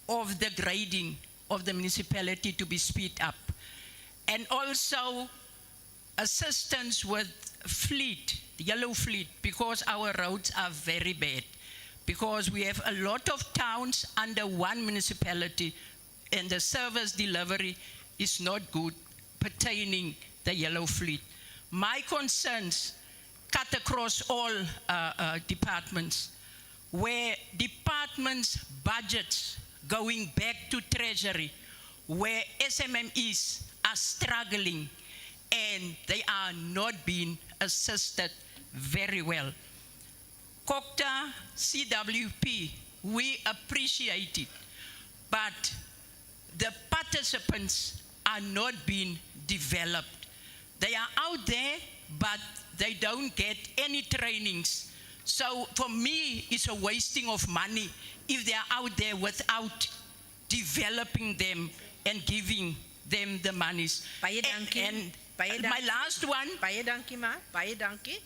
of the grading of the municipality to be speed up, and also assistance with fleet, yellow fleet, because our roads are very bad. Because we have a lot of towns under one municipality and the service delivery is not good pertaining the yellow fleet. My concerns cut across all departments, where departments' budgets going back to treasury, where SMMEs are struggling and they are not being assisted very well. COCTA, CWP, we appreciate it, but the participants are not being developed. They are out there, but they don't get any trainings. So for me, it's a wasting of money if they are out there without developing them and giving them the monies. And my last one. Baie dankie ma, baie dankie.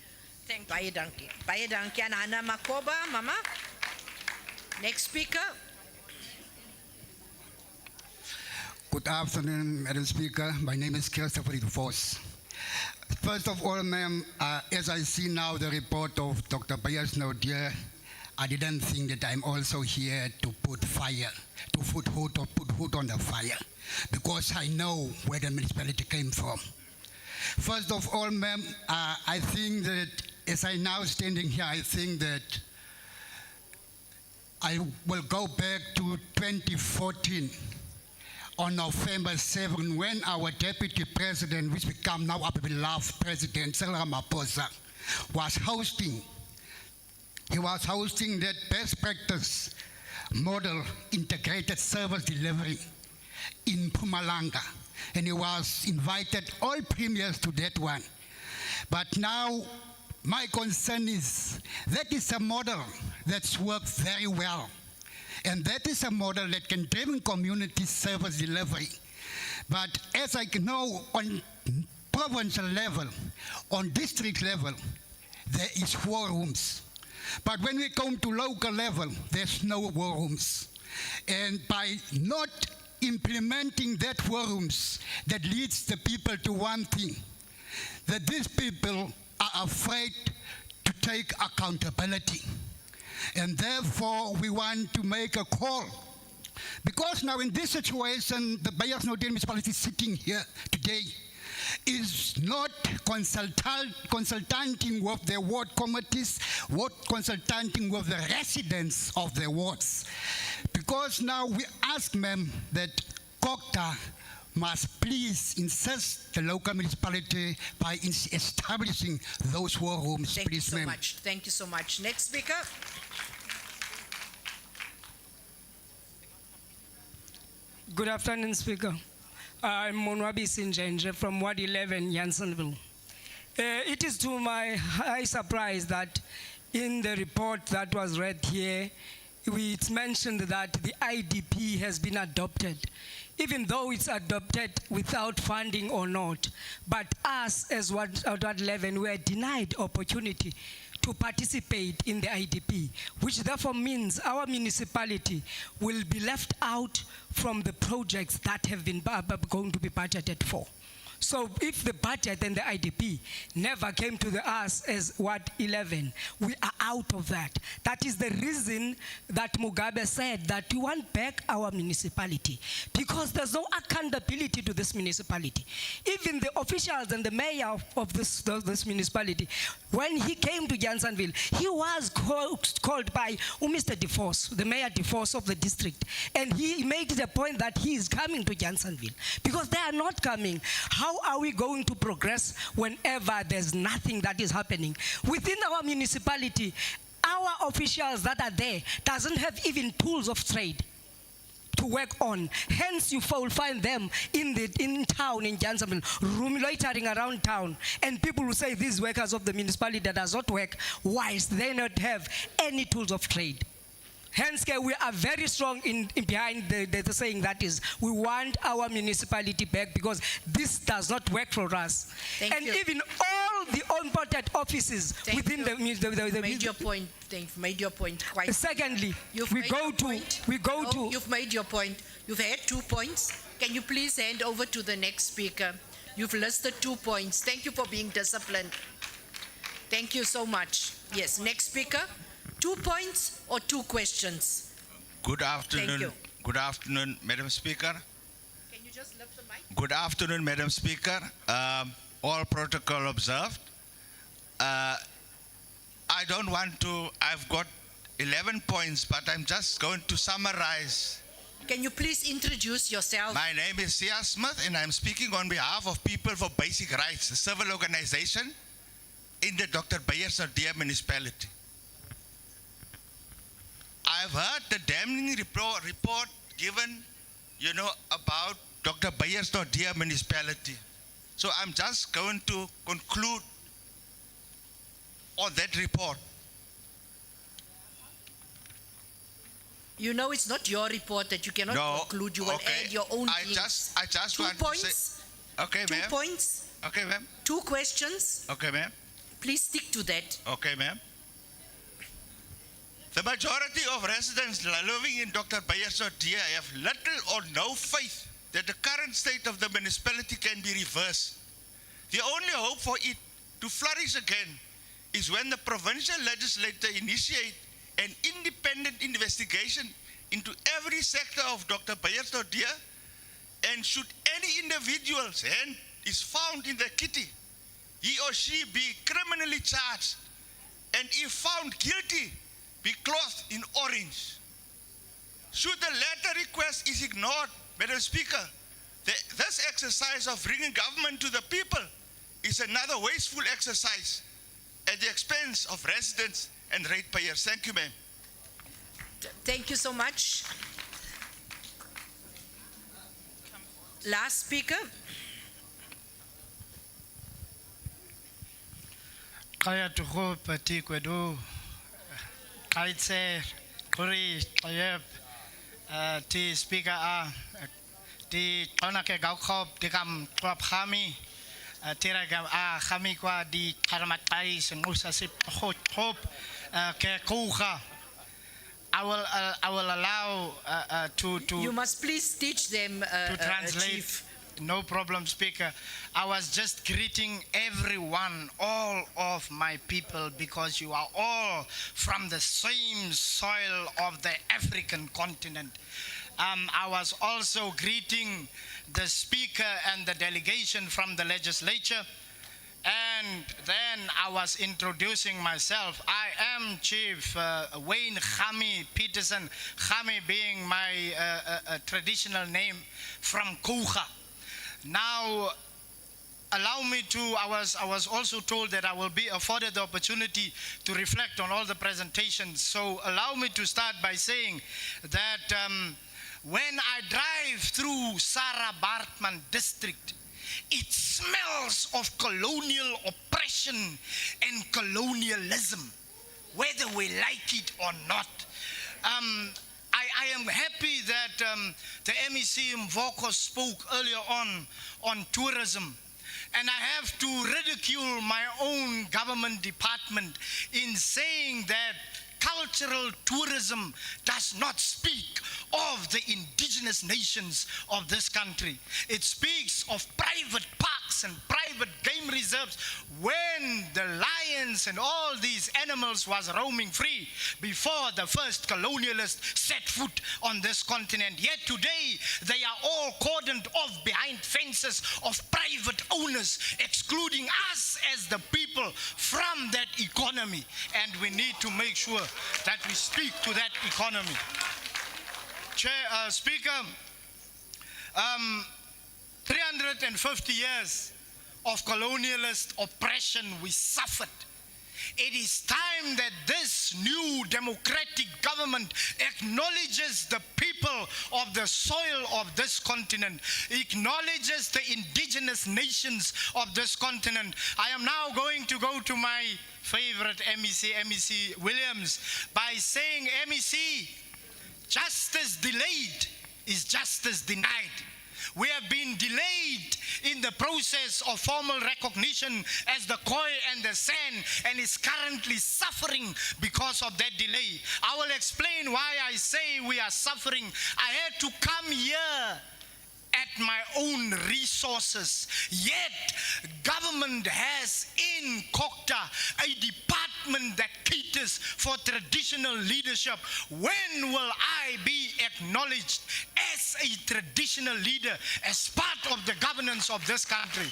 Baie dankie. Baie dankie aan Anna Makoba, mama. Next speaker. Good afternoon, Madam Speaker. My name is Christopher Vos. First of all, ma'am, as I see now the report of Dr. Bayers Naudier, I didn't think that I'm also here to put fire, to put hood on the fire, because I know where the municipality came from. First of all, ma'am, I think that as I now standing here, I think that I will go back to 2014 on November 7 when our deputy president, which become now our beloved president, Cyril Ramaphosa, was hosting. He was hosting that best practice model integrated service delivery in Mpumalanga. And he was invited all premiers to that one. But now my concern is that is a model that's worked very well. And that is a model that can drive community service delivery. But as I know, on provincial level, on district level, there is war rooms. But when we come to local level, there's no war rooms. And by not implementing that war rooms, that leads the people to one thing, that these people are afraid to take accountability. And therefore, we want to make a call. Because now in this situation, the Bayers Naudier municipality sitting here today is not consulting with the ward committees, consulting with the residents of the wards. Because now we ask, ma'am, that COCTA must please insist the local municipality by establishing those war rooms, please, ma'am. Thank you so much. Next speaker. Good afternoon, Speaker. I'm Monwabi Sinjenje from Ward 11, Janssenville. It is to my high surprise that in the report that was read here, it's mentioned that the IDP has been adopted, even though it's adopted without funding or not. But us as Ward 11 were denied opportunity to participate in the IDP, which therefore means our municipality will be left out from the projects that have been going to be budgeted for. So if the budget and the IDP never came to us as Ward 11, we are out of that. That is the reason that Mugabe said that we want back our municipality, because there's no accountability to this municipality. Even the officials and the mayor of this municipality, when he came to Janssenville, he was called by Mr. DeForce, the mayor DeForce of the district, and he made the point that he is coming to Janssenville because they are not coming. How are we going to progress whenever there's nothing that is happening? Within our municipality, our officials that are there doesn't have even tools of trade to work on. Hence, you will find them in town in Janssenville, loitering around town, and people will say these workers of the municipality that does not work, whilst they not have any tools of trade. Hence, we are very strong behind the saying that is, we want our municipality back because this does not work for us. Thank you. Even all the important offices within the made your point. You've made your point quite. Secondly, You've made your point. You've had 2 points. Can you please hand over to the next speaker? You've listed 2 points. Thank you for being disciplined. Thank you so much. Yes, next speaker. 2 points or 2 questions? Good afternoon. Thank you. Good afternoon, Madam Speaker. Can you just lift the mic? Good afternoon, Madam Speaker. All protocol observed. I don't want to, I've got 11 points, but I'm just going to summarize. Can you please introduce yourself? My name is Sia Smith, and I'm speaking on behalf of People for Basic Rights, a civil organization in the Dr. Beyers Naudé municipality. I've heard the damning report given, about Dr. Beyers Naudé municipality. So I'm just going to conclude on that report. You know it's not your report that you cannot conclude. You will add your own I things. just 2 want points. to say. Okay, ma'am. 2 points. Okay, ma'am. 2 questions. Okay, ma'am. Please stick to that. Okay, ma'am. The majority of residents living in Dr. Beyers Naudé have little or no faith that the current state of the municipality can be reversed. The only hope for it to flourish again is when the provincial legislature initiate an independent investigation into every sector of Dr. Beyers Naudé, and should any individual's hand is found in the kitty, he or she be criminally charged, and if found guilty, be clothed in orange. Should the latter request is ignored, Madam Speaker, this exercise of bringing government to the people is another wasteful exercise at the expense of residents and ratepayers. Thank you, ma'am. Thank you so much. Last speaker. Kaya tuho pati kwedu kaitse kuri kayep ti speaker ti kona ke gau khop ti kam klap khami tira gam khami kwa di karamatai sengusa sip khop ke kuha. I will allow to. You must please teach them to translate. Chief. No problem, Speaker. I was just greeting everyone, all of my people, because you are all from the same soil of the African continent. I was also greeting the Speaker and the delegation from the Legislature. And then I was introducing myself. I am Chief Wayne Khami Peterson, Khami being my traditional name from Kucha. Now, allow me to, I was also told that I will be afforded the opportunity to reflect on all the presentations. So allow me to start by saying that When I drive through Sarah Baartman district, it smells of colonial oppression and colonialism, whether we like it or not. I am happy that the MEC Mvoko spoke earlier on tourism. And I have to ridicule my own government department in saying that cultural tourism does not speak of the indigenous nations of this country. It speaks of private parks and private game reserves when the lions and all these animals was roaming free before the first colonialists set foot on this continent. Yet today they are all cordoned off behind fences of private owners, excluding us as the people from that economy. And we need to make sure that we speak to that economy. Speaker, 350 years of colonialist oppression we suffered. It is time that this new democratic government acknowledges the people of the soil of this continent, acknowledges the indigenous nations of this continent. I am now going to go to my favorite MEC, MEC Williams, by saying, MEC, justice delayed is justice denied. We have been delayed in the process of formal recognition as the Khoi and the San, and is currently suffering because of that delay. I will explain why I say we are suffering. I had to come here at my own resources. Yet, government has in Kokta a department that caters for traditional leadership. When will I be acknowledged as a traditional leader, as part of the governance of this country?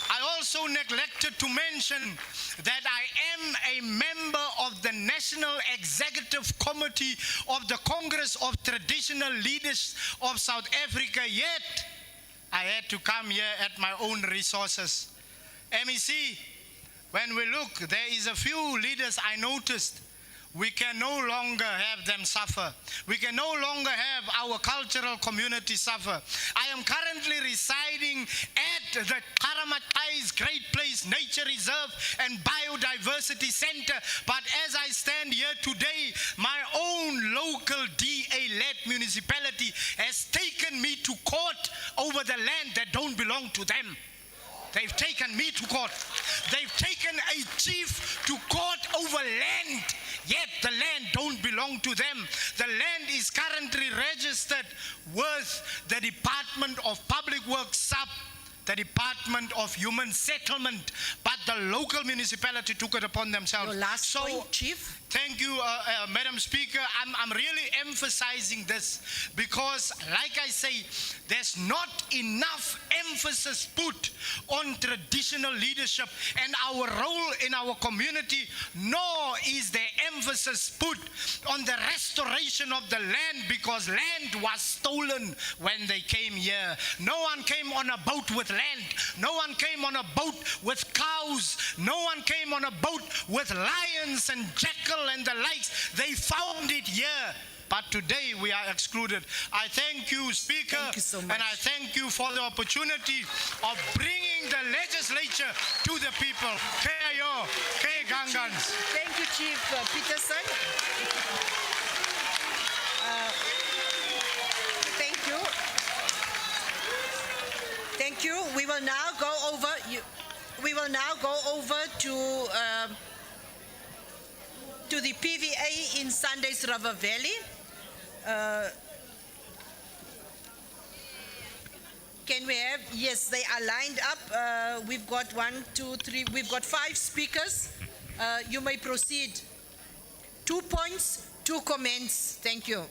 I also neglected to mention that I am a member of the National Executive Committee of the Congress of Traditional Leaders of South Africa, yet I had to come here at my own resources. MEC, when we look, there is a few leaders I noticed. We can no longer have them suffer. We can no longer have our cultural community suffer. I am currently residing at the Karamatai's Great Place Nature Reserve and Biodiversity Center. But as I stand here today, my own local DA-led municipality has taken me to court over the land that don't belong to them. They've taken me to court. They've taken a chief to court over land, yet the land don't belong to them. The land is currently registered with the Department of Public Works sub, the Department of Human Settlement, but the local municipality took it upon themselves. Your last point, Chief. Thank you, Madam Speaker. I'm really emphasizing this because, like I say, there's not enough emphasis put on traditional leadership and our role in our community, nor is there emphasis put on the restoration of the land, because land was stolen when they came here. No one came on a boat with land. No one came on a boat with cows. No one came on a boat with lions and jackals and the likes. They found it here, but today we are excluded. I thank you, Speaker, thank you so much. And I thank you for the opportunity of bringing the legislature to the people. K.I.O., K.Gangans. Thank you, Chief Peterson. Thank you. Thank you. We will now go over. We will now go over to the PVA in Sunday's River Valley. Can we have, yes, they are lined up. We've got 1, 2, 3, we've got 5 speakers. You may proceed. 2 points, 2 comments. Thank you.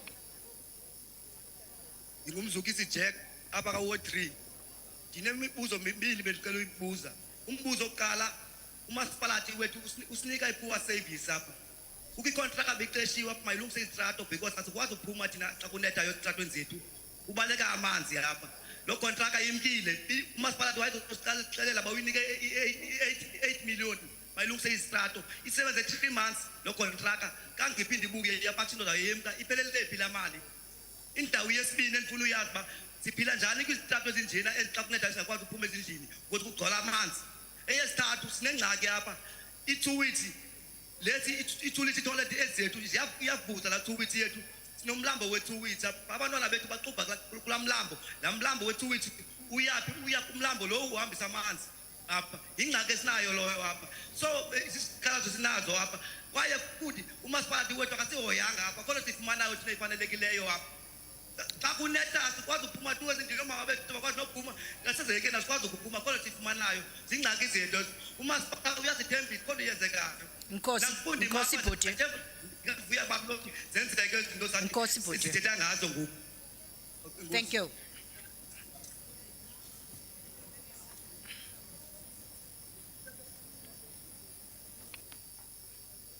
Ngumzukisi Jack apha ka Ward 3. Ndinemibuzo mibili bendicela uyibuza. Umbuzo oqala, umasipalati wethu usinika ipoor service apha. Ukicontractor beqeshiwe apha mayilungise istrato because asikwazi ukuphuma thina xa kunethayo estratweni zethu. Ubaleka amanzi apha. Lo contractor imkile. Umasipalati wayezosixelela bawinike 8 million mayilungise istrato. Isebenze 3 months lo contractor kangiphinde ibuke yapathi into zayo yemka iphelele phi la mali. indawo yesibini endifuna uyazi ba siphila njani kwizitrato ezinjena ezixa kunceda singakwazi ukuphuma ezindlini ukuthi kugcwala amanzi. Eyesithathu sinengxaki apha ithuwithi lesi ithuwithi toilet ezethu iyavuza la thuwithi yethu sinomlambo wethuwithi abantwana bethu baxubha kula mlambo la mlambo wethuwithi uya kumlambo lo uhambisa amanzi apha ingxaki esinayo loyo apha so isikhalazo sinazo apha kwaye futhi umasipalati wethu akasihoyanga apha kodwa sifumanayo thina ifanelekileyo apha xa kunetha sikwazi ukuphuma tu ezindlini omama bethu bakwazi nokuphuma nasezekeni asikwazi ukuphuma kodwa sifumanayo zingxaki zethu umasipala uyazithembisa kodwa iyenzekayo. Nkosi bhuti. Vuya babuloki zenzeke izinto zathi sithetha ngazo ngoku. Thank you.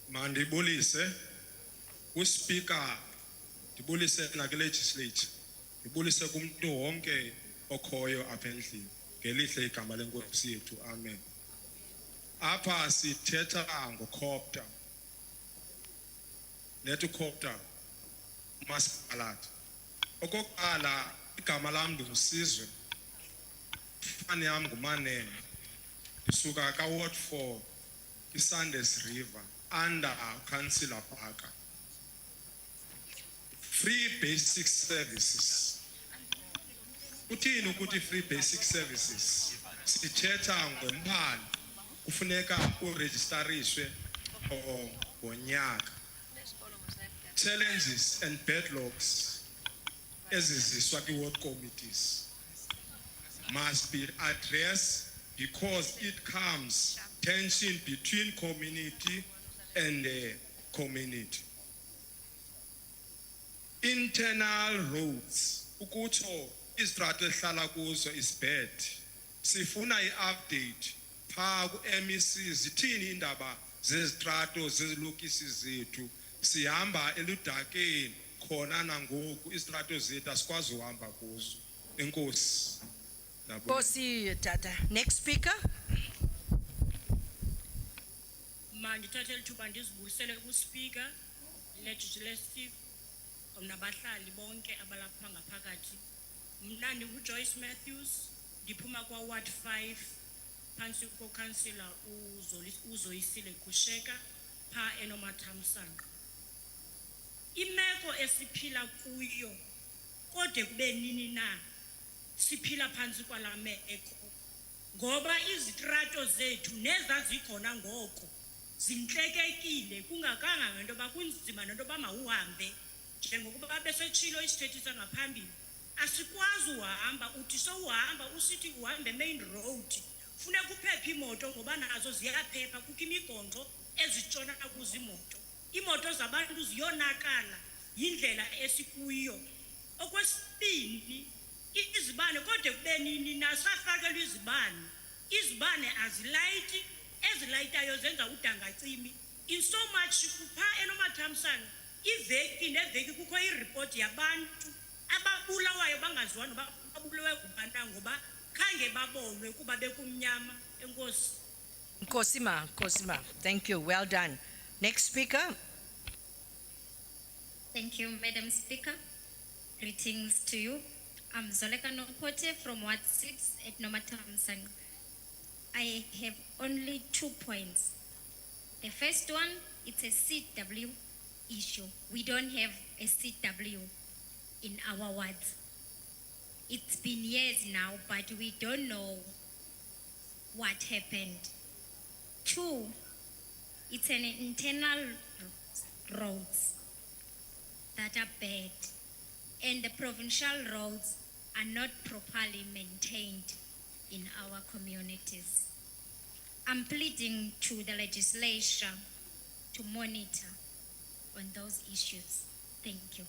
Mandibulise uSpeaker, ndibulise legislature, ndibulise kumuntu wonke okhoyo apha endlini ngelihle igama lenkosi yethu, amen. Apha sithetha ngocopter, lethu copter umasipalati. Okokuqala igama lam ndingusizwe, ifani yam ngumanene, ndisuka ka-Ward 4 iSandes River under Councillor Parker. Free basic services. Uthini ukuthi free basic services? Sithetha ngombani kufuneka uregisterishwe ngonyaka. Challenges and backlogs eziziswa ki-ward committees must be addressed because it comes tension between community and community. Internal roads, ukutsho istrato ehlala kuzo is bad. Sifuna i-update phaa ku-MEC zithini indaba zezitrato zezilokisi zethu. Sihamba eludakeni khona nangoku istrato zethu asikwazi uhamba kuzo. Enkosi. Nkosi tata. Next speaker. Mandithathe lithuba ndizibulisele kuSpeaker, Legislative nabahlali bonke abalapha ngaphakathi. Mna ndinguJoyce Matthews, ndiphuma kwa-Ward 5 phantsi koCouncillor uZoyisile Kusheka phaa eNomathamsanqa. Imeko esiphila kuyo kode kube nini na siphila phantsi kwala meko ngoba izitrato zethu nezazikhona ngoko zintlekekile kungakanga ngento yoba kunzima nento yoba mawuhambe njengokuba besetshilo isithethi sangaphambili asikwazi uhamba uthi sowuhamba usithi uhambe main road funeka uphephe imoto ngoba nazo ziyaphepha kukho imigongxo ezitshona kuzo imoto zabantu ziyonakala yindlela esikuyo. Okwesibini izibane kode kube nini nasafakelwa izibane azilayiti ezilayitayo zenza udangacimi in so much kupha eNomathamsanqa iveki neveki kukho ireport yabantu ababulawayo bangaziwa noba babulawe kubana ngoba khange babonwe kuba bekumnyama. Enkosi. Nkosi ma. Thank you. Well done. Next speaker. Thank you, Madam Speaker. Greetings to you. I'm Zoleka Nopote from Ward 6 at Nomathamsanqa. I have only 2 points. The first one, it's a CW issue. We don't have a CW in our wards. It's been years now, but we don't know what happened. 2, it's an internal roads that are bad, and the provincial roads are not properly maintained in our communities. I'm pleading to the legislature to monitor on those issues. Thank you.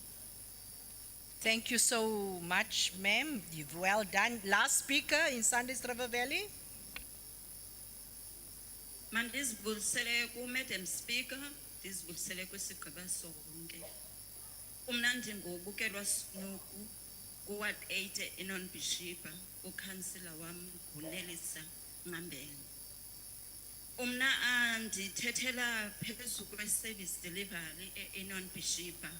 Thank you so much, ma'am. You've well done. Last speaker in Sandys River Valley. Mandisibulisele ku-Madam Speaker, ndisibulisele kwisigaba sonke. Umna ndingobukelwa Snoku ku-Ward 8 eNonbishipa, uCouncillor wam nguNelisa Ngambele. Umna andithethela phezu kwe-service delivery eNonbishipa.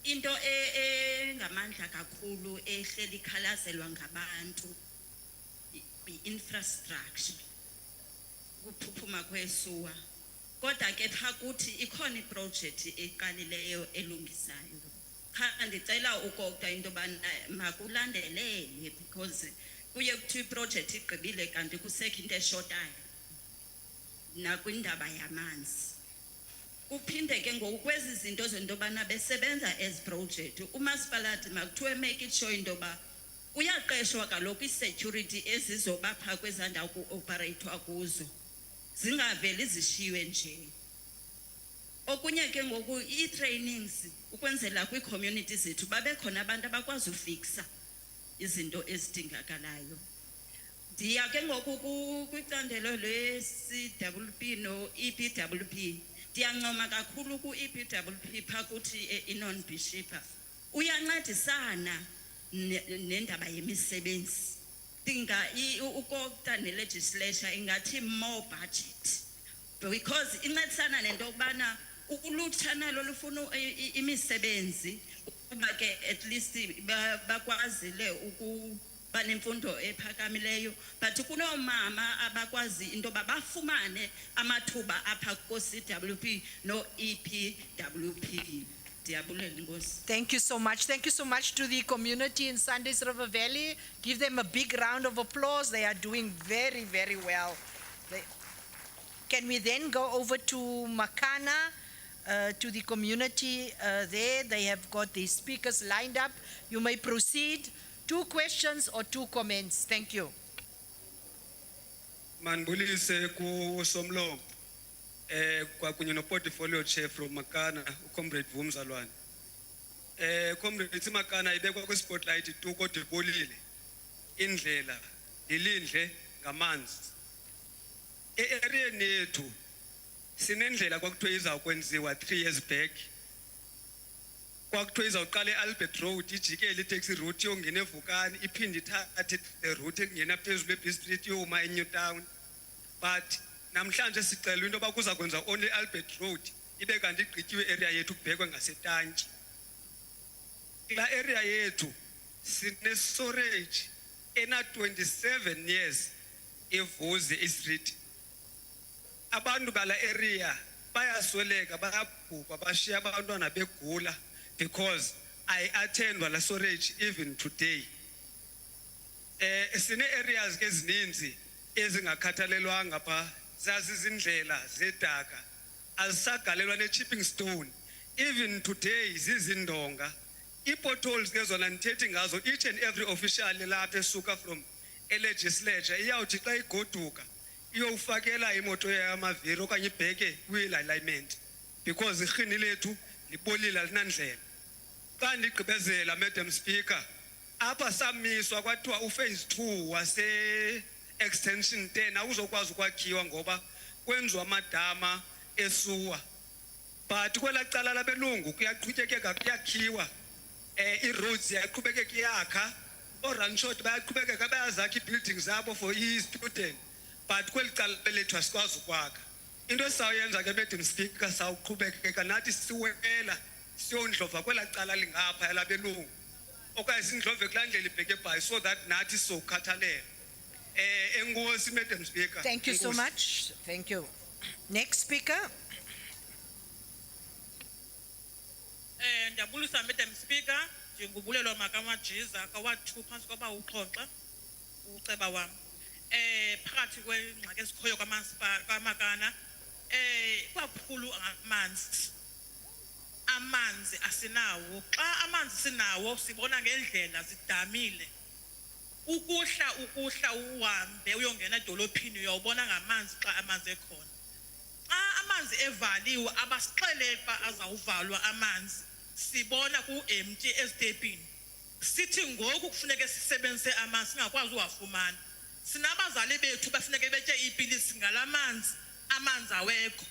into engamandla kakhulu ehleli ikhalazelwa ngabantu i-infrastructure kuphuphuma kwesuwa kodwa ke pha kuthi ikhona iproject eqalileyo elungisayo cha ndicela ukokta into bana makulandelele because kuye kuthi iproject igqibile kanti kusekho into eshotayo nakwindaba yamanzi uphinde ke ngokwezi zinto zentobana besebenza as project umasipalati makuthiwe make it sure intoba uyaqeshwa kaloku i-security ezizobapha kwezandawo ku-operathwa kuzo zingaveli zishiywe nje okunye ke ngoku i-trainings ukwenzela kwi-community zethu babe khona abantu abakwazi ufixa izinto ezidingakalayo ndiya ke ngoku kwicandelo le-CWP no-EPWP ndiyancoma kakhulu ku-EPWP phakuthi inon-bishop uyancedisana nendaba yemisebenzi dinga ukokta ne-legislature ingathi more budget because incedisana nento yokubana ulutsha nalo lufuna imisebenzi ukuba ke at least bakwazile ukuba nemfundo ephakamileyo but kunomama abakwazi into yoba bafumane amathuba apha ko-CWP no-EPWP. Thank you so much. Thank you so much to the community in Sandys River Valley. Give them a big round of applause. They are doing very, very well. Can we then go over to Makana, to the community there? They have got the speakers lined up. You may proceed. 2 questions or 2 comments. Thank you. Manbulise ku Somlo. Kwakunye no portfolio chair from Makana, Comrade Vumzalwane. Comrade Makana ibekwa ku spotlight 2 kodwa ibolile. Indlela ilindle ngamanzi. Area nethu sinendlela kwakuthiwa izakwenziwa 3 years back. Kwakuthiwa izawuqala eAlbert Road ijikele itaxi route yongena eVukani iphinde ithathe the route engena phezulu eB Street yoma eNewtown. But namhlanje sicela into bakuza kwenza only Albert Road ibe kanti igqityiwe area yethu kubhekwe ngasetanki la area yethu sine storage ena 27 years evuze street abantu bala area bayasweleka bayabhubha bashiya abantwana begula because I attendwa la storage even today sine areas ezininzi ezingakhathalelwanga pha zazi izindlela zedaka azisagalelwa ne-chipping stone even today zizindonga i-potholes ke zona ndithethi ngazo each and every official lapha esuka from e-legislature iyawuthi xa igoduka iyowufakela imoto yamaviri okanye ibheke wheel alignment because irhini lethu libolile alinandlela xa ndigqibezela Madam Speaker apha samiswa kwathiwa uphase 2 wase extension 10 awuzokwazi ukwakhiwa ngoba kwenziwa amadama esuwa but kwelacala labelungu kuyaqhubekeka kuyakhiwa i-roads yaqhubekeka iyakha o-runshot bayaqhubekeka bayazakha i-buildings zabo for i-student but kwelicala belethu asikwazi ukwakha into esizawuyenza ke Madam Speaker sawuqhubekeka nathi siwela siyondlova kwelacala lingapha labelungu okanye sindlove kulandlela ibheke ebhayi so that nathi sizokhathalela. Madam Speaker. Thank you so much. Thank you. Next speaker. Ndiyabulisa Madam Speaker, njengobulelo makamajiza kawa-2 phansi kwaba uxoxa uceba wam. Phakathi kwengxaki ezikhoyo kwaMakana, kwakhulu amanzi. Amanzi asinawo. Xa amanzi sinawo sibona ngendlela zidamile. Ukuhla uhambe uyongena edolophini uyawubona ngamanzi xa amanzi ekhona. Xa amanzi evaliwe abasixelele xa azawuvalwa amanzi sibona ku-empty estepini. Sithi ngoku kufuneka sisebenzise amanzi singakwazi uwafumana. Sinabazali bethu bafuneka betye iipilisi ngalamanzi amanzi awekho.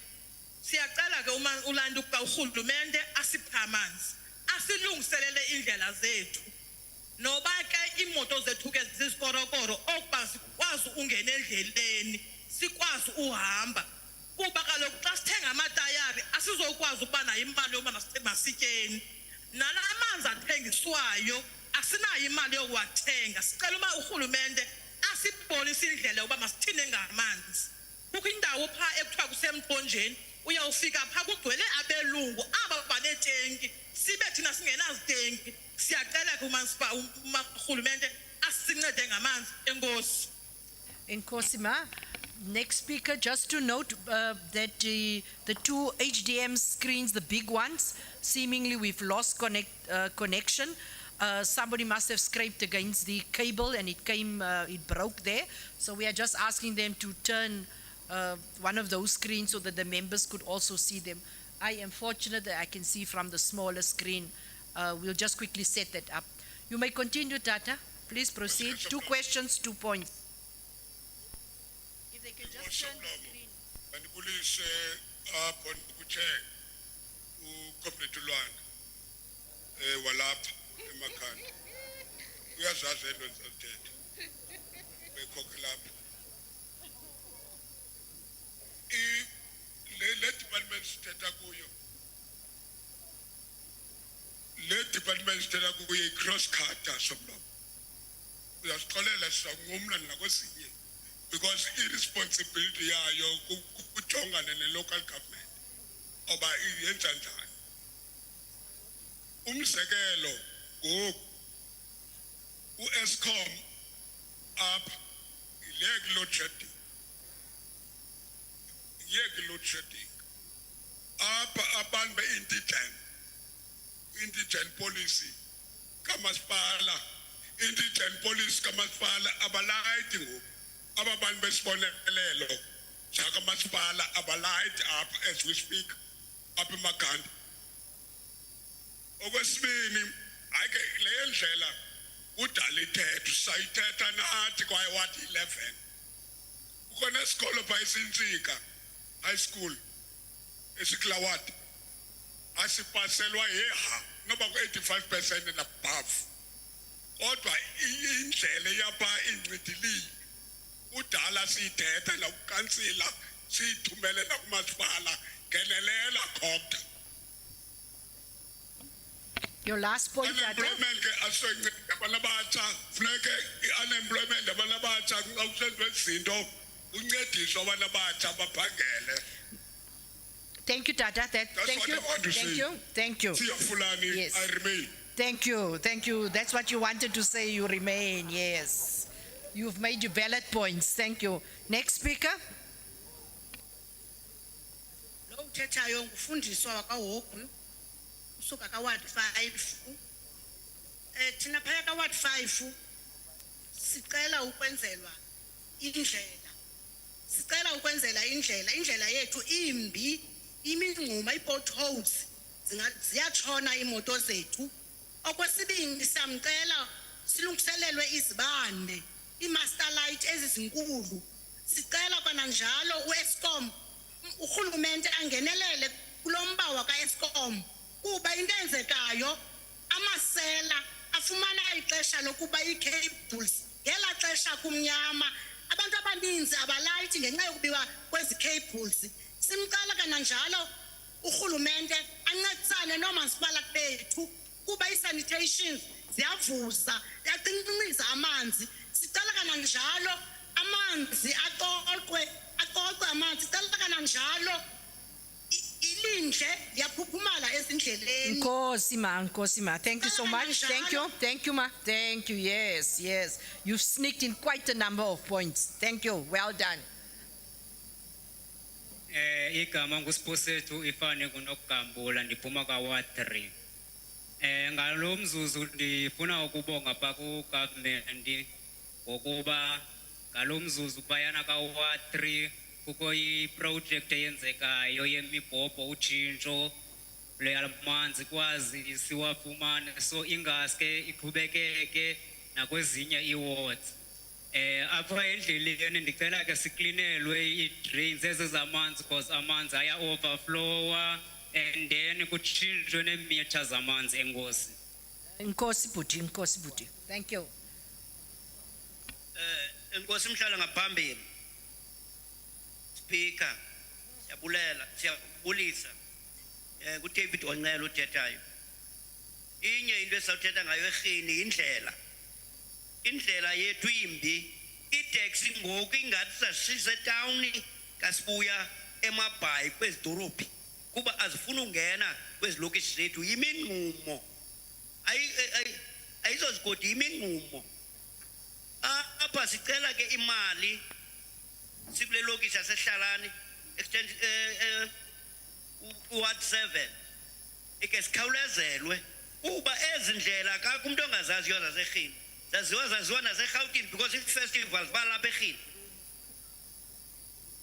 Siyacela ke ulanda ukuba urhulumente asiphe amanzi asilungiselele indlela zethu. Noba ke imoto zethu ke zisikorokoro okuba sikwazi ungena endleleni sikwazi uhamba kuba kaloku xa sithenga amatayari asizokwazi ukuba nayo imali yokuba masityeni nala amanzi athengiswayo asinayo imali yokuwathenga sicela uba urhulumente asibonise indlela uba masithine ngamanzi kukho indawo phaa ekuthiwa kusemthonjeni uyawufika phaa kugcwele abelungu aba banetenki sibe thina singenazitenki siyacela ke urhulumente asincede ngamanzi enkosi. Enkosi ma. Next speaker, just to note that the two HDM screens, the big ones, seemingly we've lost connection. Somebody must have scraped against the cable and it broke there. So we are just asking them to turn one of those screens so that the members could also see them. I am fortunate that I can see from the smaller screen. We'll just quickly set that up. You may continue, Tata. Please proceed. 2 questions, 2 points. If they can just turn the screen. And the police upon Kuche, who come to Luan, Walap, Makan. We are such a dead. We cook up. Let department state Aguyo. Let department state Aguyo cross cutter some. We are scholars of women because irresponsibility are your Kutongan and the local government or by Yentantan. Segelo go who has come up illegal chatting. Load shedding. Upon the indigent policy. Kamaspala. Indigent police Kamaspala abalighting. Ababan Besponello. Chakamaspala abalight up as we speak. Up in Makan. Over spinning. I get Leangela. Udalite to cite an article I want 11. Ukona school by Sinzika. High school, Esiklawat, Asipaselwa Yeha, number 85% and above. What by in Yapa in Ridley, Udala see death and a councillor, see to Melena Maspala, Kenelela Copt. Your last point, unemployment, unemployment, Thank you, Tata. Thank you. Thank you. Yes. I remain. Thank you. That's what you wanted to say. You remain. Yes. You've made your valid points. Thank you. Next speaker. Ward 5 sicela ukwenzelwa indlela yethu imbi imingxuma ipotholes ziyatshona imoto zethu okwesibini samcela silungiselelwe izibane imaster light ezizinkulu sicela kananjalo uEskom urhulumente angenelele kulombawa kaEskom kuba into enzekayo amasela afumana ixesha lokuba icables ngela xesha kumnyama abantu abaninzi abalayithi ngenxa yokubiwa kwezi cables simcela kananjalo urhulumente ancedisane noomasipala bethu kuba isanitation ziyavuza yaqinisa amanzi sicela kananjalo amanzi aqoqwe amanzi sicela kananjalo ilinje liyaphuphumala ezindleleni. Nkosi ma. Thank you so much. Thank you ma. Thank you. Yes. You've sneaked in quite a number of points. Thank you. Well done. Igama nguSiphosethu ifane kunokugambula ndiphuma kaWard 3. Ngalomzuzu ndifuna ukubonga pha ku-government ngokuba ngalomzuzu bayana kaWard 3 kukho iproject eyenzekayo yemibhobho utshintsho leyamanzi kwazi siwafumane so ingaske iqhubekeke nakwezinye iwards apha endleleni ndicela ke siklinelwe ii-drains ezizamanzi because amanzi aya overflowa and then kutshintshwe neemitha zamanzi enkosi. Nkosi Bhuti. Thank you. Enkosi mhlala ngaphambili. Speaker, siyabulisa. Ku David Onyela uthethayo. inye into esawuthetha ngayo eRhini indlela. Indlela yethu imbi. Itaxi ngoku ingathi sasise town kasibuya emabhayi kwezidorobhi kuba azifuna ungena kwezilokishi zethu yiminqumo ayizozigodi yiminqumo apha sicela ke imali sikule lokishi yasehlalani extend Ward 7 ike sikhawulezelwe kuba ezindlela ka umuntu ongazaziyo zaseRhini zaziwa naseGauteng because i-festivals balapha eRhini.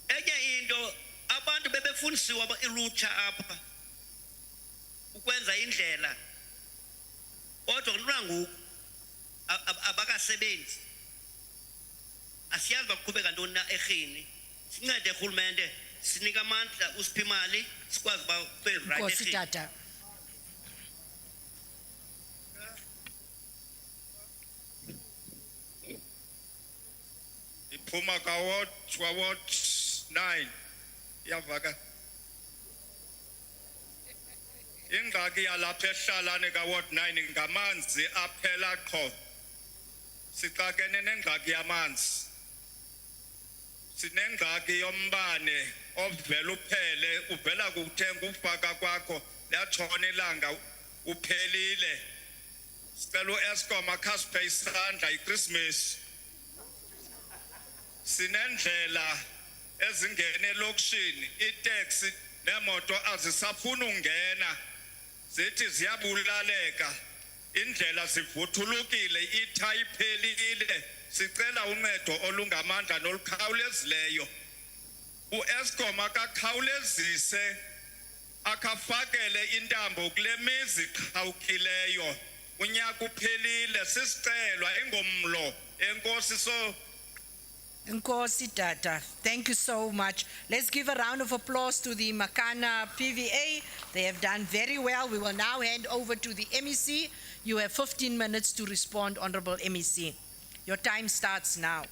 Enye into abantu bebefundisiwa ilutsha apha ukwenza indlela kodwa kulula ngoku abakasebenzi asiyazi baqhubeka ntoni na eRhini sincede urhulumente sinika amandla usiphe imali sikwazi uba kube right Nkosi eRhini. tata. iphuma ka ward 9 yavaka ingxaki yalapha ehlalane ka ward 9 ngamanzi aphela qho sixakene nengxaki yamanzi sinengxaki yombane ovela uphele uvela kuthenga ufaka kwakho latshona ilanga uphelile sicela uEskom akhasiphe isandla iChristmas sinendlela ezingene elokishini itaxi nemoto azisafuna ungena zithi ziyabulaleka indlela sivuthulukile ithayiphelile sicela uncedo olungamandla nolukhawulezileyo uEskom akakhawulezise akafakele intambo kule mizi qhawukileyo unyaka uphelile sisicelwa ingomlo enkosi so Nkosi tata. Thank you so much. Let's give a round of applause to the Makana PVA. They have done very well. We will now hand over to the MEC. You have 15 minutes to respond, Honorable MEC. Your time starts now.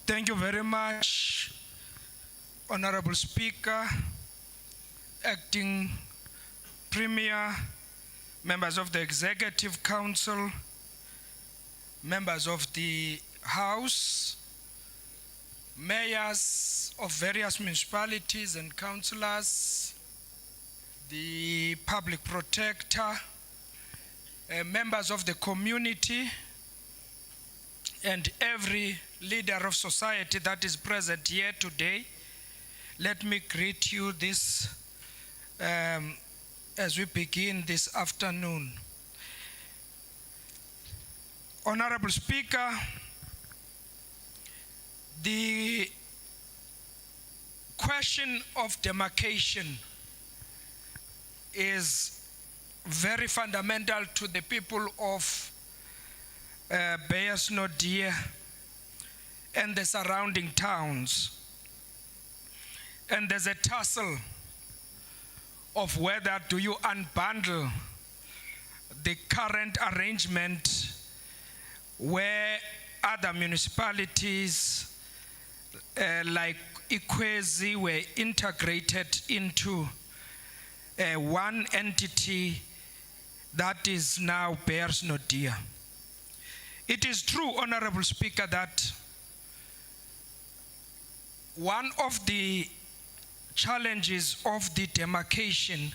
Thank you very much, Honorable Speaker, Acting Premier, members of the Executive Council, members of the House, mayors of various municipalities and councillors, the public protector, members of the community, and every leader of society that is present here today. Let me greet you this as we begin this afternoon. Honorable Speaker, the question of demarcation is very fundamental to the people of Beyers-Naudé and the surrounding towns. And there's a tussle of whether do you unbundle the current arrangement where other municipalities like Ikwezi were integrated into one entity that is now Beyers-Naudé. It is true, Honorable Speaker, that one of the challenges of the demarcation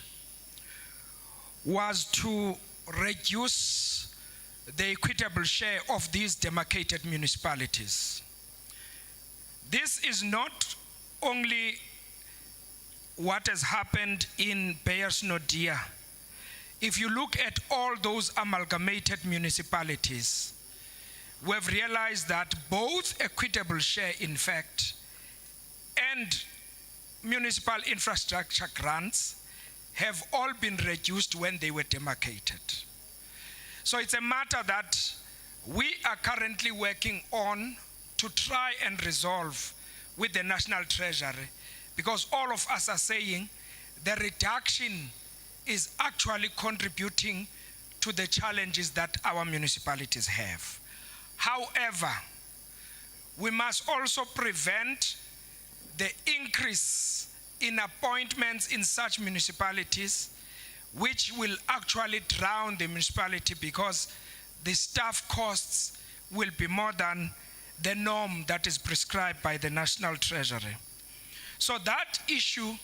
was to reduce the equitable share of these demarcated municipalities. This is not only what has happened in Beyers-Naudé. If you look at all those amalgamated municipalities, we have realized that both equitable share, in fact, and municipal infrastructure grants have all been reduced when they were demarcated. So it's a matter that we are currently working on to try and resolve with the National Treasury, because all of us are saying the reduction is actually contributing to the challenges that our municipalities have. However, we must also prevent the increase in appointments in such municipalities, which will actually drown the municipality because the staff costs will be more than the norm that is prescribed by the National Treasury. So that issue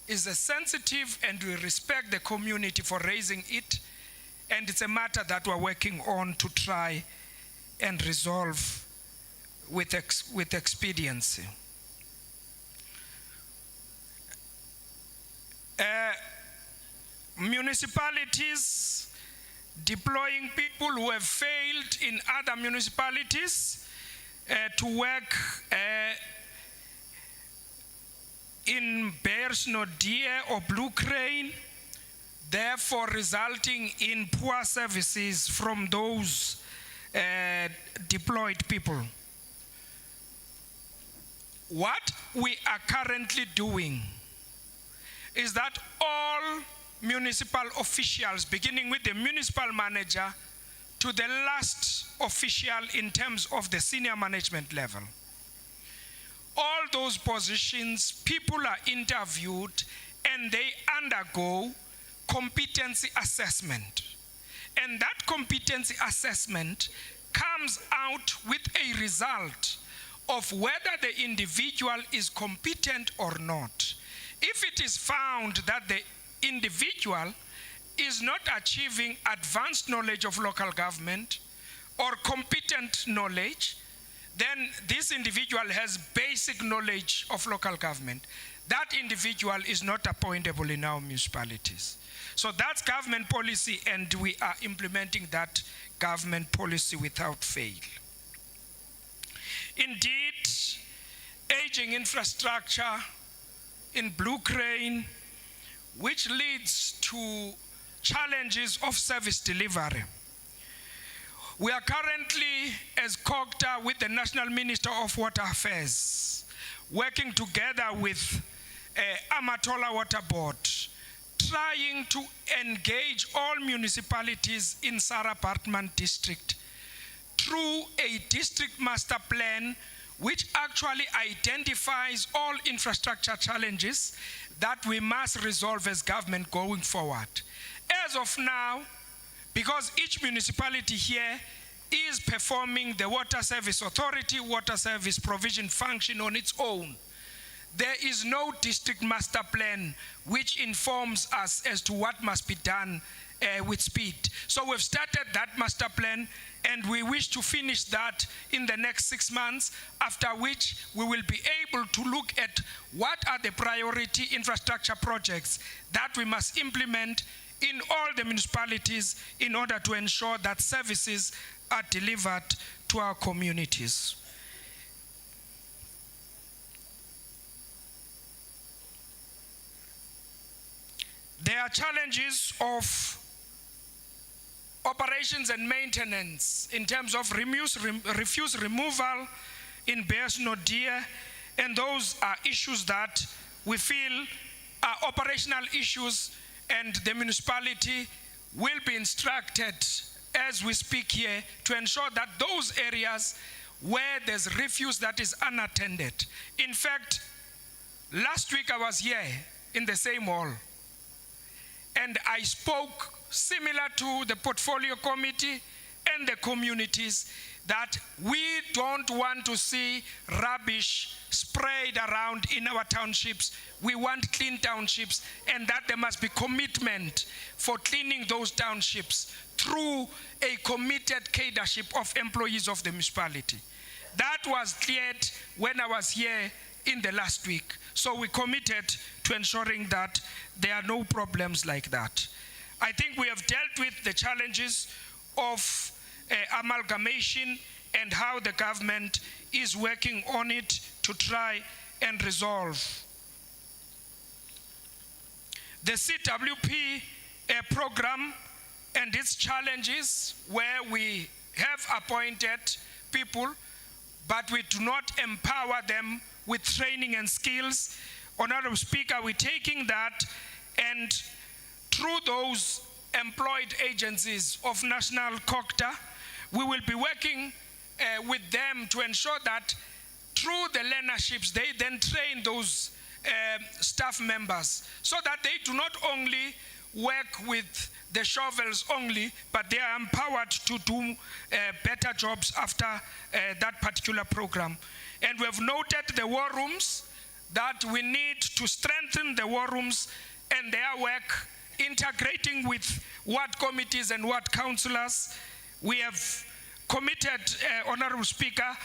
is a sensitive, and we respect the community for raising it, and it's a matter that we're working on to try and resolve with expediency. Municipalities deploying people who have failed in other municipalities to work in Bears Nodia or Blue Crane, therefore resulting in poor services from those deployed people. What we are currently doing is that all municipal officials, beginning with the municipal manager to the last official in terms of the senior management level, all those positions, people are interviewed and they undergo competency assessment. And that competency assessment comes out with a result of whether the individual is competent or not. If it is found that the individual is not achieving advanced knowledge of local government or competent knowledge, then this individual has basic knowledge of local government. That individual is not appointable in our municipalities. So that's government policy, and we are implementing that government policy without fail. Indeed, aging infrastructure in Blue Crane, which leads to challenges of service delivery. We are currently, as COGTA, with the National Minister of Water Affairs, working together with Amatola Water Board, trying to engage all municipalities in Sarah Bartman district through a district master plan which actually identifies all infrastructure challenges that we must resolve as government going forward. As of now, because each municipality here is performing the Water Service Authority water service provision function on its own, there is no district master plan which informs us as to what must be done with speed. So we've started that master plan, and we wish to finish that in the next 6 months, after which we will be able to look at what are the priority infrastructure projects that we must implement in all the municipalities in order to ensure that services are delivered to our communities. There are challenges of operations and maintenance in terms of refuse removal in Bears Nodia, and those are issues that we feel are operational issues, and the municipality will be instructed as we speak here to ensure that those areas where there's refuse that is unattended. In fact, last week I was here in the same hall, and I spoke similar to the portfolio committee and the communities that we don't want to see rubbish sprayed around in our townships. We want clean townships, and that there must be commitment for cleaning those townships through a committed cadreship of employees of the municipality. That was cleared when I was here in the last week. So we committed to ensuring that there are no problems like that. I think we have dealt with the challenges of amalgamation and how the government is working on it to try and resolve. The CWP program and its challenges, where we have appointed people, but we do not empower them with training and skills. Honorable Speaker, we're taking that, and through those employed agencies of National COCTA. We will be working with them to ensure that through the learnerships, they then train those staff members so that they do not only work with the shovels only, but they are empowered to do better jobs after that particular program. And we have noted the war rooms, that we need to strengthen the war rooms and their work, integrating with ward committees and ward councillors. We have committed, Honorable Speaker,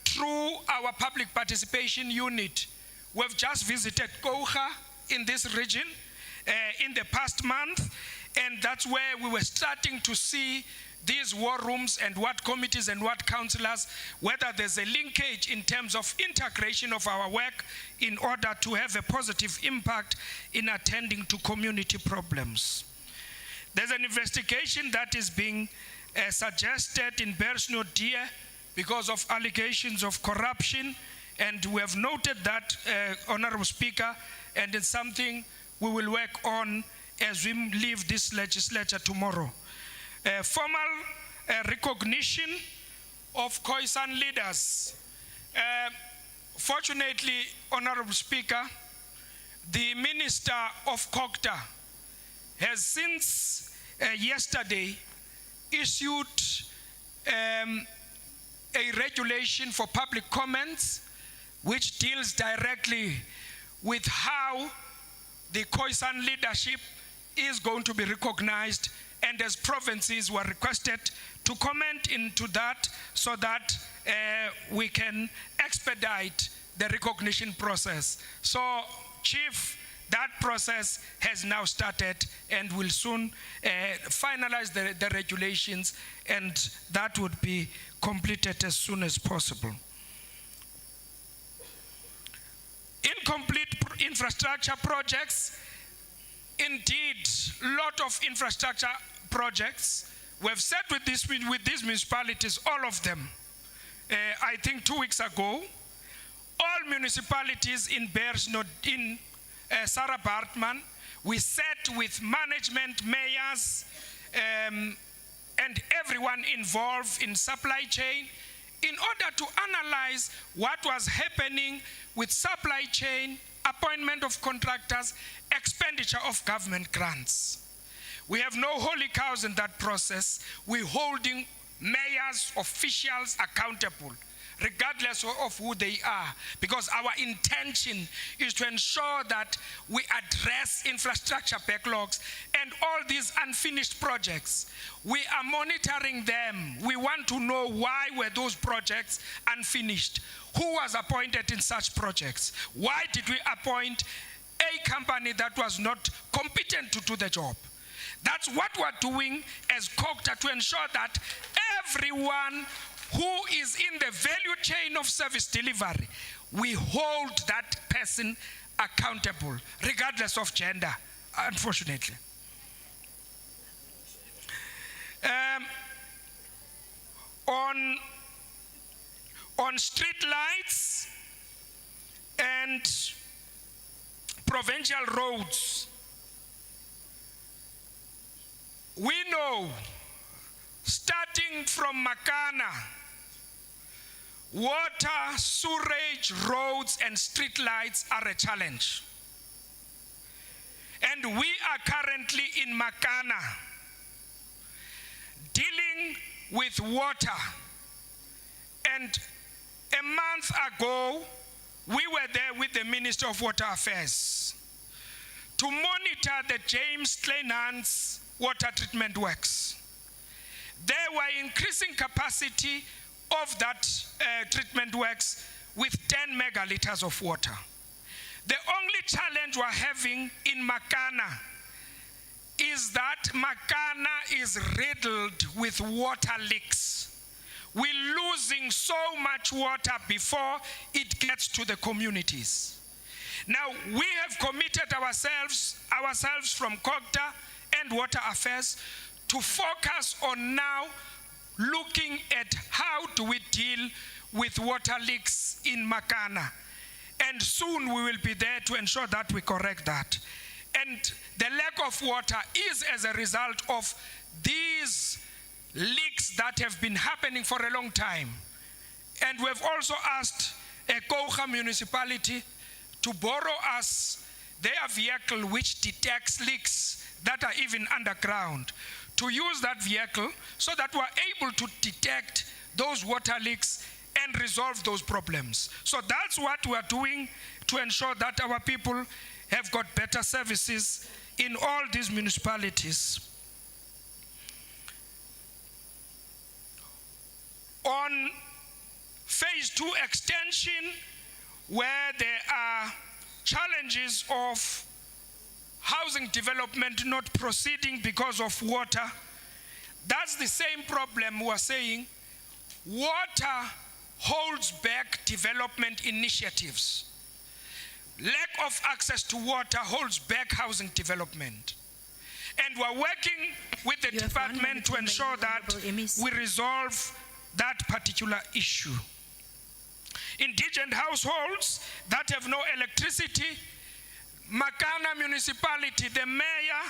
through our public participation unit. We've just visited Kouga in this region in the past month, and that's where we were starting to see these war rooms and ward committees and ward councillors, whether there's a linkage in terms of integration of our work in order to have a positive impact in attending to community problems. There's an investigation that is being suggested in Bersno-Deer because of allegations of corruption, and we have noted that, Honorable Speaker, and it's something we will work on as we leave this legislature tomorrow. Formal recognition of Khoisan leaders. Fortunately, Honorable Speaker, the Minister of COCTA has since yesterday issued a regulation for public comments which deals directly with how the Khoisan leadership is going to be recognized, and as provinces were requested to comment into that so that we can expedite the recognition process. So, Chief, that process has now started and will soon finalize the regulations, and that would be completed as soon as possible. Incomplete infrastructure projects. Indeed, a lot of infrastructure projects. We have said with these municipalities, all of them, I think 2 weeks ago, all municipalities in in Sarah Bartman, we sat with management, mayors, and everyone involved in supply chain in order to analyze what was happening with supply chain, appointment of contractors, expenditure of government grants. We have no holy cows in that process. We're holding mayors, officials accountable, regardless of who they are, because our intention is to ensure that we address infrastructure backlogs and all these unfinished projects. We are monitoring them. We want to know why were those projects unfinished. Who was appointed in such projects? Why did we appoint a company that was not competent to do the job? That's what we're doing as COCTA to ensure that everyone who is in the value chain of service delivery, we hold that person accountable, regardless of gender, unfortunately. On street lights and provincial roads, we know, starting from Makana, water, sewerage, roads, and street lights are a challenge. And we are currently in Makana dealing with water. And a month ago, we were there with the Minister of Water Affairs to monitor the James Kleinhans water treatment works. They were increasing capacity of that treatment works with 10 megaliters of water. The only challenge we're having in Makana is that Makana is riddled with water leaks. We're losing so much water before it gets to the communities. Now, we have committed ourselves from COCTA and Water Affairs to focus on now looking at how do we deal with water leaks in Makana. And soon we will be there to ensure that we correct that. And the lack of water is as a result of these leaks that have been happening for a long time. And we've also asked Ekoga municipality to borrow us their vehicle which detects leaks that are even underground, to use that vehicle so that we're able to detect those water leaks and resolve those problems. So that's what we're doing to ensure that our people have got better services in all these municipalities. On phase 2 extension, where there are challenges of housing development not proceeding because of water, that's the same problem we're saying. Water holds back development initiatives. Lack of access to water holds back housing development. And we're working with the department to ensure that we resolve that particular issue. Indigent households that have no electricity, Makana municipality, the mayor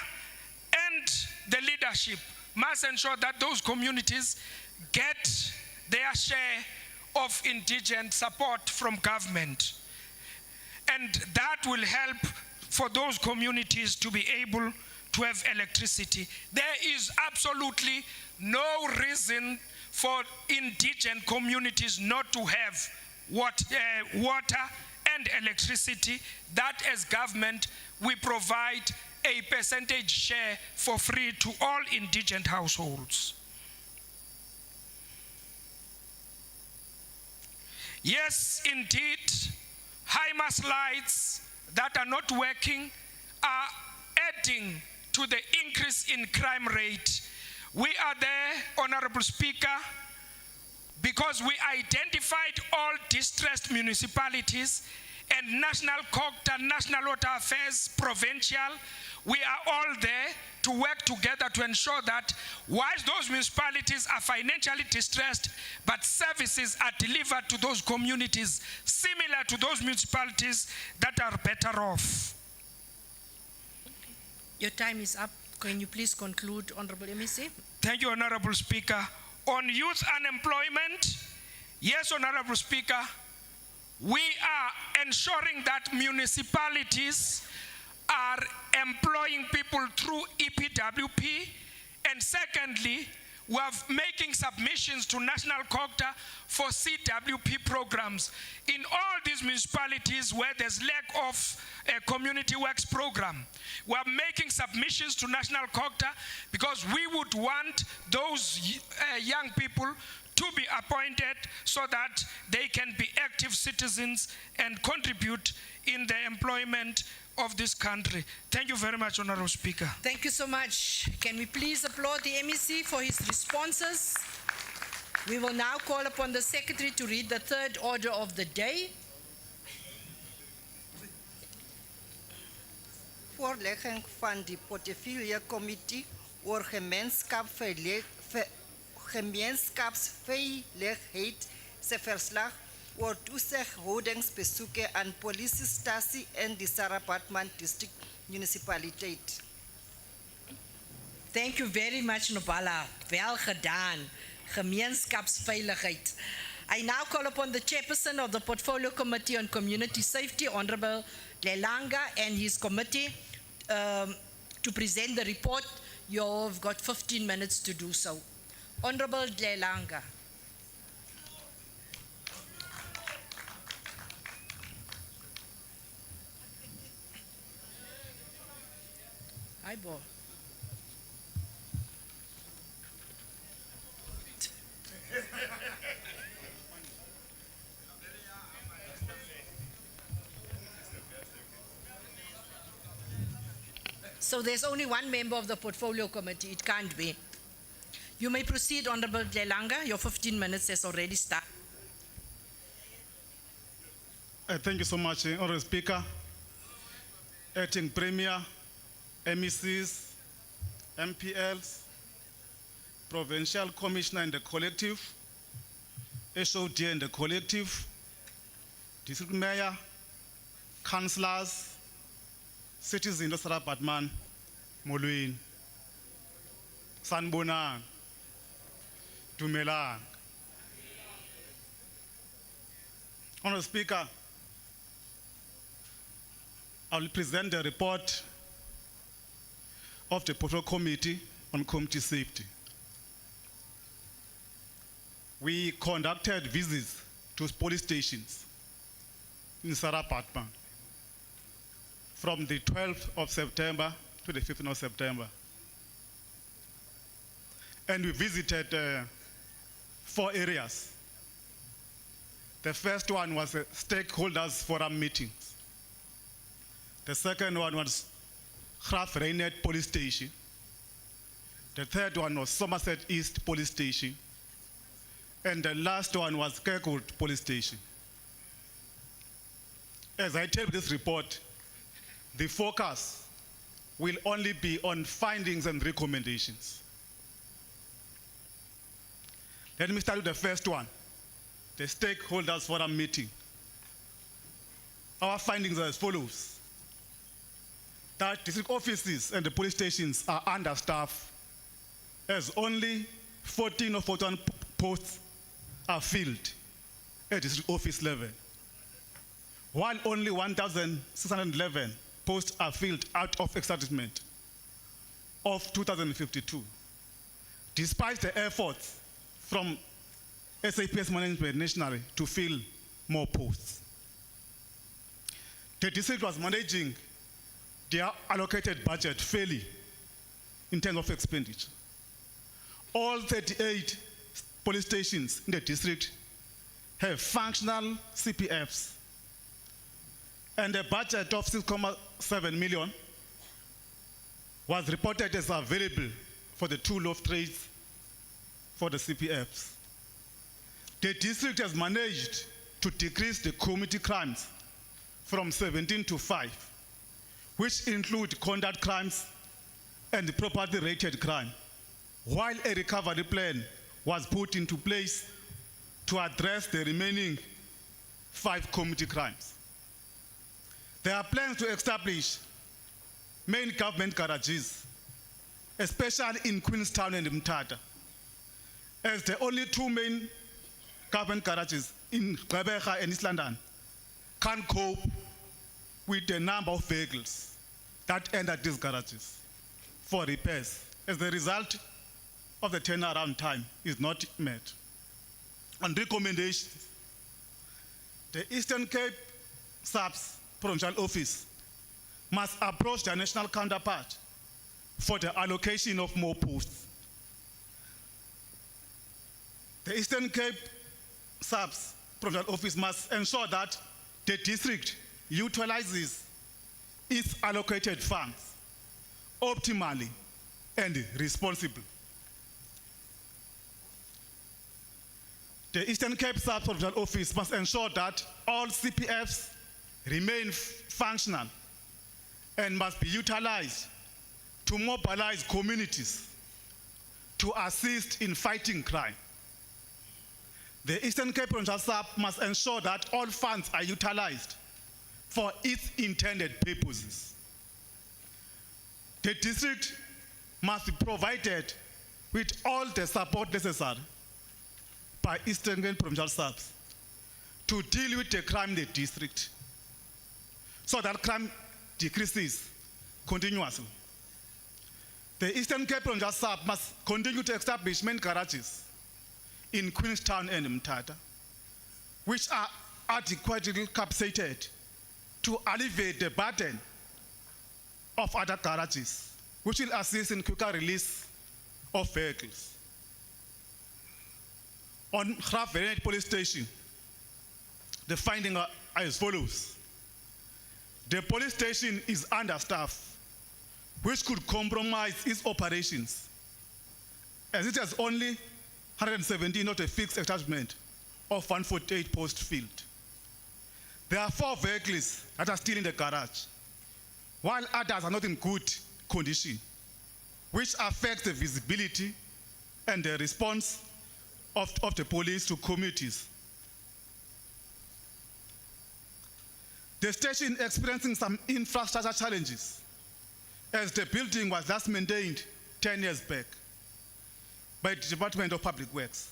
and the leadership must ensure that those communities get their share of indigent support from government. And that will help for those communities to be able to have electricity. There is absolutely no reason for indigent communities not to have water and electricity. That as government, we provide a percentage share for free to all indigent households. Yes, indeed, HIMARS lights that are not working are adding to the increase in crime rate. We are there, Honorable Speaker, because we identified all distressed municipalities and National COGTA, National Water Affairs, Provincial. We are all there to work together to ensure that whilst those municipalities are financially distressed, but services are delivered to those communities similar to those municipalities that are better off. Your time is up. Can you please conclude, Honorable MEC? Thank you, Honorable Speaker. On youth unemployment, yes, Honorable Speaker, we are ensuring that municipalities are employing people through EPWP, and secondly, we are making submissions to National COGTA for CWP programs in all these municipalities where there's lack of a community works program. We are making submissions to National COGTA because we would want those young people to be appointed so that they can be active citizens and contribute in the employment of this country. Thank you very much, Honorable Speaker. Thank you so much. Can we please applaud the MEC for his responses? We will now call upon the Secretary to read the third order of the day. Voorlegging van die portefeuille committee oor gemeenskapsveiligheid se verslag oor toezighoudingsbesoeke aan polisiestasie en die Sarah-Baartman District Municipaliteit. Thank you very much, Nobala. Wel gedaan. Gemeenskapsveiligheid. I now call upon the chairperson of the Portfolio Committee on Community Safety, Honorable Lelanga, and his committee to present the report. You've got 15 minutes to do so. Honorable Lelanga. Hi, Bo. So there's only one member of the Portfolio Committee. It can't be. You may proceed, Honorable Lelanga. Your 15 minutes has already started. Thank you so much, Honorable Speaker, Acting Premier, MECs, MPLs, Provincial Commissioner and the Collective, HOD and the Collective, District Mayor, Councillors, citizen of Sarah Batman, Molwin, Sanbonang, Dumelang. Honourable Speaker, I will present the report of the Portfolio Committee on Community Safety. We conducted visits to police stations in Sarah Batman from the 12th of September to the 15th of September. And we visited 4 areas. The first one was a stakeholders forum meetings. The second one was Graaf Reinet Police Station. The third one was Somerset East Police Station. And the last one was Kirkwood Police Station. As I tell this report, the focus will only be on findings and recommendations. Let me start with the first one, the stakeholders forum meeting. Our findings are as follows: that district offices and the police stations are understaffed, as only 14 or 41 posts are filled at district office level, while only 1,611 posts are filled out of establishment of 2,052, despite the efforts from SAPS management nationally to fill more posts. The district was managing their allocated budget fairly in terms of expenditure. All 38 police stations in the district have functional CPFs, and a budget of 6.7 million was reported as available for the 2 loaf trades for the CPFs. The district has managed to decrease the community crimes from 17 to 5, which include conduct crimes and property-related crime, while a recovery plan was put into place to address the remaining 5 community crimes. There are plans to establish main government garages, especially in Queenstown and Mthatha, as the only 2 main government garages in Gqeberha and East London can't cope with the number of vehicles that enter these garages for repairs, as the result of the turnaround time is not met. On recommendations, the Eastern Cape SAPS Provincial Office must approach their national counterpart for the allocation of more posts. The Eastern Cape SAPS Provincial Office must ensure that the district utilizes its allocated funds optimally and responsibly. The Eastern Cape SAPS Provincial Office must ensure that all CPFs remain functional and must be utilized to mobilize communities to assist in fighting crime. The Eastern Cape Provincial SAP must ensure that all funds are utilized for its intended purposes. The district must be provided with all the support necessary by Eastern Cape Provincial SAPs to deal with the crime in the district, so that crime decreases continuously. The Eastern Cape Provincial SAP must continue to establish main garages in Queenstown and Mthatha, which are adequately capacitated to alleviate the burden of other garages, which will assist in quicker release of vehicles. On Graaf Reinet Police Station, the findings are as follows. The police station is understaffed, which could compromise its operations, as it has only 117, not a fixed establishment of 148 posts filled. There are 4 vehicles that are still in the garage, while others are not in good condition, which affects the visibility and the response of the police to communities. The station experiencing some infrastructure challenges as the building was last maintained 10 years back by the Department of Public Works,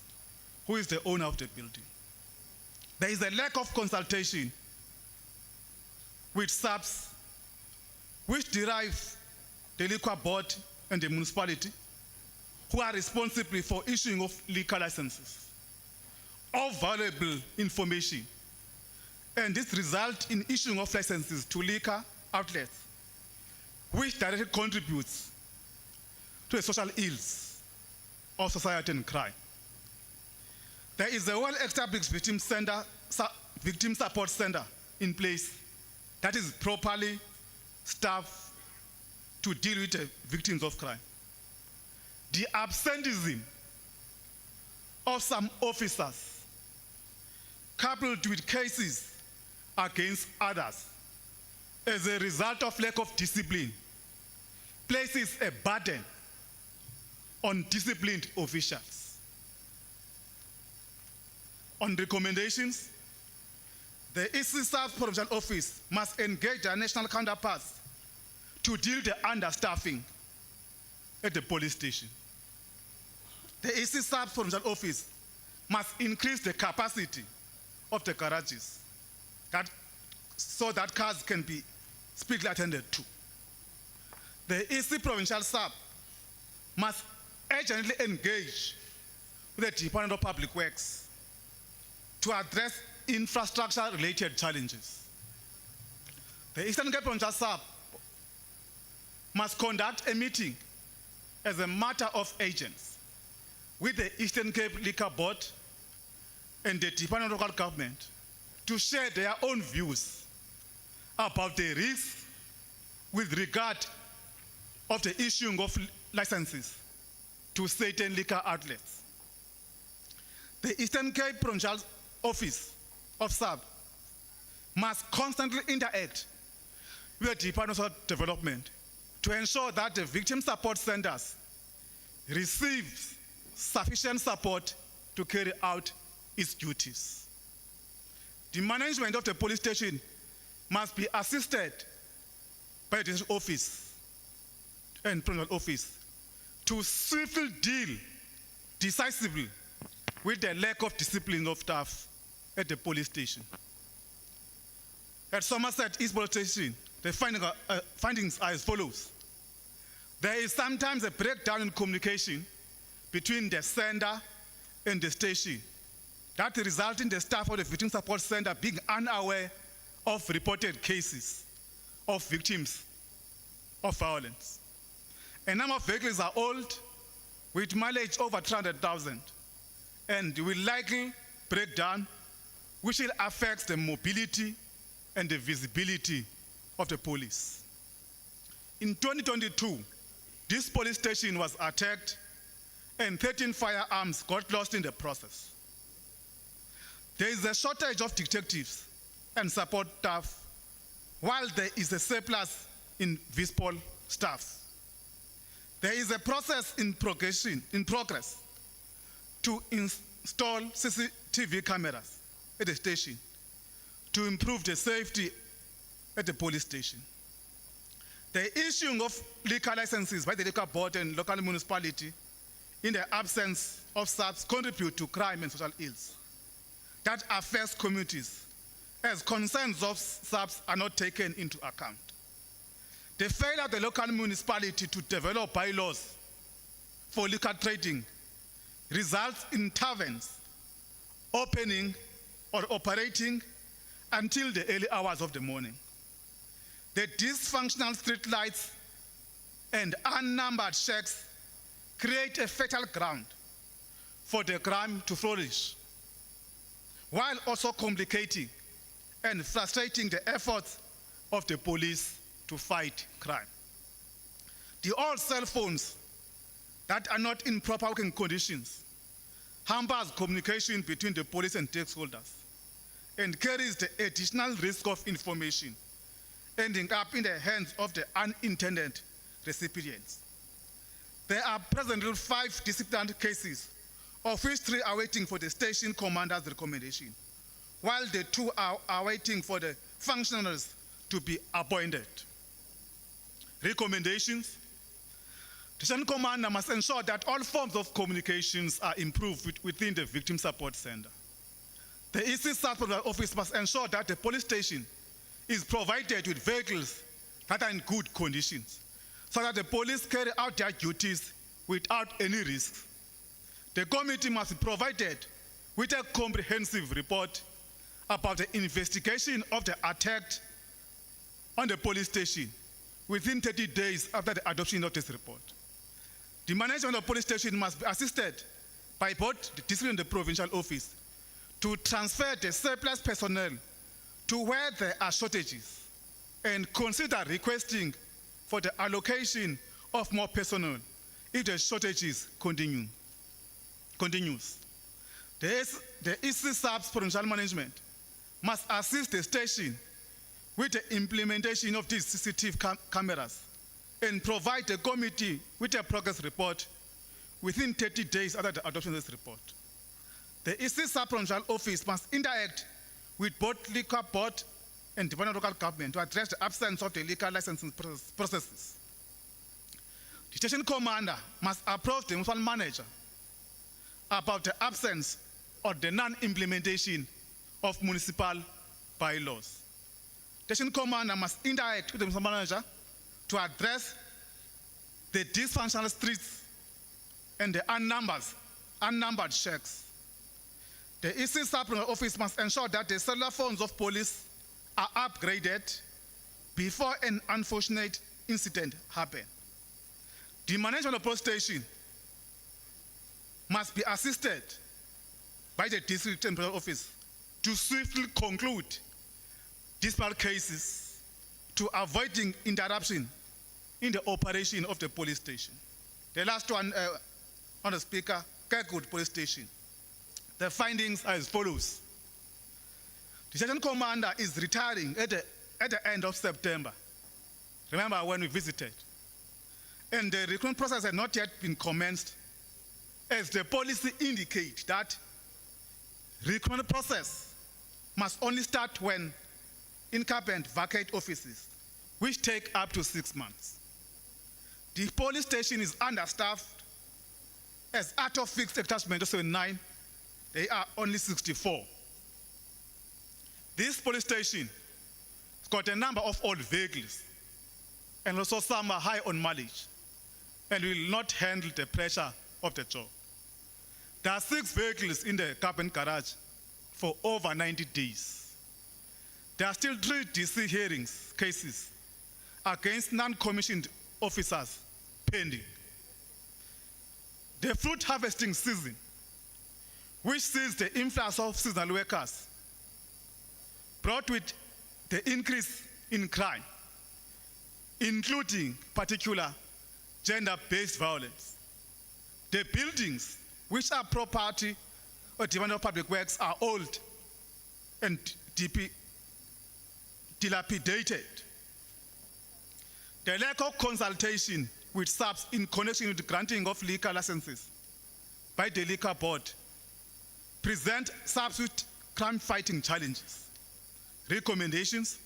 who is the owner of the building. There is a lack of consultation with SAPs, which derive the liquor board and the municipality, who are responsible for issuing of liquor licenses, of valuable information, and this results in issuing of licenses to liquor outlets, which directly contributes to the social ills of society and crime. There is a well-established victim support center in place that is properly staffed to deal with the victims of crime. The absenteeism of some officers, coupled with cases against others as a result of lack of discipline, places a burden on disciplined officials. On recommendations, the ECSA's Provincial Office must engage their national counterparts to deal the understaffing at the police station. The ECSA's Provincial Office must increase the capacity of the garages so that cars can be speedily attended to. The EC Provincial SAP must urgently engage with the Department of Public Works to address infrastructure-related challenges. The Eastern Cape Provincial SAP must conduct a meeting as a matter of urgency with the Eastern Cape Liquor Board and the Department of Local Government to share their own views about the risks with regard of the issuing of licenses to certain liquor outlets. The Eastern Cape Provincial Office of SAP must constantly interact with the Department of Development to ensure that the victim support centers receive sufficient support to carry out its duties. The management of the police station must be assisted by the district office and provincial office to swiftly deal decisively with the lack of discipline of staff at the police station. At Somerset East Police Station, the findings are as follows. There is sometimes a breakdown in communication between the sender and the station that results in the staff of the Victim Support Center being unaware of reported cases of victims of violence. A number of vehicles are old with mileage over 300,000 and will likely break down, which will affect the mobility and the visibility of the police. In 2022, this police station was attacked and 13 firearms got lost in the process. There is a shortage of detectives and support staff, while there is a surplus in VISPOL staff. There is a process in progress to install CCTV cameras at the station to improve the safety at the police station. The issuing of liquor licenses by the liquor board and local municipality in the absence of SAPs contribute to crime and social ills that affects communities as concerns of SAPs are not taken into account. The failure of the local municipality to develop bylaws for liquor trading results in taverns opening or operating until the early hours of the morning. The dysfunctional street lights and unnumbered shacks create a fertile ground for the crime to flourish, while also complicating and frustrating the efforts of the police to fight crime. The old cell phones that are not in proper working conditions hampers communication between the police and stakeholders and carries the additional risk of information ending up in the hands of the unintended recipients. There are presently 5 disciplinary cases, of which 3 are waiting for the station commander's recommendation, while the 2 are waiting for the functionaries to be appointed. Recommendations. The Station Commander must ensure that all forms of communications are improved within the Victim Support Center. The EC Support Office must ensure that the police station is provided with vehicles that are in good conditions, so that the police carry out their duties without any risks. The committee must be provided with a comprehensive report about the investigation of the attack on the police station within 30 days after the adoption of this report. The management of the police station must be assisted by both the district and the provincial office to transfer the surplus personnel to where there are shortages and consider requesting for the allocation of more personnel if the shortages continues. The EC SAP's provincial management must assist the station with the implementation of these CCTV cameras and provide the committee with a progress report within 30 days after the adoption of this report. The EC SAP provincial office must interact with both Liquor Board and Department of Local Government to address the absence of the liquor licensing processes. The station commander must approach the municipal manager about the absence or the non-implementation of municipal bylaws. The station commander must interact with the municipal manager to address the dysfunctional streets and the unnumbered shacks. The EC SAP office must ensure that the cellular phones of police are upgraded before an unfortunate incident happens. The management of the police station must be assisted by the district and provincial office to swiftly conclude disparate cases to avoiding interruption in the operation of the police station. The last one, on the speaker, Kirkwood Police Station. The findings are as follows. The station commander is retiring at the end of September. Remember when we visited. And the recruitment process had not yet been commenced, as the policy indicates that recruitment process must only start when incumbent vacate offices, which take up to 6 months. The police station is understaffed, as out of fixed attachment 79, they are only 64. This police station has got a number of old vehicles, and also some are high on mileage, and will not handle the pressure of the job. There are 6 vehicles in the cabin garage for over 90 days. There are still 3 DC hearings cases against non-commissioned officers pending. The fruit harvesting season, which sees the influx of seasonal workers, brought with the increase in crime, including particular gender-based violence. The buildings, which are property of Department of Public Works, are old and dilapidated. The lack of consultation with SAPs in connection with the granting of liquor licenses by the Liquor Board present SAPs with crime-fighting challenges. Recommendations.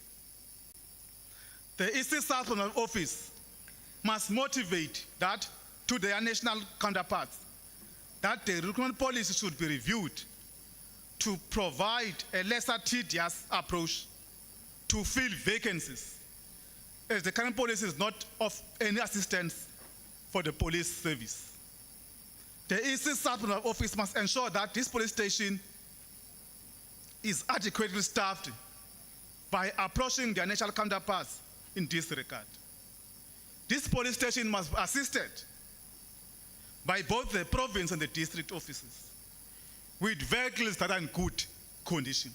The EC SAP office must motivate that to their national counterparts that the recruitment policy should be reviewed to provide a lesser tedious approach to fill vacancies, as the current policy is not of any assistance for the police service. The EC SAP office must ensure that this police station is adequately staffed by approaching their national counterparts in this regard. This police station must be assisted by both the province and the district offices with vehicles that are in good condition.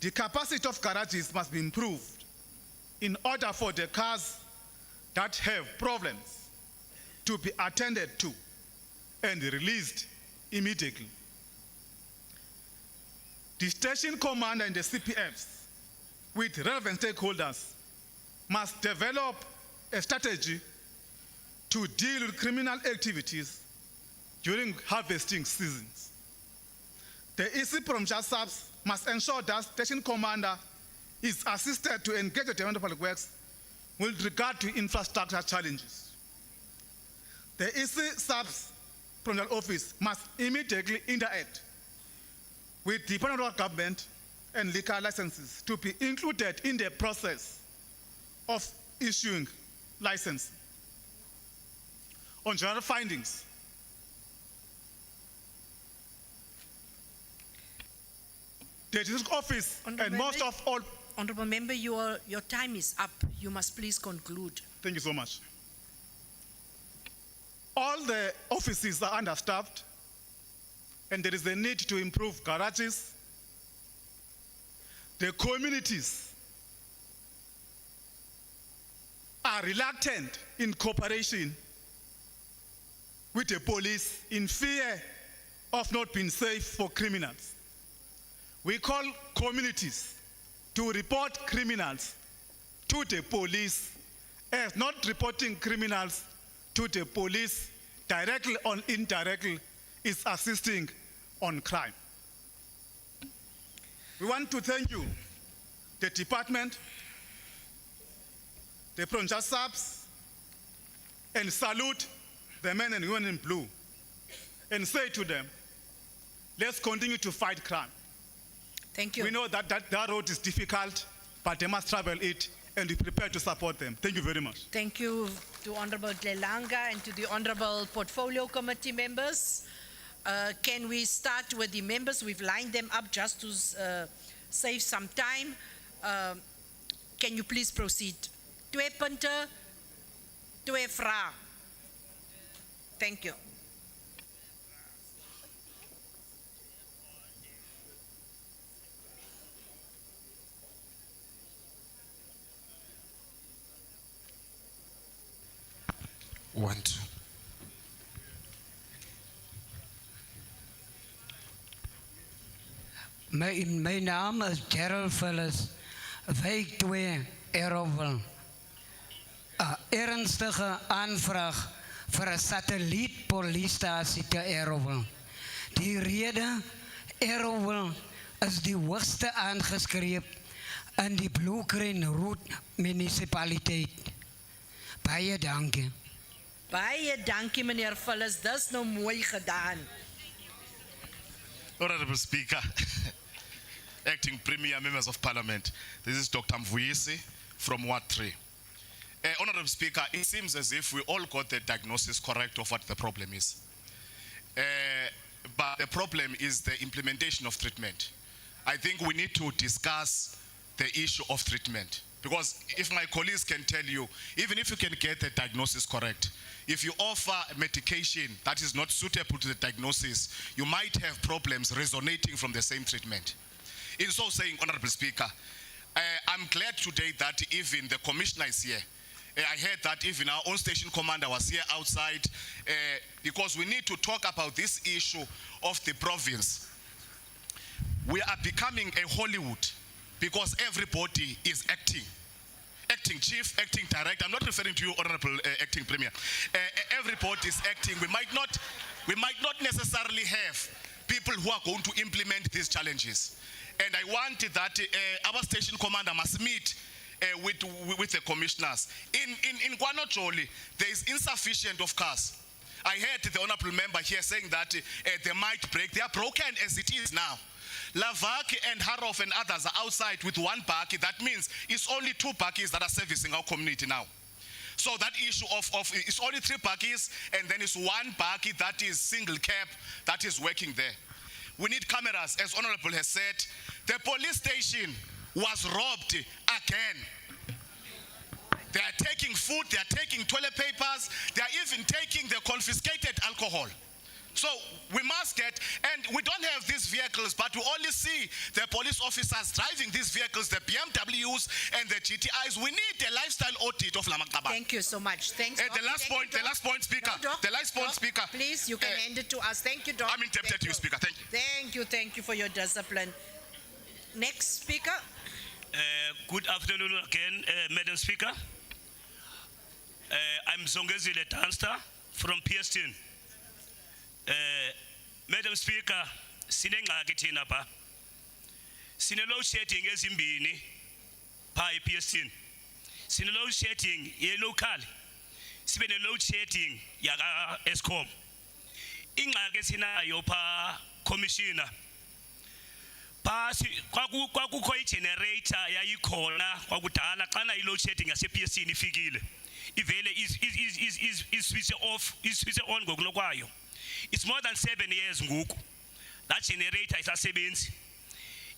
The capacity of garages must be improved in order for the cars that have problems to be attended to and released immediately. The station commander and the CPFs, with relevant stakeholders, must develop a strategy to deal with criminal activities during harvesting seasons. The EC provincial SAPs must ensure that station commander is assisted to engage the Department of Public Works with regard to infrastructure challenges. The EC Subs Provincial Office must immediately interact with the Department of Government and liquor licenses to be included in the process of issuing license. On general findings, the district office and most of all. Honorable Member, your time is up. You must please conclude. Thank you so much. All the offices are understaffed, and there is a need to improve garages. The communities are reluctant in cooperation with the police in fear of not being safe for criminals. We call communities to report criminals to the police as not reporting criminals to the police directly or indirectly is assisting on crime. We want to thank you, the department, the provincial subs, and salute the men and women in blue and say to them, let's continue to fight crime. Thank you. We know that road is difficult, but they must travel it, and we prepare to support them. Thank you very much. Thank you to Honorable Dlelanga and to the Honorable Portfolio Committee members. Can we start with the members? We've lined them up just to save some time. Can you please proceed? 2 punte, 2 vrae. Thank you. Mijn naam is Gerald Phyllis, wijk 2, Errowville. Een ernstige aanvraag voor een satellietpolisiestasie te Errowville. Die reden, Errowville is die hoogste aangeschreven in die Blue Green Route municipaliteit. Baie dankie. Baie dankie meneer Phyllis, dis nou mooi gedaan. Honorable Speaker, Acting Premier, Members of Parliament, this is Dr. Mvuyisi from Ward 3. Honorable Speaker, it seems as if we all got the diagnosis correct of what the problem is. But the problem is the implementation of treatment. I think we need to discuss the issue of treatment. Because if my colleagues can tell you, even if you can get the diagnosis correct, if you offer medication that is not suitable to the diagnosis, you might have problems resonating from the same treatment. In so saying, Honorable Speaker, I'm glad today that even the commissioner is here. I heard that even our own station commander was here outside because we need to talk about this issue of the province. We are becoming a Hollywood because everybody is acting. Acting chief, acting director. I'm not referring to you, Honorable Acting Premier. Everybody is acting. We might not necessarily have people who are going to implement these challenges. And I want that our station commander must meet with the commissioners. In Guanojoli, there is insufficient of cars. I heard the honorable member here saying that they might break. They are broken as it is now. Lavaki and Harof and others are outside with one bakkie. That means it's only 2 bakkies that are servicing our community now. So that issue of it's only 3 bakkies and then it's 1 bakkie that is single cab that is working there. We need cameras, as Honorable has said. The police station was robbed again. They are taking food, they are taking toilet papers, they are even taking the confiscated alcohol. So we must get, and we don't have these vehicles, but we only see the police officers driving these vehicles, the BMWs and the GTIs. We need a lifestyle audit of Lamakaba. Thank you so much. Thanks. The last point, Speaker. The last point, Speaker. Please, you can hand it to us. Thank you, Doc. I'm indebted to you, Speaker. Thank you. Thank you for your discipline. Next speaker. Good afternoon again, Madam Speaker. I'm Zongezile Tansta from Pierston. Madam Speaker, sinengxaki thina pha. Sine load shedding ezimbini pha ePSTN. Sine load shedding ye local. Sibe ne load shedding yaka Eskom. Ingxaki esinayo pha commissioner. Phasi kwakukho igenerator yayikhona kwakudala xana i-load shedding yase-PSC ifikile ivele is switch on ngokunokwayo. It's more than 7 years ngoku that generator isasebenzi.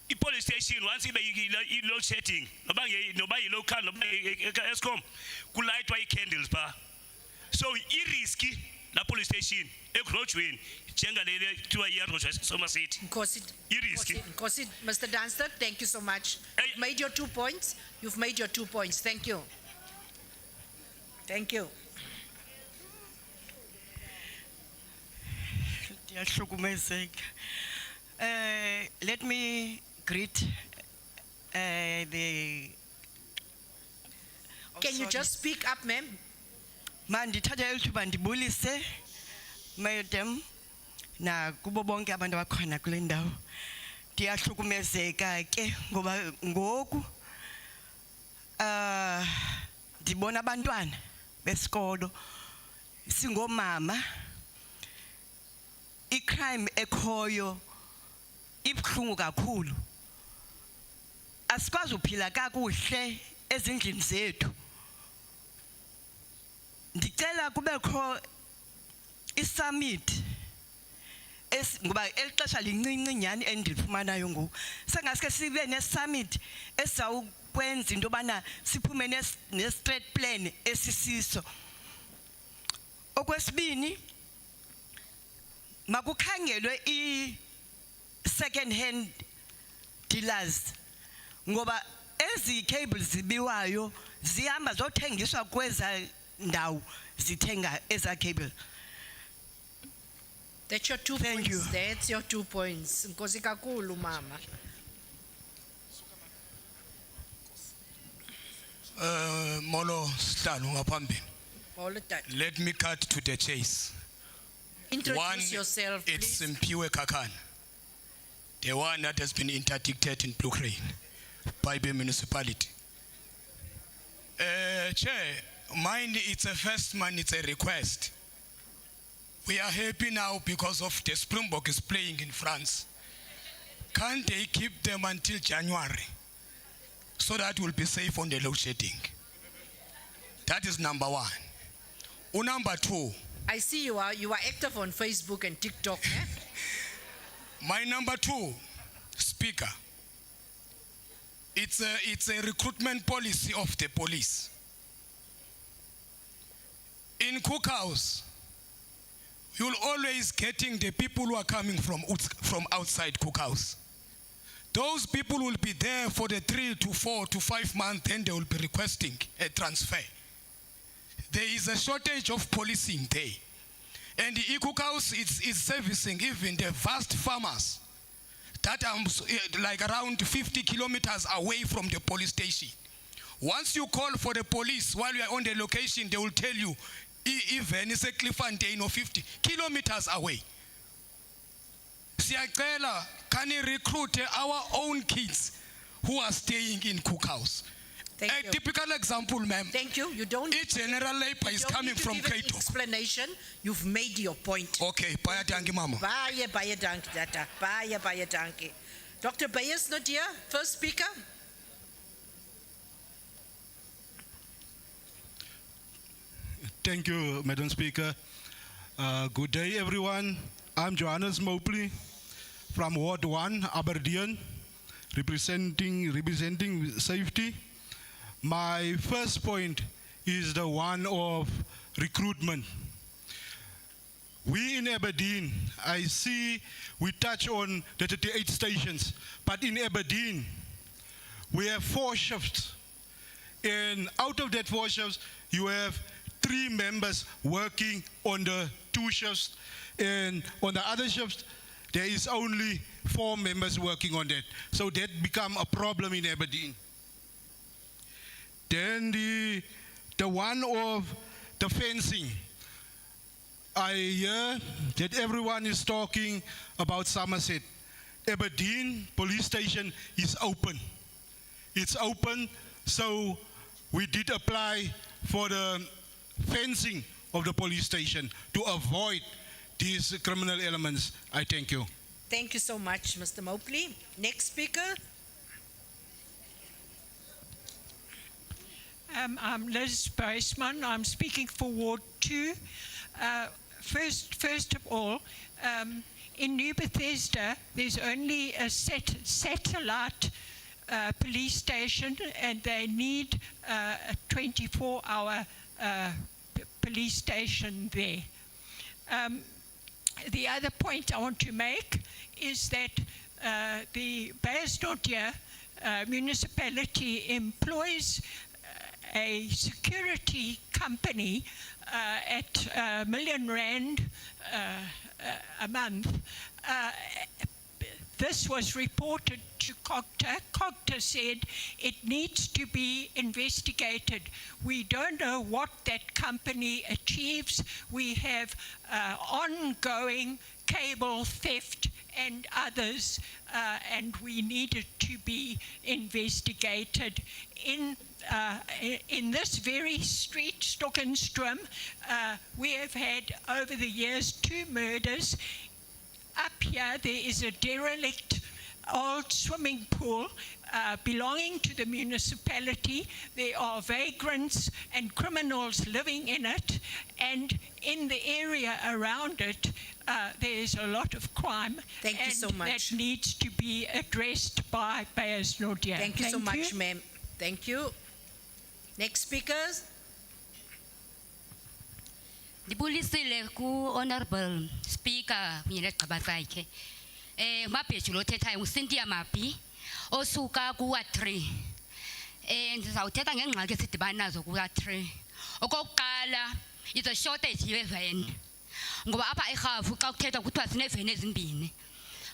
I-police station once ibe i-load shedding noba yi-local noba Eskom kulayitwa ii-candles pha. So i-riski la police station egrojweni njengalele kuthiwa iyarojwa eSoma City. Nkosi, Mr. Dunster, thank you so much. You've made your 2 points. You've made your 2 points. Thank you. Thank you. Let me greet the. Can you just speak up, ma'am? Mandithatha elithuba ndibulise madam na kubo bonke abantu abakhona kule ndawo. Ndiyahlukumezeka ke ngoba ngoku ndibona abantwana besikolo singomama icrime ekhoyo ibhlungu kakhulu. Asikwazi uphila kakuhle ezindlini zethu. Ndicela kubekho isummit ngoba elixesha lincinci nyani endilifumanayo ngoku. Sengaske sibe ne-summit esizawukwenza into yobana siphume ne-straight plan esisiso. Okwesibini, makukhangelwe i-second hand dealers ngoba ezi cables zibiwayo zihamba zothengiswa kweza ndawo zithenga eza cable. That's your 2 Thank points. you. That's your 2 points. Nkosi kakhulu mama. Molo Stanu ngaphambi. Molo Tata. Let me cut to the chase. Introduce yourself, It's please. Mpiwe Kakan, the one that has been interdicted in Blue Crane by the municipality. Chair, mind it's a first man, it's a request. We are happy now because of the Springbok is playing in France. Can't they keep them until January so that we'll be safe on the load shedding? That is number one. Number two. I see you are active on Facebook and TikTok. Eh? My number two, Speaker. It's a recruitment policy of the police. In Cookhouse, you'll always getting the people who are coming from outside Cookhouse. Those people will be there for the 3 to 4 to 5 months, then they will be requesting a transfer. There is a shortage of policing there. And the Cookhouse is servicing even the vast farmers that are like around 50 kilometers away from the police station. Once you call for the police while you are on the location, they will tell you, even it's a Cliffontein or 50 kilometers away. Siyacela, can you recruit our own kids who are staying in Cookhouse? Thank a you. typical example, ma'am. Thank you. You don't. Each general labor is coming from Cato. Explanation. You've made your point. Okay, bye, dankie, mama. Baie dankie, Data. Baie dankie. Dr. Bayes not here. First speaker. Thank you, Madam Speaker. Good day, everyone. I'm Johannes Mopley from Ward 1, Aberdeen, representing safety. My first point is the one of recruitment. We in Aberdeen, I see we touch on the 38 stations, but in Aberdeen, we have 4 shifts. And out of that 4 shifts, you have 3 members working on the 2 shifts, and on the other shifts, there is only 4 members working on that. So that become a problem in Aberdeen. Then the one of the fencing. I hear that everyone is talking about Somerset. Aberdeen police station is open. It's open So we did apply for the fencing of the police station to avoid these criminal elements. I thank you. Thank you so much, Mr. Mopley. Next speaker. I'm Liz Boisman. I'm speaking for Ward 2. First of all, in New Bethesda, there's only a satellite police station, and they need a 24-hour police station there. The other point I want to make is that the Beyersdorp municipality employs a security company at R1 million a month. This was reported to COGTA. COGTA said it needs to be investigated. We don't know what that company achieves. We have ongoing cable theft and others, and we need it to be investigated. In this very street, Stockenstrom, we have had over the years 2 murders. Up here, there is a derelict old swimming pool belonging to the municipality. There are vagrants and criminals living in it, and in the area around it, there is a lot of crime. Thank you so much. That needs to be addressed by Beyersdorp. Thank you so much, ma'am. Thank you. Next speakers. Ndibulisile ku Honorable Speaker mina Gqabatsakhe. Mabheju lo thethayo uCynthia Mapi osuka ku Ward 3. Ndizawuthetha ngengxaki esidibana nazo ku Ward 3. Okokuqala is a shortage yevan. Ngoba apha eRhafu xa kuthethwa kuthiwa sineveni ezimbini.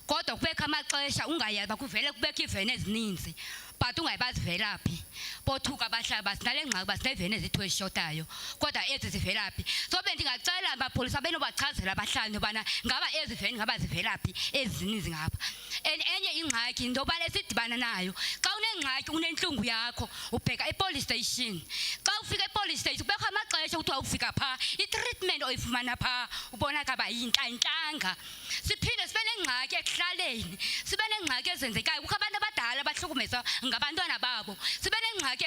Kodwa kubekho amaxesha ungayazi bakuvele kubekho iveni ezininzi. But ungayibazi velaphi. Bothuka abahlaba sinale ngxaki basineveni ezithiwe eshotayo. Kodwa ezi zivelaphi. So bendingacela amapolisa benobachazela abahlali ubana ngaba ezi veni ngaba zivelaphi ezininzi ngapha. Enye ingxaki into yobana esidibana nayo. Xa unengxaki unentlungu yakho ubheka epolice station. Xa ufika epolice station kubekho amaxesha kuthiwa ufika pha i-treatment oyifumana pha ubona kaba yintlanga. Siphinde sibe nengxaki ekuhlaleni. Sibe nengxaki ezenzekayo kukho abantu abadala abahlukumeza ngabantwana babo. Sibe nengxaki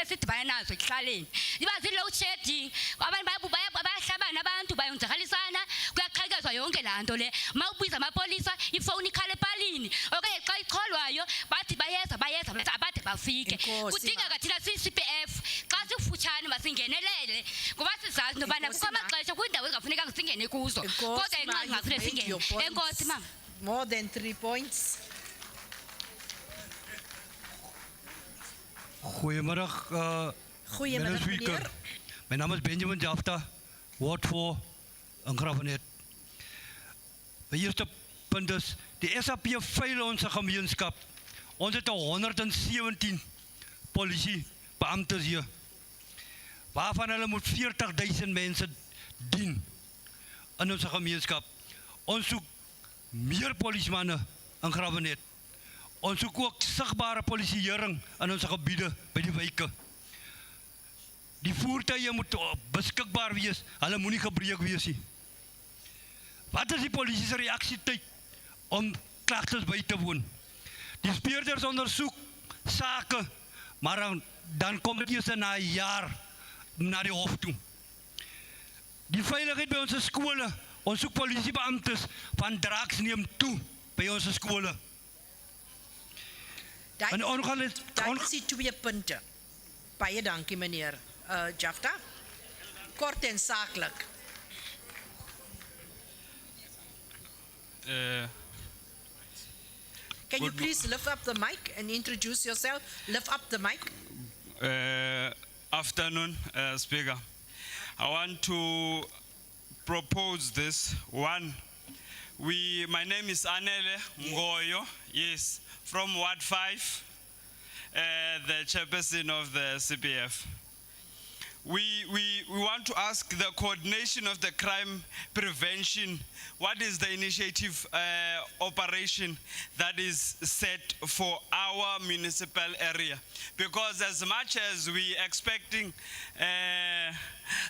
esidibana nazo ekuhlaleni. Iba zi-load shedding. Abantu bayahlabana abantu bayonzakalisana kuyaqhekezwa yonke laa nto le. Ma ubiza amapolisa ifowuni ikhale epalini okanye xa icholwayo bathi bayeza abade bafike. Kudingeka thina siyi-CPF xa sifutshane masingenelele ngoba sizazi into yobana kukho amaxesha kwiindawo ezingafunekanga singene kuzo kodwa ingxaki ngafune singene. Enkosi mama. More than 3 points. Goedemiddag, meneer Speaker. Mijn naam is Benjamin Jafta, Ward 4 in Gravenet. Het eerste punt is, de SAP veilig onze gemeenschap. Ons het 117 politiebeamtes hier. Waarvan hulle moet 40.000 mensen dienen in onze gemeenschap. Ons zoekt meer politiemannen in Gravenet. Ons zoekt ook zichtbare politiëring in onze gebieden, bij die wijken. Die voertuigen moeten beschikbaar wees, hulle moet nie gebreek wees nie. Wat is die polisie reaksietijd om klagtes bij te woon? Die speurders onderzoek zaken, maar dan komt het eerst na een jaar naar de hof toe. Die veiligheid bij onze scholen, onze politiebeamtes van drugs neemt toe bij onze scholen. Daar is die 2 punte. Baie dankie meneer Jafta. Kort en zakelijk. Can you please lift up the mic and introduce yourself? Lift up the mic. Afternoon, Speaker. I want to propose this. One, my name is Anele Ngoyo, yes, from Ward 5, the chairperson of the CPF. we want to ask the coordination of the crime prevention. What is the initiative operation that is set for our municipal area? Because as much as we expecting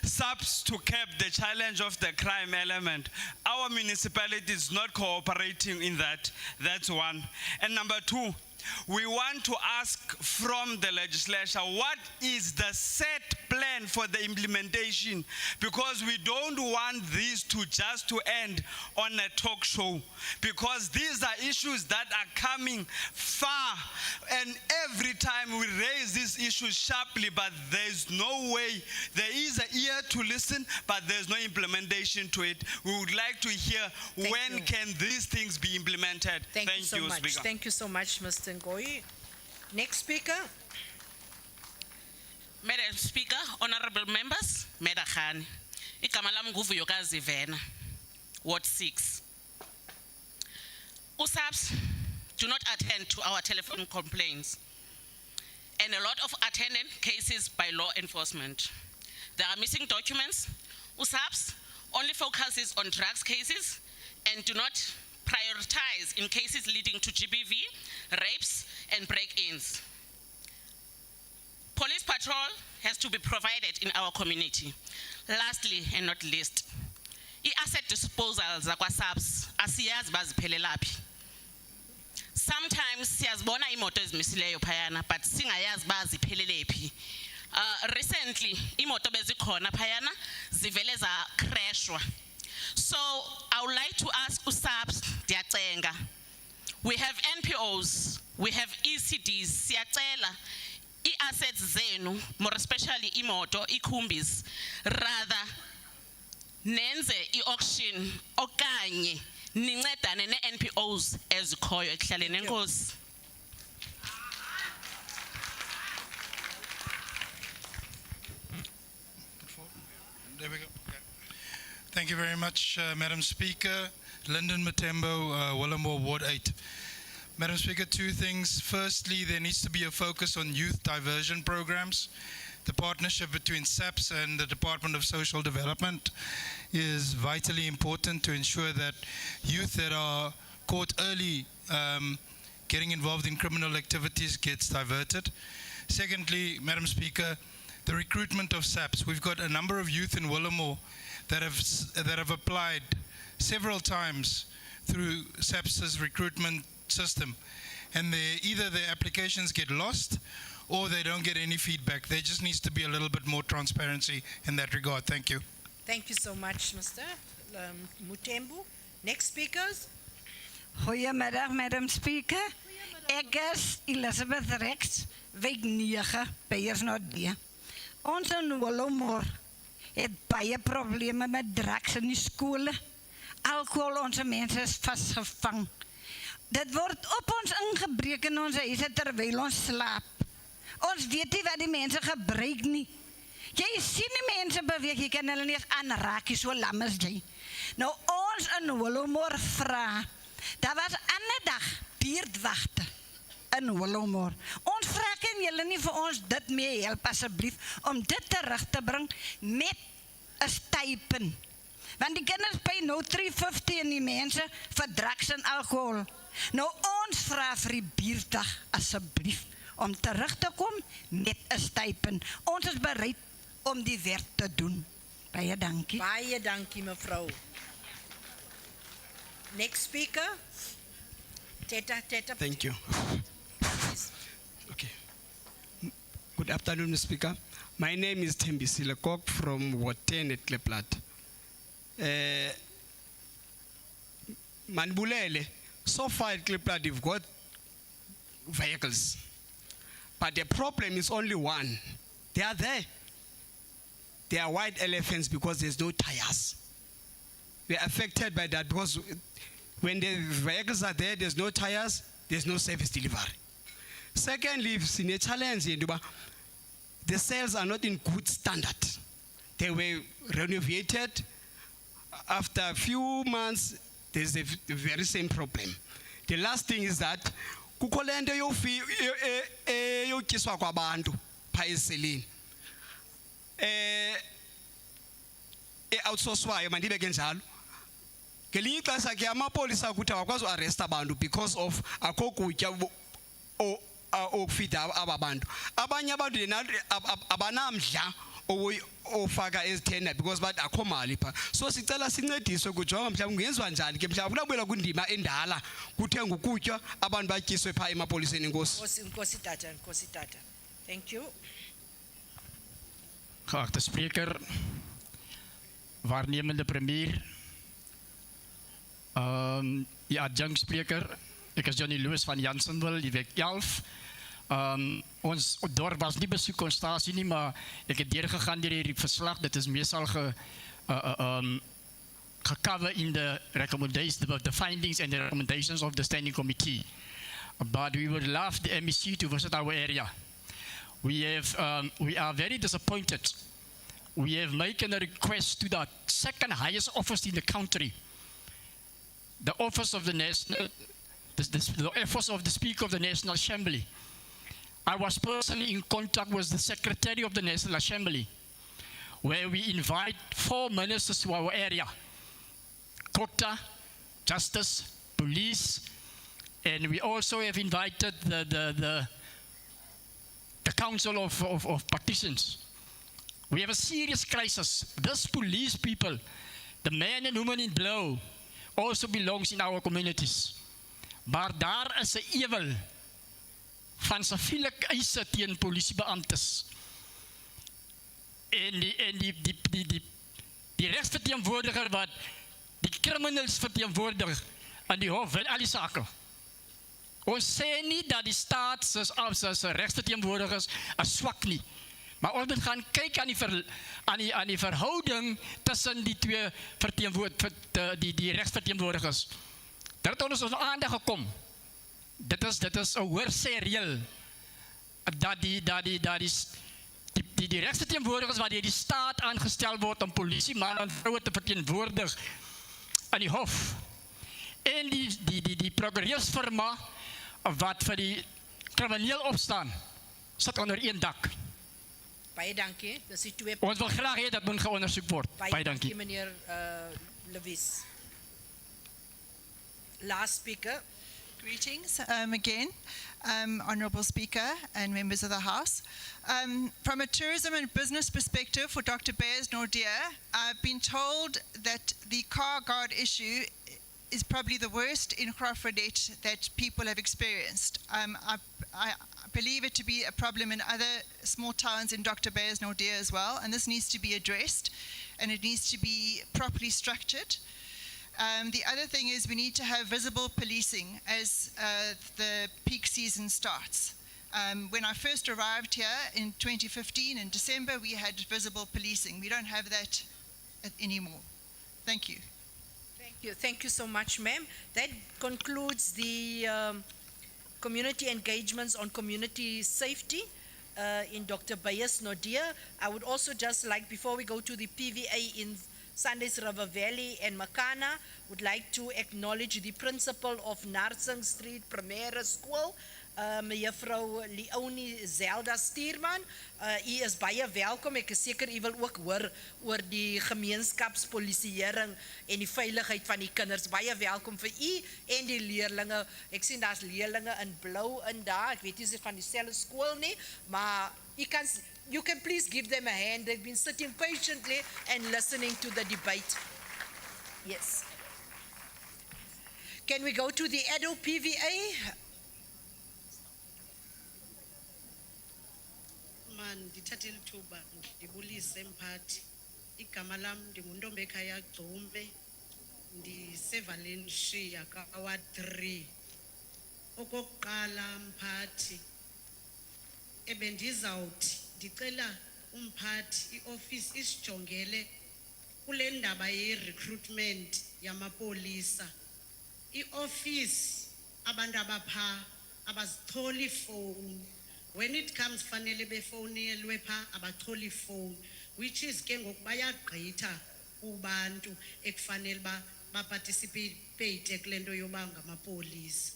SAPS to cap the challenge of the crime element, our municipality is not cooperating in that. That's one. And number two, we want to ask from the legislature, what is the set plan for the implementation? Because we don't want this to just to end on a talk show. Because these are issues that are coming far. And every time we raise these issues sharply, but there's no way, there is an ear to listen, but there's no implementation to it. We would like to hear when can these things be implemented. Thank you so much. Speaker. Thank you so much, Mr. Ngoyi. Next speaker. Madam Speaker, honorable members, Medachani. Igama lami nguvuyokazi Vena, Ward 6. USAPS do not attend to our telephone complaints and a lot of attendant cases by law enforcement. There are missing documents. USAPS only focuses on drugs cases and do not prioritize in cases leading to GBV, rapes, and break-ins. Police patrol has to be provided in our community. Lastly, and not least, i-asset disposal zakwa-SAPS asiyazi baziphelelaphi. Sometimes siyazibona imoto ezimisileyo phayana, but singayazi baziphelelaphi. Recently, imoto bezikhona phayana zivele crashwa. So I would like to ask USAPS, Diatenga, we have NPOs, we have ECDs, siyacela, i-assets zenu, more especially imoto, ikumbis, rather nenze i-auction okanye nincedane ne-NPOs ezikhoyo ekuhlaleni. Enkosi. There we go. Thank you very much, Madam Speaker. Lyndon Matembo, Willamore, Ward 8. Madam Speaker, two things. Firstly, there needs to be a focus on youth diversion programs. The partnership between SAPS and the Department of Social Development is vitally important to ensure that youth that are caught early getting involved in criminal activities gets diverted. Secondly, Madam Speaker, the recruitment of SAPS. We've got a number of youth in Willamore that have applied several times through SAPS's recruitment system, and either their applications get lost or they don't get any feedback. There just needs to be a little bit more transparency in that regard. Thank you. Thank you so much, Mr. Mutembu. Next speakers. Goeiemiddag, Madam Speaker. Ek is Elizabeth Rex, wijk 9, Beiersnodie. Ons in Willamore het baie probleme met drugs in die skole. Alcohol, onze mense is vastgevang. Dit word op ons ingebreek in onze huise terwyl ons slaap. Ons weet nie wat die mense gebruik nie. Jy sien die mense beweeg, jy kan hulle nie eens aanraak, so lam is jy. Nou ons in Willamore vra, daar was ander dag buurtwagte in Willamore. Ons vra kan julle nie vir ons dit mee help asseblief om dit terug te bring met 'n stipend. Want die kinders pay nou 350 en die mense vir drugs en alcohol. Nou ons vra vir die buurtwag asseblief om terug te kom met 'n stipend. Ons is bereid om die werk te doen. Baie dankie. Baie dankie, mevrou. Next speaker. Teta. Thank you. Okay. Good afternoon, Mr. Speaker. My name is Tembisile Kok from Ward 10 at Kleplat. Manbulele, so far at Kleplat you've got vehicles. But the problem is only one. They are there. They are white elephants because there's no tires. We are affected by that because when the vehicles are there, there's no tires, there's no service delivery. Secondly, it's in a challenge, the cells are not in good standard. They were renovated. After a few months, there's the very same problem. The last thing is that outsourcwayo mandibeke njalo ngelinye ixesha ke amapolisa ukuthi awakwazi uarrest abantu because of akho kutya okufida aba bantu abanye abantu abanamdla ofaka ezithenda because bathi akho mali pha so sicela sincediswe kujonga mhlawumbe kungenziwa njani ke mhlawumbe kunabuyela kwindima endala kuthenga ukutya abantu batyiswe pha emapoliseni inkosi Nkosi tata. Thank you. Geachte spreker, waarnemende premier, die adjunct spreker, ik is Johnny Lewis van Jansenwil, die week 11. Ons dorp was niet bezoekconstatie nie, maar ik heb doorgegaan door die verslag. Dat is meestal gecover in the recommendations, the findings and the recommendations of the standing committee. But we would love the MEC to visit our area. We are very disappointed. We have made a request to the second highest office in the country, the office of the national, the office of the Speaker of the National Assembly. I was personally in contact with the Secretary of the National Assembly, where we invite 4 ministers to our area: Kota, Justice, Police, and we also have invited the Council of Partitions. We have a serious crisis. This police people, the man and woman in blue, also belongs in our communities. Maar daar is 'n ewel van siviele eise teen polisiebeamptes. En die rechtsverteenwoordiger wat die criminals verteenwoordig aan die hof en al die sake. Ons sê nie dat die staat se rechtsverteenwoordigers is swak nie. Maar ons moet gaan kyk aan die verhouding tussen die twee die rechtsverteenwoordigers. Dit het ons aandag gekom. Dit is 'n hoorsê reël dat die rechtsverteenwoordigers wat deur die staat aangestel word om polisieman en vroue te verteenwoordig aan die hof. En die prokureursfirma wat vir die krimineel opstaan, sit onder een dak. Baie dankie. Dis die twee. Ons wil graag hê dat moet geondersoek word. Baie dankie. Meneer Lewis. Last speaker. Greetings again, Honourable Speaker and members of the House. From a tourism and business perspective for Dr. Beyers Naudé, I've been told that the car guard issue is probably the worst in Graaff-Reinet that people have experienced. I believe it to be a problem in other small towns in Dr. Beyers Naudé as well, and this needs to be addressed, and it needs to be properly structured. The other thing is we need to have visible policing as the peak season starts. When I first arrived here in 2015 in December, we had visible policing. We don't have that anymore. Thank you. Thank you so much, ma'am. That concludes the community engagements on community safety in Dr. Beyers Naudé. I would also just like, before we go to the PVA in Sundays River Valley and Makana, would like to acknowledge the principal of Narsing Street Primêre School, Mevrou Leonie Zelda Stuurman. U is baie welkom. Ek is seker u wil ook hoor oor die gemeenskapspolisieering en die veiligheid van die kinders. Baie welkom vir u en die leerlinge. Ek sien daar's leerlinge in blou in daar. Ek weet nie of dit van dieselfde skool nie, maar you can please give them a hand. They've been sitting patiently and listening to the debate. Yes. Can we go to the adult PVA? Man, ndithathe lithuba ndibulise mphathi. Igama lam ndinguntombekhaya Gcombe, ndiseValencia kaWard 3. Okokuqala mphathi, ebendizawuthi ndicela umphathi ioffice isijongele kule ndaba ye-recruitment yamapolisa. Ioffice abantu abapha abazitholi ifowuni. When it comes fanele befowunelwe pha abacholi phone, which is ke ngoku bayagqitha kubantu ekufanele ba participate kule nto yoba ngamapolisa.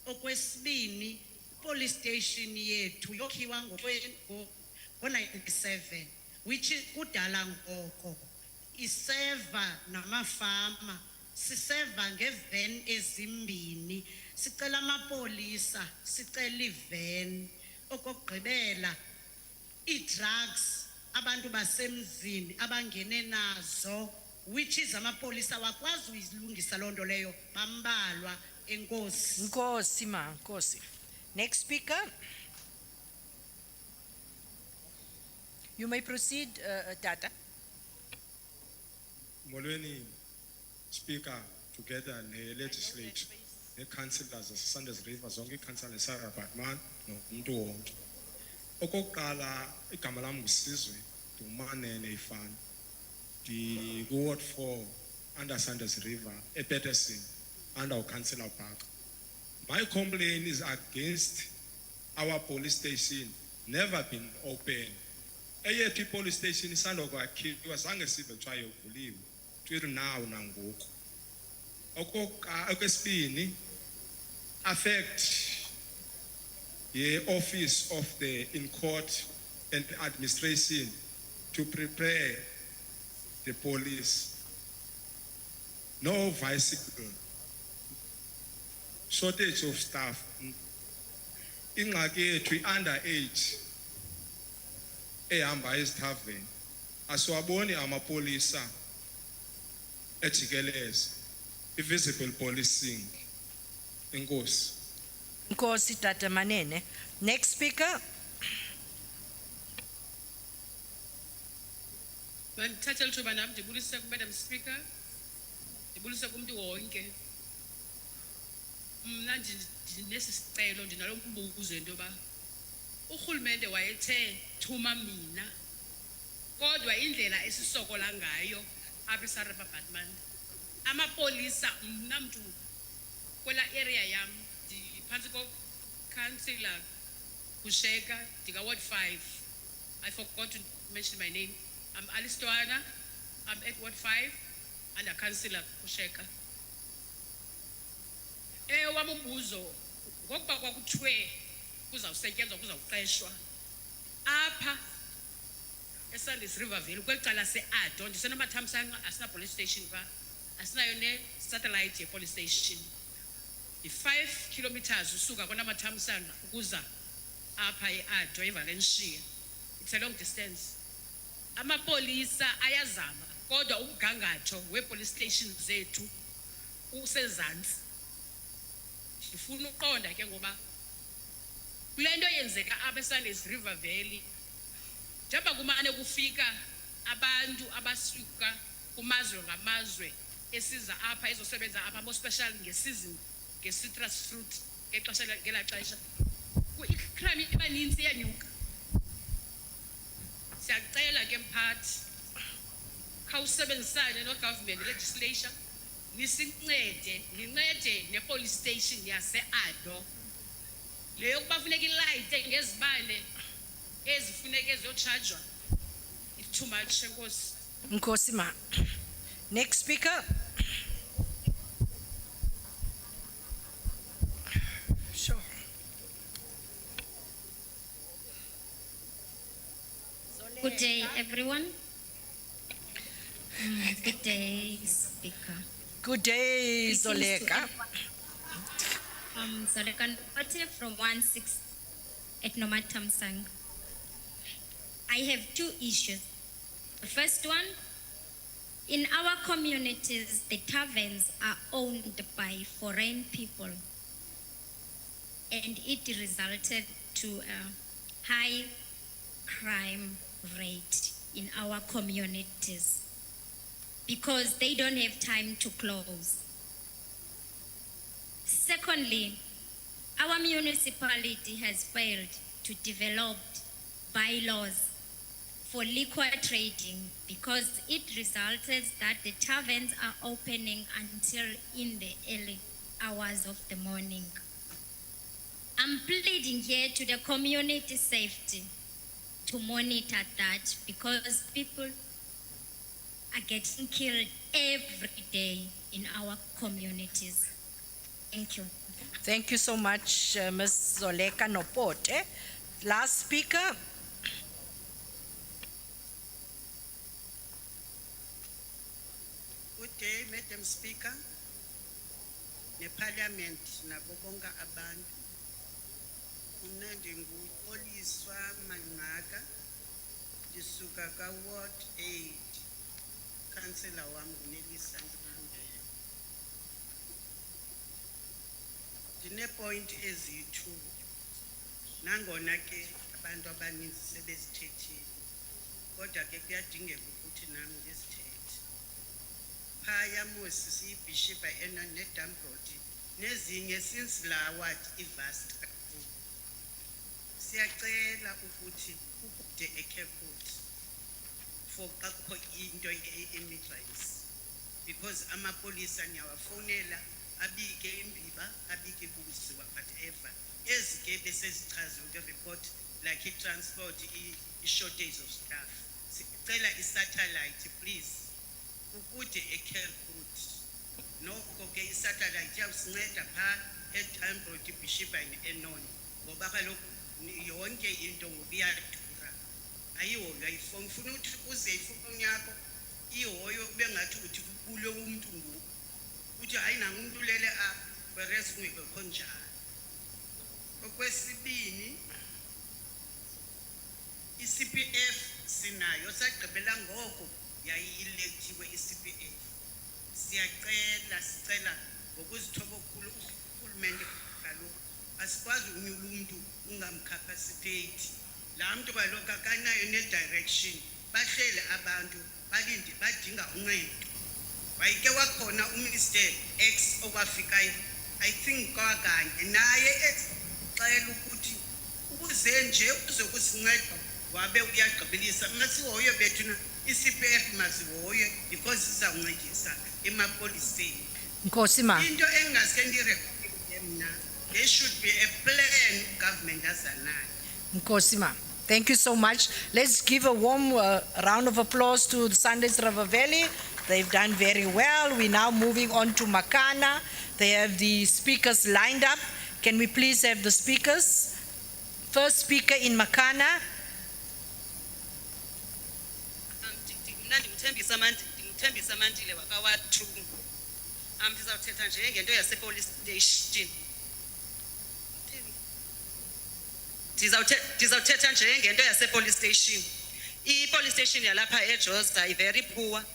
Okwesibini, police station yethu yokhiwa ngo-97 which is kudala ngoko iseva namafama siseva ngeven ezimbini sicela amapolisa sicela iven okugqibela i-drugs abantu basemzini abangene nazo which is amapolisa wakwazi uyilungisa loo nto leyo bambalwa enkosi. Nkosi ma, nkosi. Next speaker. You may proceed, Tata. Molweni, Speaker, together ne legislature, ne councillors Sanders River, zonke councillor Sarah Batman, nomuntu wonke. Okokuqala igama lami ngusizwe Dumane Neyfan. The ward 4 under Sanders River, Peterson, under Councillor Park. My complaint is against our police station, never been open. Eyethu police station isanda kwakhiwa zange sibe kuthiwa yovuliwe twiri now nangoku. Okwesibini affect the office of the in court and administration to prepare the police. No bicycle, shortage of staff. Ingxaki yethu underage ehamba ezithaveni asiwaboni amapolisa ejikeleze i-visible policing. Inkosi. Nkosi Tata Manene. Next speaker. Mandithathe lithuba nam ndibulise ku-Madam Speaker, ndibulise kumntu wonke. Mna ndinesi sicelo ndinalo mbuzo into yoba urhulumente wayethe thuma mina kodwa indlela esisokola ngayo apha eSarapa Batman amapolisa mna mntu kwela area yam ndiphantsi ko-councillor Kusheka ndika-Ward 5. I forgot to mention my name. I'm Alice Twana, I'm at Ward 5 under Councillor Kusheka. Wam umbuzo ngokuba kwakuthiwe kuzawusetyenzwa kuzawuqeshwa apha eSanders River Valley kwecala se-Ado ndisenamathamsanqa asina police station pha asinayo ne-satellite ye-police station. I-5 kilometers usuka kwanamathamsanqa ukuza apha e-Ado eValencia. It's a long distance. Amapolisa ayazama kodwa umgangatho we-police station zethu usezantsi. Ndifuna uqonda ke ngoba kule nto yenzeka apha eSanders River Valley njengoba kumane kufika abantu abasuka kumazwe ngamazwe esiza apha ezosebenza apha more special ngesizini nge-citrus fruit ngexesha ngelaa xesha icrime iba nintsi iyanyuka. Siyacela ke mphathi khawusebenzisane no-government legislature nisincede nincede ne-police station yase-Ado leyo kuba funeka ilayite ngezibane ezifuneka eziyotshajwa. It's too much. Enkosi. Nkosi ma. Next speaker. Sure. Good day, everyone. Good day, Speaker. Good day, Greetings to Zoleka. everyone. Zoleka Nopate from 16 at Nomatamsang. I have two issues. The first one, in our communities, the taverns are owned by foreign people, and it resulted to a high crime rate in our communities because they don't have time to close. Secondly, our municipality has failed to develop bylaws for liquor trading because it resulted that the taverns are opening until in the early hours of the morning. I'm pleading here to the community safety to monitor that because people are getting killed every day in our communities. Thank you. Thank you so much, Ms. Zoleka Nopote. Last speaker. day, Madam Speaker. Ne Parliament nabo bonke abantu. Mina ndinguXoliswa Mangaka. Ndisuka ka Ward 8. Councillor wami nguNelisa Ndlundlela. Ndine-point ezi-2. Nangona ke abantu abaninzi sebezithethile. Kodwa ke kuyadingeka ukuthi nami ndizithethe. Phaya Moses siyibhishophu neDambroti nezinye since la ward ivast kakhulu. Siyacela ukuthi ukude eCarefoot for kakho into e-immigrants because amapolisa niyawafonela abike imbiba abike ukuziwa whatever ezike besezichaza ukuthi report like i-transport i-shortage of staff. Sicela i-satellite please ukude eCarefoot nokho ke i-satellite yawusinceda pha eDambroti Bishop eNoni ngoba kaloku yonke into ngobiyadura ayihoyo ayifoni ufuna ukuthi uze ifoni yakho ihoyo kube ngathi uthi kubulo umuntu ngoku uthi hayi nanga umuntu lele apha whereas kungekho njalo. Okwesibini i-CPF sinayo sagqibela ngoko yayi-electiwe i-CPF. Sicela ngokuzithoba okukhulu urhulumente kaloku asikwazi unyula umuntu ungamcapacitate. Laa mntu kaloku akanayo ne-direction bahlele abantu balinde badinga uncedo. Wayeke wakhona uMr X okwafikayo I think kwakanye naye exela ukuthi ukuze nje uzokusinceda wabe uyagqibelisa masihoyo bethu i-CPF masihoye because sizawuncedisa emapoliseni. Nkosi ma. Into engaske ndirecommende mna there should be a plan government azanayo. Nkosi ma. Thank you so much. Let's give a warm round of applause to the Sundays River Valley. They've done very well. We're now moving on to Makana. They have the speakers lined up. Can we please have the speakers? First speaker in Makana. Ndimthembisa Mandile wakawa 2. Ndizawuthetha nje ngento yasepolice station. Ndizawuthetha nje ngento yasepolice station. I-police station yalapha eJoza is very poor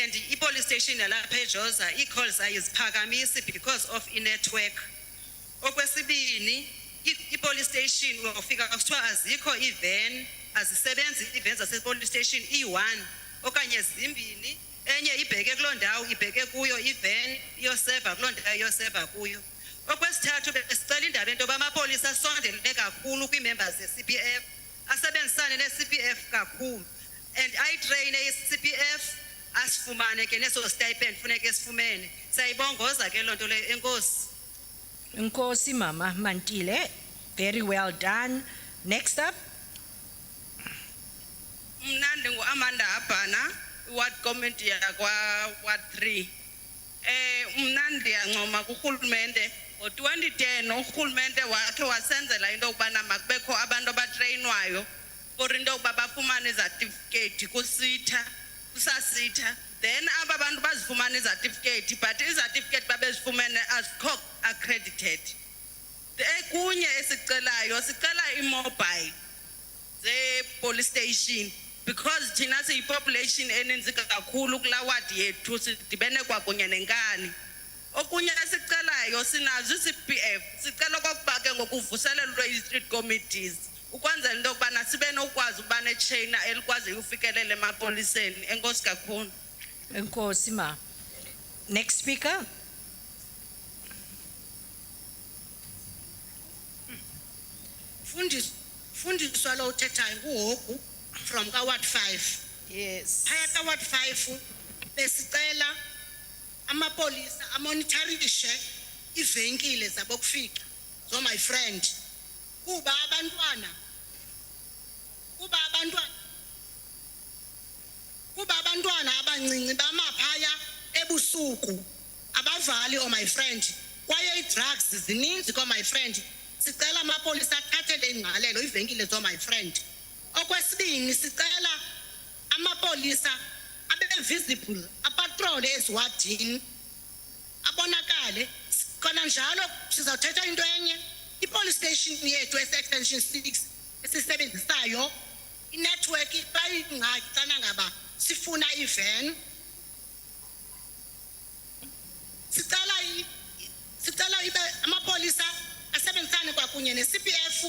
and i-police station yalapha eJoza i-calls ayiziphakamisi because of i-network. Okwesibini i-police station ufika kuthiwa azikho i-van azisebenzi i-van zasepolice station i-1 okanye zimbini enye ibheke kuloo ndawo ibheke kuyo i-van iyoseva kuloo ndawo iyoseva kuyo. Okwesithathu besicela indaba into yoba amapolisa asondele kakhulu kwii-members ze-CPF asebenzisane ne-CPF kakhulu and ayitreyine i-CPF asifumane ke neso stipend funeke sifumene. Siyayibongoza ke loo nto leyo. Enkosi. Nkosi Mama Mantile. Very well done. Next up. Mna ndingu-Amanda Habana, Ward Committee yakwa Ward 3. Mna ndiyancoma kurhulumente. Ngo-2010 urhulumente wakhe wasenzela into yokubana makubekho abantu abatreyinwayo for into yokuba bafumane izatifiketi kusasitha. Then aba bantu bazifumane izatifiketi but izatifiketi babezifumene azikho accredited. Kunye esicelayo sicela i-mobile ze-police station because thina siyi-population eninzi kakhulu kulaa ward yethu sidibene kwakunye nenkani. Okunye esicelayo sinazo i-CPF sicela okokuba ke ngokuvuselelwe i-street committees ukwenzela into yokubana sibe nokwazi ukuba netsheyina elikwaziyo ufikelela emapoliseni. Enkosi kakhulu. Enkosi ma. Next speaker. Fundiswa lo uthethayo nguHogu from ka Ward 5. Yes. Phaya ka Ward 5 besicela amapolisa amonitorishe ivenkile zabo kufika. So my friend kuba abantwana abancinci bamaphaya ebusuku abavali my friend kwaye i-drugs zininzi my friend. Sicela amapolisa athathele ingqalelo ivenkile my friend. Okwesibini sicela amapolisa abe visible apart apatrole eziwadini abonakale khona njalo sizawuthetha into enye ipolice station yethu extension 6 esisebenzisayo inetwork bayingxana ngaba sifuna ivan sicela ibe amapolisa asebenzisane kwakunye ne-CPF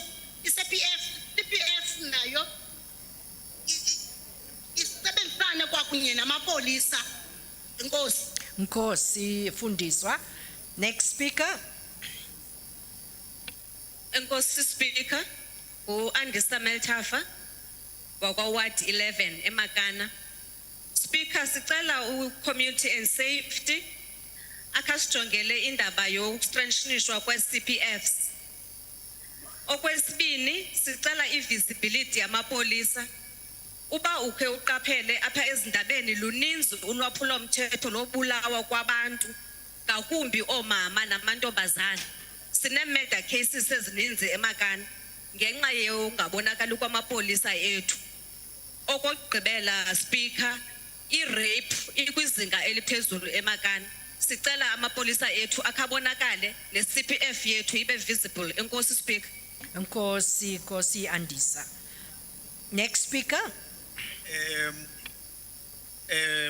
CPF nayo isebenzisane kwakunye namapolisa. Inkosi. Nkosi fundiswa. Next speaker. Enkosi Speaker, u-Andisa Meltafa wakwa-Ward 11 eMakana. Speaker, sicela u-Community and Safety akasijongele indaba yokustrengthenishwa kwe-CPFs. Okwesibini, sicela i-visibility yamapolisa. Uba ukhe uqaphele apha ezindabeni luninzi ulwaphulomthetho lobulawa kwabantu, ngakumbi oomama namantombazana. Sine-murder cases ezininzi eMakana ngenxa yokungabonakali kwamapolisa ethu. Okokugqibela, Speaker, i-rape ikwizinga eliphezulu eMakana. Sicela amapolisa ethu akabonakale ne-CPF yethu ibe visible. Enkosi Speaker. Nkosi Andisa. Next speaker.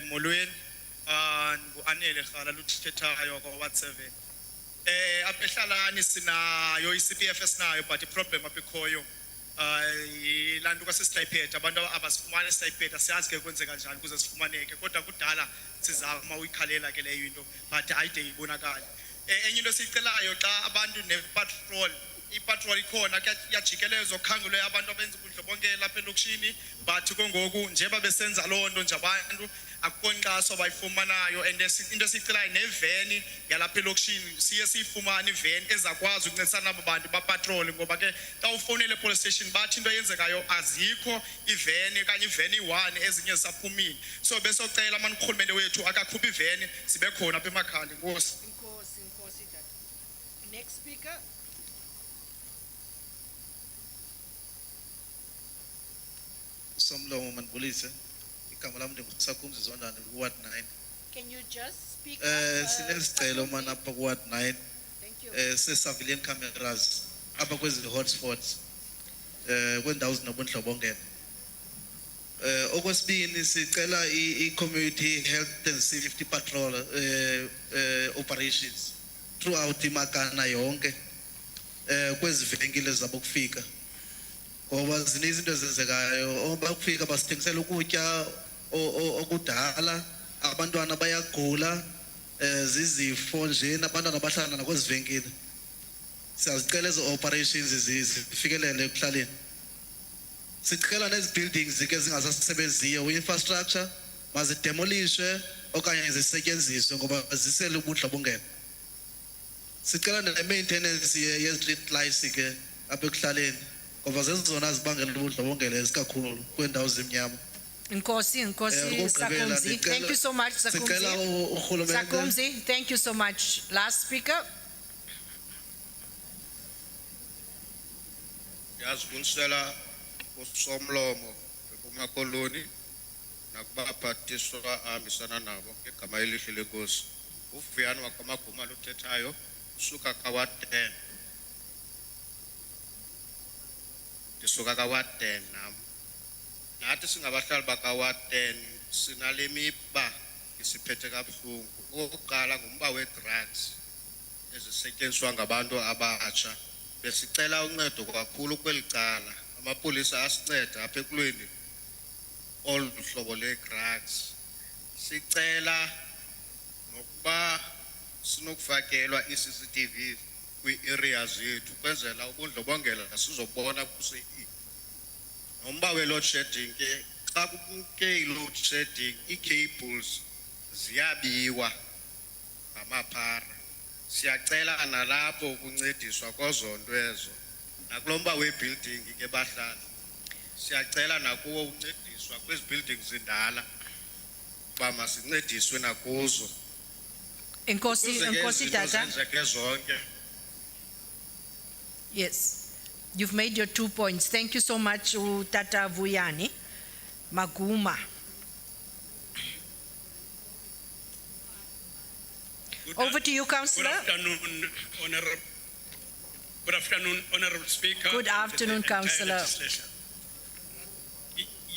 Molweni ngu-Anele Khala luthethayo kwa-Ward 7. Apha ehlalani sinayo i-CPF esinayo but i-problem apha ikhoyo yilaa nto kwasesitayiphethe abantu abasifumane isitayiphethe siyazi ke kwenzeka njani ukuze sifumaneke kodwa kudala sizama uyikhalela ke leyo into but ayide ibonakale. Enye into siyicelayo xa abantu ne-patrol ipatrol ikhona kuyajikelezwa kukhangelwe abantu abenza ubundlobongela lapha elokishini but kongoku njengoba besenza loo nto nje abantu akukho nkxaso bayifumanayo and into esiyicelayo neveni yalapha elokishini siye siyifumane iveni ezakwazi ukuncedisana nabo bantu bapatroli ngoba ke xa ufowunele police station bathi into eyenzekayo azikho iveni okanye iveni iyi-1 ezinye zisaphumile so besocela amanye urhulumente wethu akakhupha iveni sibe khona apha emakhaya. Inkosi. Next speaker. Somlomo mandibulise igama lami ndingusakumzi Zondani ku-Ward 9. Can you just speak Sinesicelo mana apha ku-Ward 9 se-surveillance cameras apha kwezi hotspots kwendawo zinobundlobongela. Okwesibini sicela i-community health and safety patrol operations throughout iMakana yonke kwezi venkile zabo kufika ngoba zininzi izinto ezenzekayo bakufika basithengisela ukutya okudala abantwana bayagula zizifo nje nabantwana abahlala nakwezi venkile. Siyazicela ezo operations zifikelele ekuhlaleni. Sicela nezi buildings ke zingasasebenziyo infrastructure mazidemolishwe okanye zisetyenziswe ngoba zisele ubundlobongela. Sicela ne-maintenance ye-street lights ke apha ekuhlaleni ngoba zezona zibangela ubundlobongela ezikakhulu kweendawo zimnyama. Nkosi Sakumzi. Thank you so much Sakumzi. Thank you so much. Last speaker. Yazibulisela kusomlomo kumakoloni nakubaphathiswa ahambisana nabo ngegama elihle lenkosi. Uvuyani wakwamaguma luthethayo usuka ka-Ward 10. Ndisuka ka-Ward 10 nam. Nathi singabahlali baka-Ward 10 sinale miba isiphethe kabuhlungu. Okokuqala ngumba we-drugs ezisetyenziswa ngabantu abatsha. Besicela uncedo kakhulu kweli cala. Amapolisa asinceda apha ekulweni olu hlobo le-drugs. Sicela nokuba sinokufakelwa i-CCTV kwi-areas zethu kwenzela ubundlobongela sizobona kuseyipi. Nomba we-load shedding ke xa kuke i-load shedding ii-cables ziyabiwa ngamaphara. Siyacela nalapho ukuncediswa kozo nto ezo nakulomba we-building ke bahlali siyacela nakuwo ukuncediswa kwezi buildings zindala uba masincediswe nakuzo. Nkosi Tata. Zonke. Yes, you've made your 2 points. Thank you so much, Tata Vuyani Maguma. Over to you, Good Councillor. afternoon, Honorable. Good afternoon, Honorable Speaker. Good and afternoon, the entire Councillor. legislature.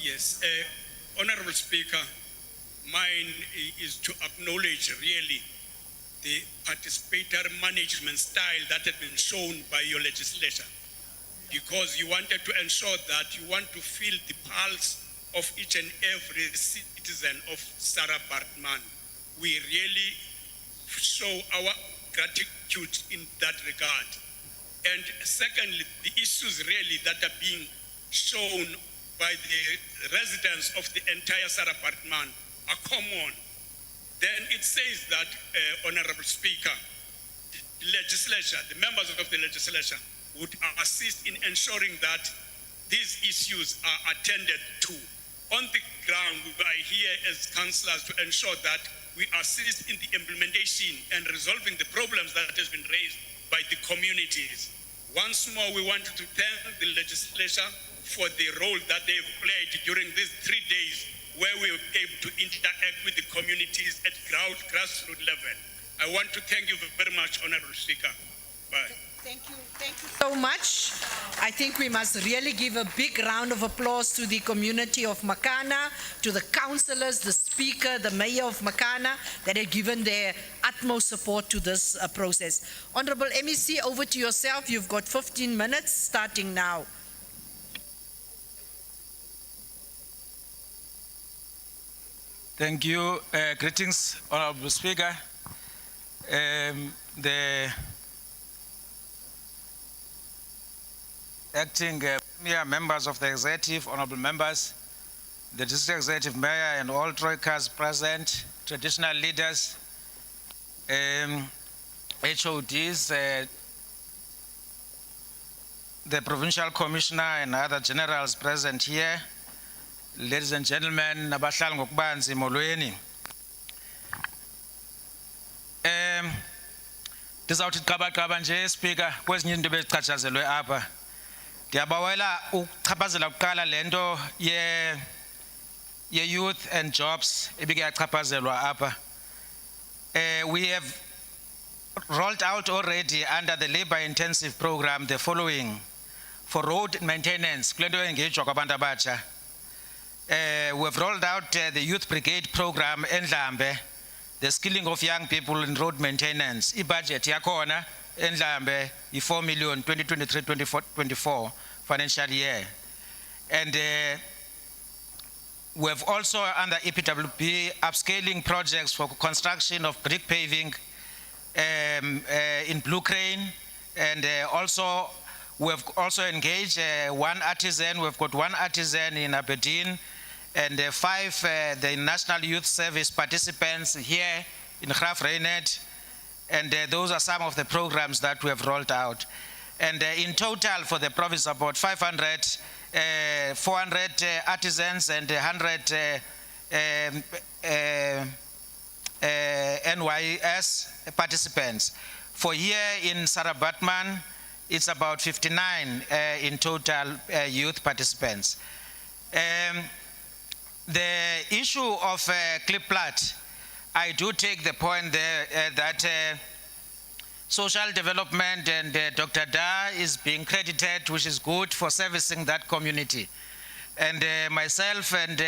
Yes, Honorable Speaker, mine is to acknowledge really the participatory management style that had been shown by your legislature, because you wanted to ensure that you want to feel the pulse of each and every citizen of Sarah Bartman. We really show our gratitude in that regard. And secondly, the issues really that are being shown by the residents of the entire Sarah Bartman are common. Then it says that, Honorable Speaker, the legislature, the members of the legislature would assist in ensuring that these issues are attended to. On the ground, we are here as councillors to ensure that we assist in the implementation and resolving the problems that has been raised by the communities. Once more, we want to thank the legislature for the role that they've played during these 3 days where we were able to interact with the communities at grassroots level. I want to thank you very much, Honorable Speaker. Bye. Thank you so much. I think we must really give a big round of applause to the community of Makana, to the councillors, the speaker, the mayor of Makana, that have given their utmost support to this process. Honorable MEC, over to yourself. You've got 15 minutes starting now. Thank you. Greetings, Honorable Speaker. The acting premier members of the executive, honorable members, the district executive mayor and all troikas present, traditional leaders, HODs, the provincial commissioner and other generals present here, ladies and gentlemen, nabahlali ngokubanzi molweni. Ndizawuthi qabaqaba nje speaker kwezinye into bezichatshazelwe apha. Ndiyabawela ukuchaphazela kuqala lento ye youth and jobs ebike yachaphazelwa apha. We have rolled out already under the labor intensive program the following for road maintenance kule nto engejwa kwabantu abatsha. We have rolled out the youth brigade program eNdlambe, the skilling of young people in road maintenance. I-budget yakhona eNdlambe i-4 million 2023-24 financial year. And we have also under EPWP upscaling projects for construction of brick paving in Blue Crane, and also we have also engaged one artisan. We've got one artisan in Aberdeen, and 5 the National Youth Service participants here in Graaf Reinet, and those are some of the programs that we have rolled out. And in total for the province, about 400 artisans and 100 NYS participants. For here in Sarah Bartman, it's about 59 in total youth participants. The issue of Klipplat, I do take the point there that social development and Dr. Da is being credited, which is good for servicing that community. And myself and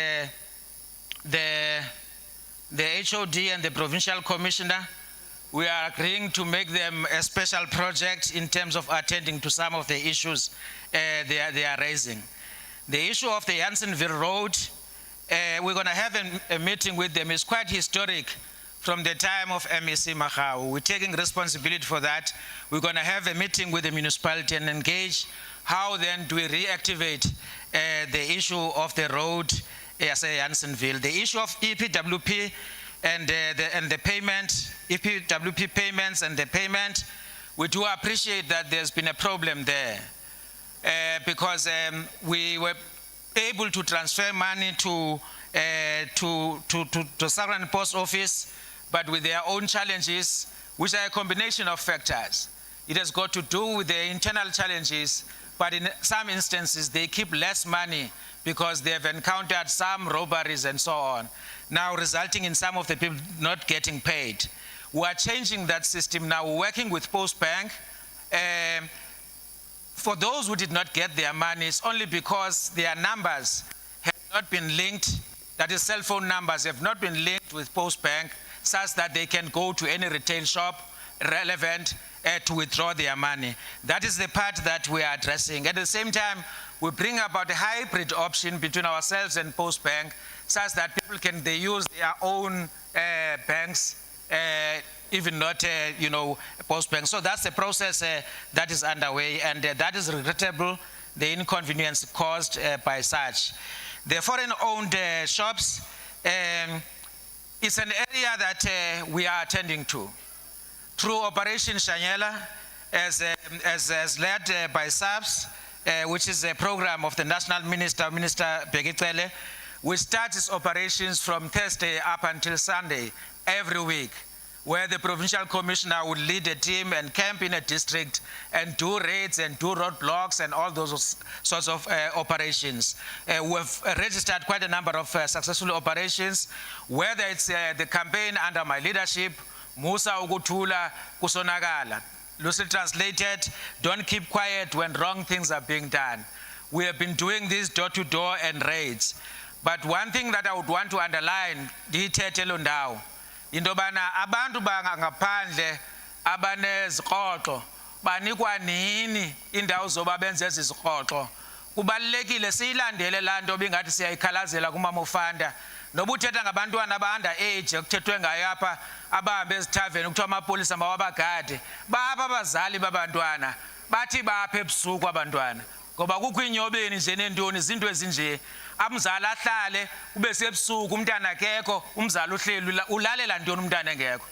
the HOD and the provincial commissioner, we are agreeing to make them a special project in terms of attending to some of the issues they are raising. The issue of the Jansenville Road, we're going to have a meeting with them. It's quite historic from the time of MEC Mahau. We're taking responsibility for that. We're going to have a meeting with the municipality and engage how then do we reactivate the issue of the road as a Jansenville. The issue of EPWP and the payment, EPWP payments and the payment, we do appreciate that there's been a problem there because we were able to transfer money to Southern Post Office, but with their own challenges, which are a combination of factors. It has got to do with their internal challenges, but in some instances, they keep less money because they have encountered some robberies and so on, now resulting in some of the people not getting paid. We are changing that system now. We're working with Post Bank. For those who did not get their money, it's only because their numbers have not been linked, that is cell phone numbers have not been linked with Post Bank such that they can go to any retail shop relevant to withdraw their money. That is the part that we are addressing. At the same time, we bring about a hybrid option between ourselves and Post Bank such that people can use their own banks, even not, Post Bank. So that's the process that is underway, and that is regrettable, the inconvenience caused by such. The foreign-owned shops is an area that we are attending to. Through Operation Shanyela, as led by SAPS, which is a program of the National Minister, Minister Begitele, we start its operations from Thursday up until Sunday every week, where the provincial commissioner would lead a team and camp in a district and do raids and do roadblocks and all those sorts of operations. We've registered quite a number of successful operations, whether it's the campaign under my leadership, Musa Ukutula Kusonagala. Loosely translated, don't keep quiet when wrong things are being done. We have been doing this door-to-door and raids. But one thing that I would want to underline, indobana abantu bangaphandle abanezikhoxo banikwa nini indawo zoba benze izikhoxo. Kubalekile siyilandele lanto bingathi siyayikhalazela kumamofanda. Nobuthetha ngabantwana abanda age kuthethwe ngayo apha abahambe ezithaveni kuthiwa amapolisa mawabagade. Bapha abazali babantwana bathi bapha ebusuku abantwana. Ngoba kukho inyobeni nje nentoni izinto ezinje. Umzali ahlale ube sebusuku umntana akekho umzali uhleli ulalela ntoni umntana engekho.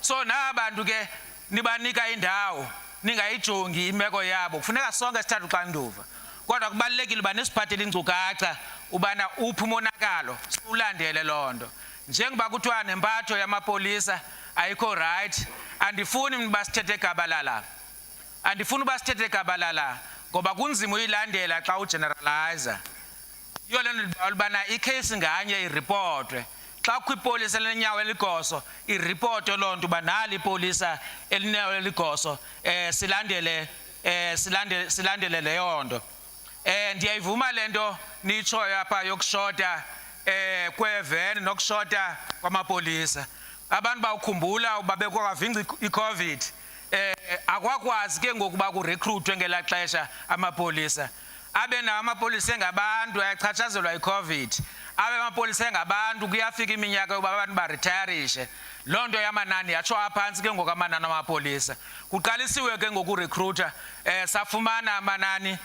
So nabantu ke nibanika indawo ningayijongi imeko yabo kufuneka sonke sithathe uxanduva. Kodwa kubalekile uba nisiphathele inkcukacha ubana uphi umonakalo ulandele lonto. Njengoba kuthiwa nempatho yamapolisa ayikho right, andifuni basithethe gabalala. Andifuni basithethe gabalala ngoba kunzima uyilandela xa ugeneralizer. Yolena albana icase nganye ireportwe. Xa kwipolisa lenyawo eligoso ireport lonto banali ipolisa elinyawo eligoso silandele leyonto. Ndiyayivuma lento nichoyo apha yokushota kweven nokushota kwamapolisa. Abantu bawukhumbula ubabekwa kwavinga iCovid. Akwakwazi ke ngokuba kurecruitwe ngela xesha amapolisa. Abe na amapolisa engabantu ayachatshazelwa iCovid. Abe amapolisa engabantu kuyafika iminyaka yoba abantu baretirishe. Lonto yamanani yatsho aphansi ke ngokamanani amapolisa. Kuqalisiwe ke ngokurecruiter safumana amanani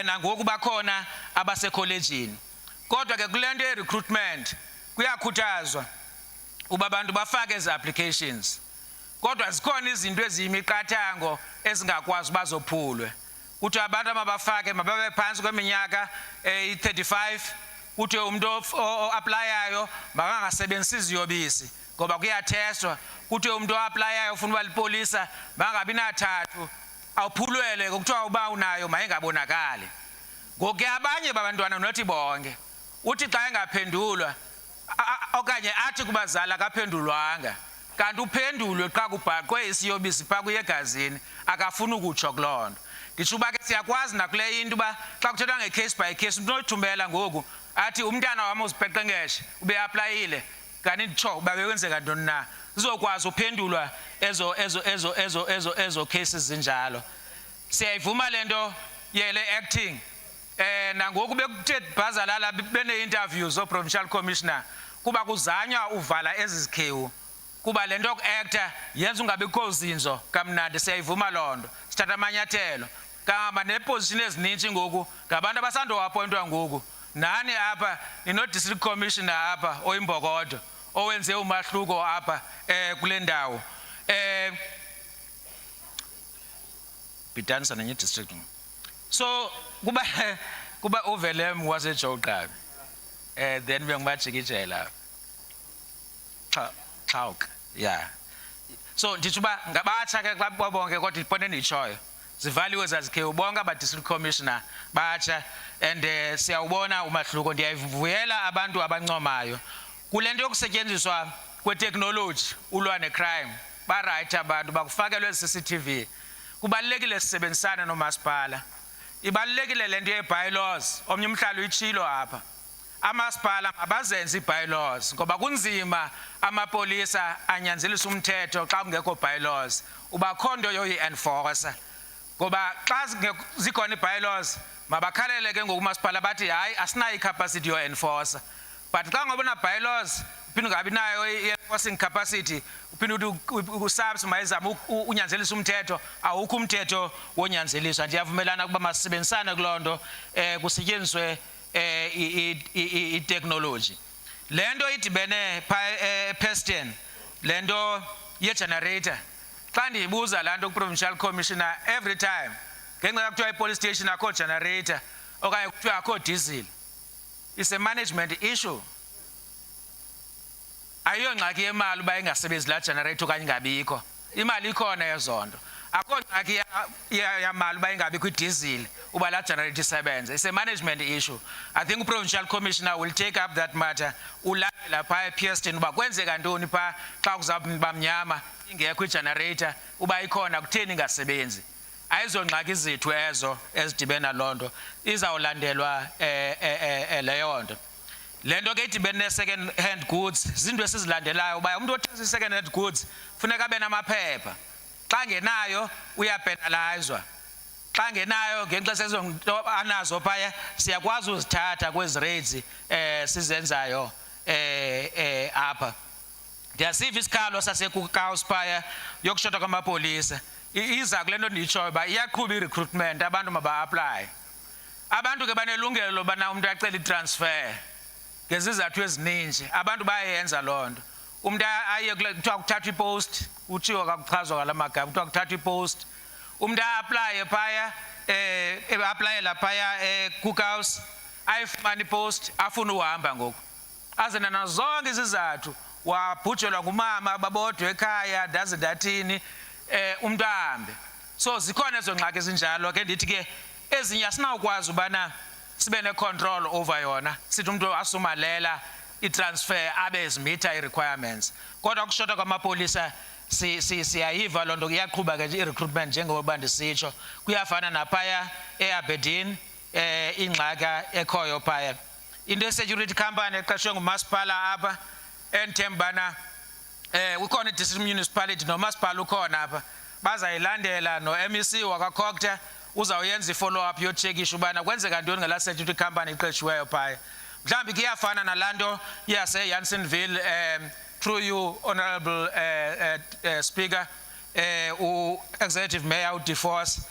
nangoku bakhona abasekollegini. Kodwa ke kulento ye-recruitment kuyakhuthazwa uba abantu bafake ezi applications. Kodwa zikhona izinto eziyimiqathango ezingakwazi bazophulwe. Kuthi abantu abafake mababe phansi kweminyaka 35, kuthi umuntu o-applyayo makangasebenzisi iziyobisi ngoba kuyathestwa. Kuthi umuntu o-applyayo ufuna uba lipolisa bangabi nathathu awuphulwele kuthiwa uba unayo mayingabonakali. Ngoku abanye babantwana nothi bonke uthi xa engaphendulwa okanye athi kubazali akaphendulwanga kanti uphendulwe xa kubhaqwe isiyobisi phaa kuyegazini akafuni ukutsho kuloo nto. Nditsho uba ke siyakwazi nakule into uba xa kuthethwa nge-case by case umntu oyithumela ngoku athi umntana wam uzipeqengeshe ube aplayile kanti nditsho uba bekwenzeka ntoni na. Zizokwazi uphendulwa ezo cases zinjalo. Siyayivuma lento yele acting. Nangoku bekuthe bhazalala bene-interviews o-provincial commissioner kuba kuzanywa uvala ezi zikhewu kuba lento yoku-acta yenza ungabikho zinzo kamnandi. Siyayivuma loo nto sithatha amanyathelo kangaba neposition ezininzi ngoku ngabantu abasandowapointwa ngoku. Nani apha nino-district commissioner apha oyimbokodo owenze umahluko apha kule ndawo. Bhidanisa nenye district. So kuba uvelem waseJoqabi then bengibajikijela Xhawuka, yeah. So nditsho uba ngabatsha ke xa bonke kodwa iponto endiyitshoyo zivaliwe zazikhewu bonke aba-district commissioner batsha and siyawubona umahluko. Ndiyayivuyela abantu abancomayo kule nto yokusetyenziswa kweteknoloji ulwa necrime. ba right abantu bakufakelwe CCTV kubalekile sisebenzisana nomasipala ibalekile lento ye bylaws omnye umhlalo uyitshilo apha amasipala abazenza bylaws ngoba kunzima amapolisa anyanzelisa umthetho xa kungekho bylaws ubakhondo yoyi enforcer ngoba xa zikhona bylaws mabakhalele ke ngokumasipala bathi hayi asinayo capacity yo enforcer but xa ngobona bylaws uphinde ungabi nayo i-enforcing capacity uphinde usabs mayizama unyanzelisa umthetho awukho umthetho wonyanzeliswa ndiyavumelana ukuba masisebenzisane kulonto kusetyenziswe i-technology lento idibene Pestien lento ye-generator xa ndiyibuza laa nto ku-provincial commissioner every time ngenxa kuthiwa i-police station akho generator okanye kuthiwa akho diesel it's a management issue ayiyo ngxaki yemali uba ingasebenzi laa generator okanye ingabikho imali ikhona yezonto akho ngxaki yamali uba ingabikho idizili uba laa generator isebenze it's a management issue I think provincial commissioner will take up that matter ulandela phaa ePSTN uba kwenzeka ntoni phaa xa kuzawuba mnyama ingekho igenerator uba ikhona kutheni ingasebenzi ayizongxaki zethu ezo ezidibena loo nto izawulandelwa leyo nto le nto ke idibene second hand goods zinto esizilandelayo uba umuntu othengisa second hand goods funeka abe namaphepha xa ngenayo uyapenalizwa xa ngenayo ngexesha ezo anazo phaya siyakwazi uzithatha kwezi raids sizenzayo apha ndiyasiva isikhalo saseKukaus phaya yokushota kwamapolisa iza kule nto ndiyitshoyo uba iyaqhuba i-recruitment abantu maba-aplaye abantu ke banelungelo lobana umntu acele itransfer ngezizathu ezininji abantu bayenza loo nto umntu aye kuthiwa kuthathwa ipost utshiwo kakuchazwa ngala magama kuthiwa kuthathwa ipost umntu a-aplaye phaya aplayela phaya Cookhouse ayifumana ipost afuna uhamba ngoku aze nazo zonke izizathu wabhujelwa ngumama babodwa ekhaya ndaze ndathini umntu ahambe so zikhona ezo ngxaki ezinjalo ke ndithi ke ezinye asinawukwazi ubana sibe ne-control over yona sithi umntu asumalela i-transfer abe zimitha i-requirements kodwa kushota kwamapolisa siyayiva loo nto iyaqhuba ke i-recruitment njengoba ndisitsho kuyafana naphaya eAberdeen ingxaka ekhoyo phaya into ye-security company eqeshwe ngumasipala apha endithembana ukhona i-district municipality nomasipala ukhona apha bazayilandela no-MEC wakwaCocta uzawuyenza i-follow up yotshekisha ubana kwenzeka ntoni ngalaa security company iqeshiweyo phaya mhlawumbi kuyafana nalaa nto yase-Jansenville through you honorable speaker u-executive mayor uDeforce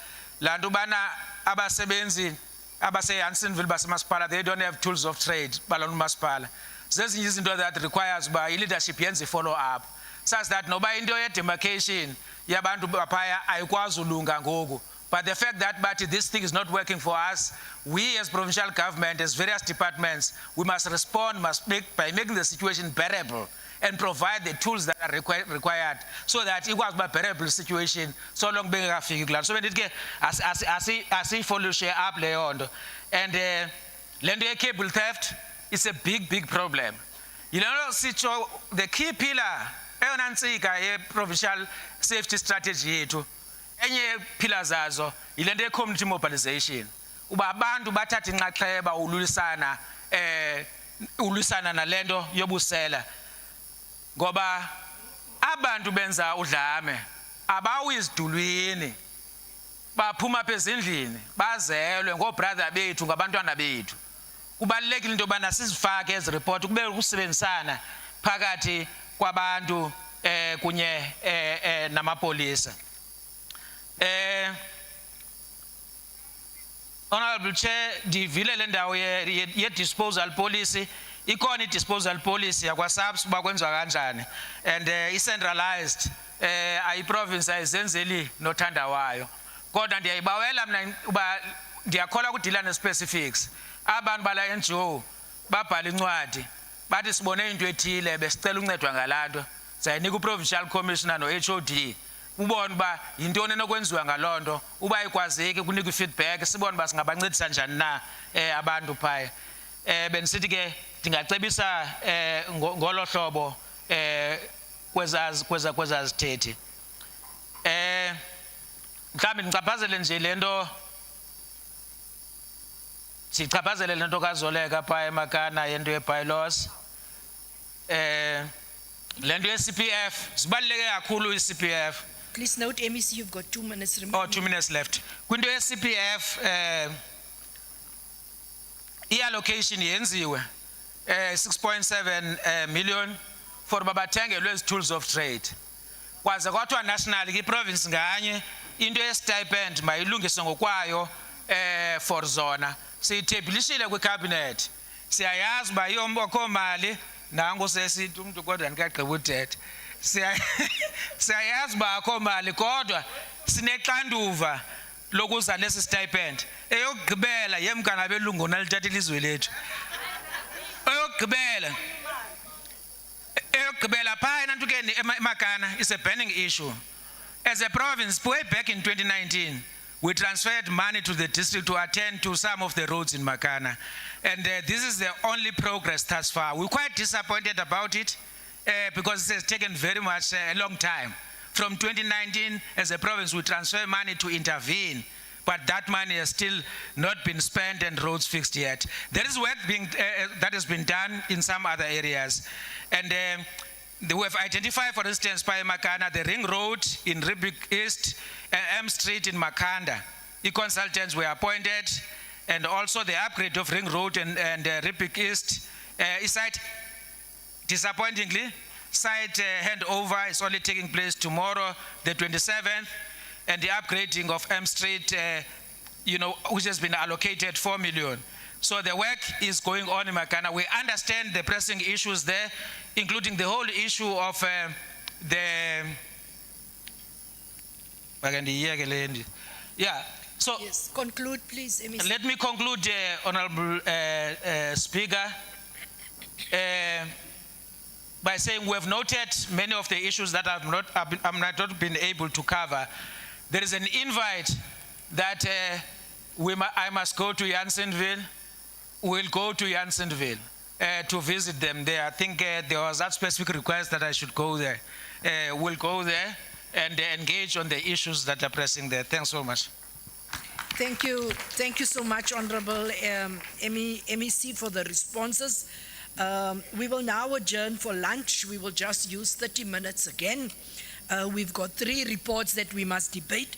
laa nto ubana abasebenzi abase-Jansenville basemasipala they don't have tools of trade balona umasipala zezinye izinto that requires uba i-leadership yenze i-follow up such that noba into ye-demarcation yabantu baphaya ayikwazi ulunga ngoku but the fact that but this thing is not working for us we as provincial government as various departments we must respond by making the situation bearable and provide the tools that are required so that ikwazi uba bearable situation so long bengekafiki kulaa so bendithi ke asiyifolushe up leyo nto and le nto ye-cable theft is a big problem you know sitsho the key pillar eyona ntsika ye-provincial safety strategy yethu enye pillar zazo yile nto ye-community mobilization uba abantu bathatha inxaxheba ulisana nale nto yobusela ngoba abantu benza udlame abawi izidulwini baphuma apha ezindlini bazelwe ngoobrother bethu ngabantwana bethu kubalulekile into yobana sizifake ezi report kube ukusebenzisana phakathi kwabantu kunye namapolisa Honorable Chair ndivile le ndawo ye-disposal policy ikhona i-disposal policy yakwa-SAPS uba kwenziwa kanjani and i-centralized ayi-province ayizenzeli nothanda wayo kodwa ndiyayibawela mna uba ndiyakholwa kudila ne-specifics abantu bala NGO babhala incwadi bathi sibone into ethile besicela uncedwa ngalaa nto sayinika u-provincial commissioner no-HOD ubone uba yintoni enokwenziwa ngaloo nto uba ikwazeki kunika i-feedback sibone uba singabancedisa njani na abantu phaya bendisithi ke ndingacebisa ngolo hlobo kwezazithethe. Mhlawumbi ndichaphazele nje lento sichaphazele lento kaZoleka phaa eMakana yento ye-bylaws. Lento ye-CPF sibaluleke kakhulu i-CPF. Please note, MEC, you've got 2 minutes remaining. Oh, 2 minutes left. Kwinto ye-CPF i-allocation yenziwe 6.7 million for babathengelwe ezi tools of trade. Kwaze kwathiwa national i-province nganye into ye-stipend mayilungiswe ngokwayo for zona. Siyithebhilishile kwicabinet. Siyayazi uba akho mali nango sesithi umuntu kodwa ndikagqiba uthetha. Siyayazi uba akho mali kodwa sinexanduva lokuza lesi stipend. Eyokugqibela yemkana belungu nalithatha ilizwe lethu. Eyokugqibela phaa enantukeni eMakana is a burning issue. As a province, way back in 2019, we transferred money to the district to attend to some of the roads in Makana. And this is the only progress thus far. We're quite disappointed about it because it has taken very much a long time. From 2019, as a province, we transfer money to intervene, but that money has still not been spent and roads fixed yet. There is work that has been done in some other areas. And we have identified, for instance, by Makana, the ring road in Ribik East, M Street in Makanda. The consultants were appointed, and also the upgrade of ring road and Ribik East. Site, disappointingly, site handover is only taking place tomorrow, the 27th, and the upgrading of M Street, which has been allocated 4 million. So the work is going on in Makana. We understand the pressing issues there, including the whole issue of so yes, conclude, please, MEC. Let me conclude, Honorable Speaker, by saying we have noted many of the issues that I've not been able to cover. There is an invite that I must go to Janssenville. We'll go to Janssenville to visit them there. I think there was that specific request that I should go there. We'll go there and engage on the issues that are pressing there. Thanks so much. Thank you so much, Honorable MEC, for the responses. We will now adjourn for lunch. We will just use 30 minutes again. We've got 3 reports that we must debate.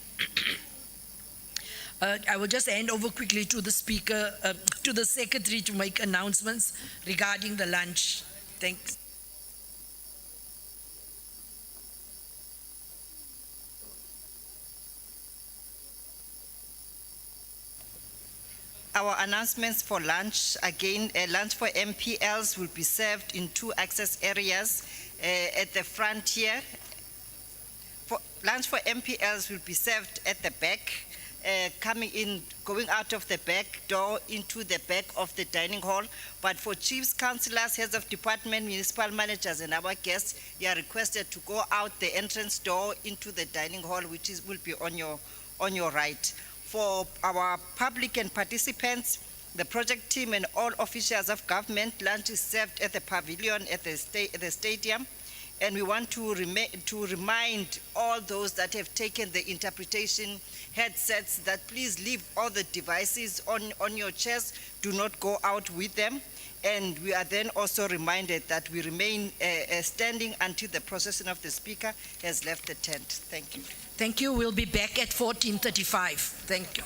I will just hand over quickly to the Speaker, to the Secretary to make announcements regarding the lunch. Thanks. Our announcements for lunch, again, lunch for MPLs will be served in 2 access areas at the front here. Lunch for MPLs will be served at the back, coming in, going out of the back door into the back of the dining hall. But for chiefs, councillors, heads of department, municipal managers, and our guests, you are requested to go out the entrance door into the dining hall, which will be on your right. For our public and participants, the project team and all officials of government, lunch is served at the pavilion at the stadium. And we want to remind all those that have taken the interpretation headsets that please leave all the devices on your chairs. Do not go out with them. And we are then also reminded that we remain standing until the procession of the speaker has left the tent. Thank you. Thank you. We'll be back at 14:35. Thank you.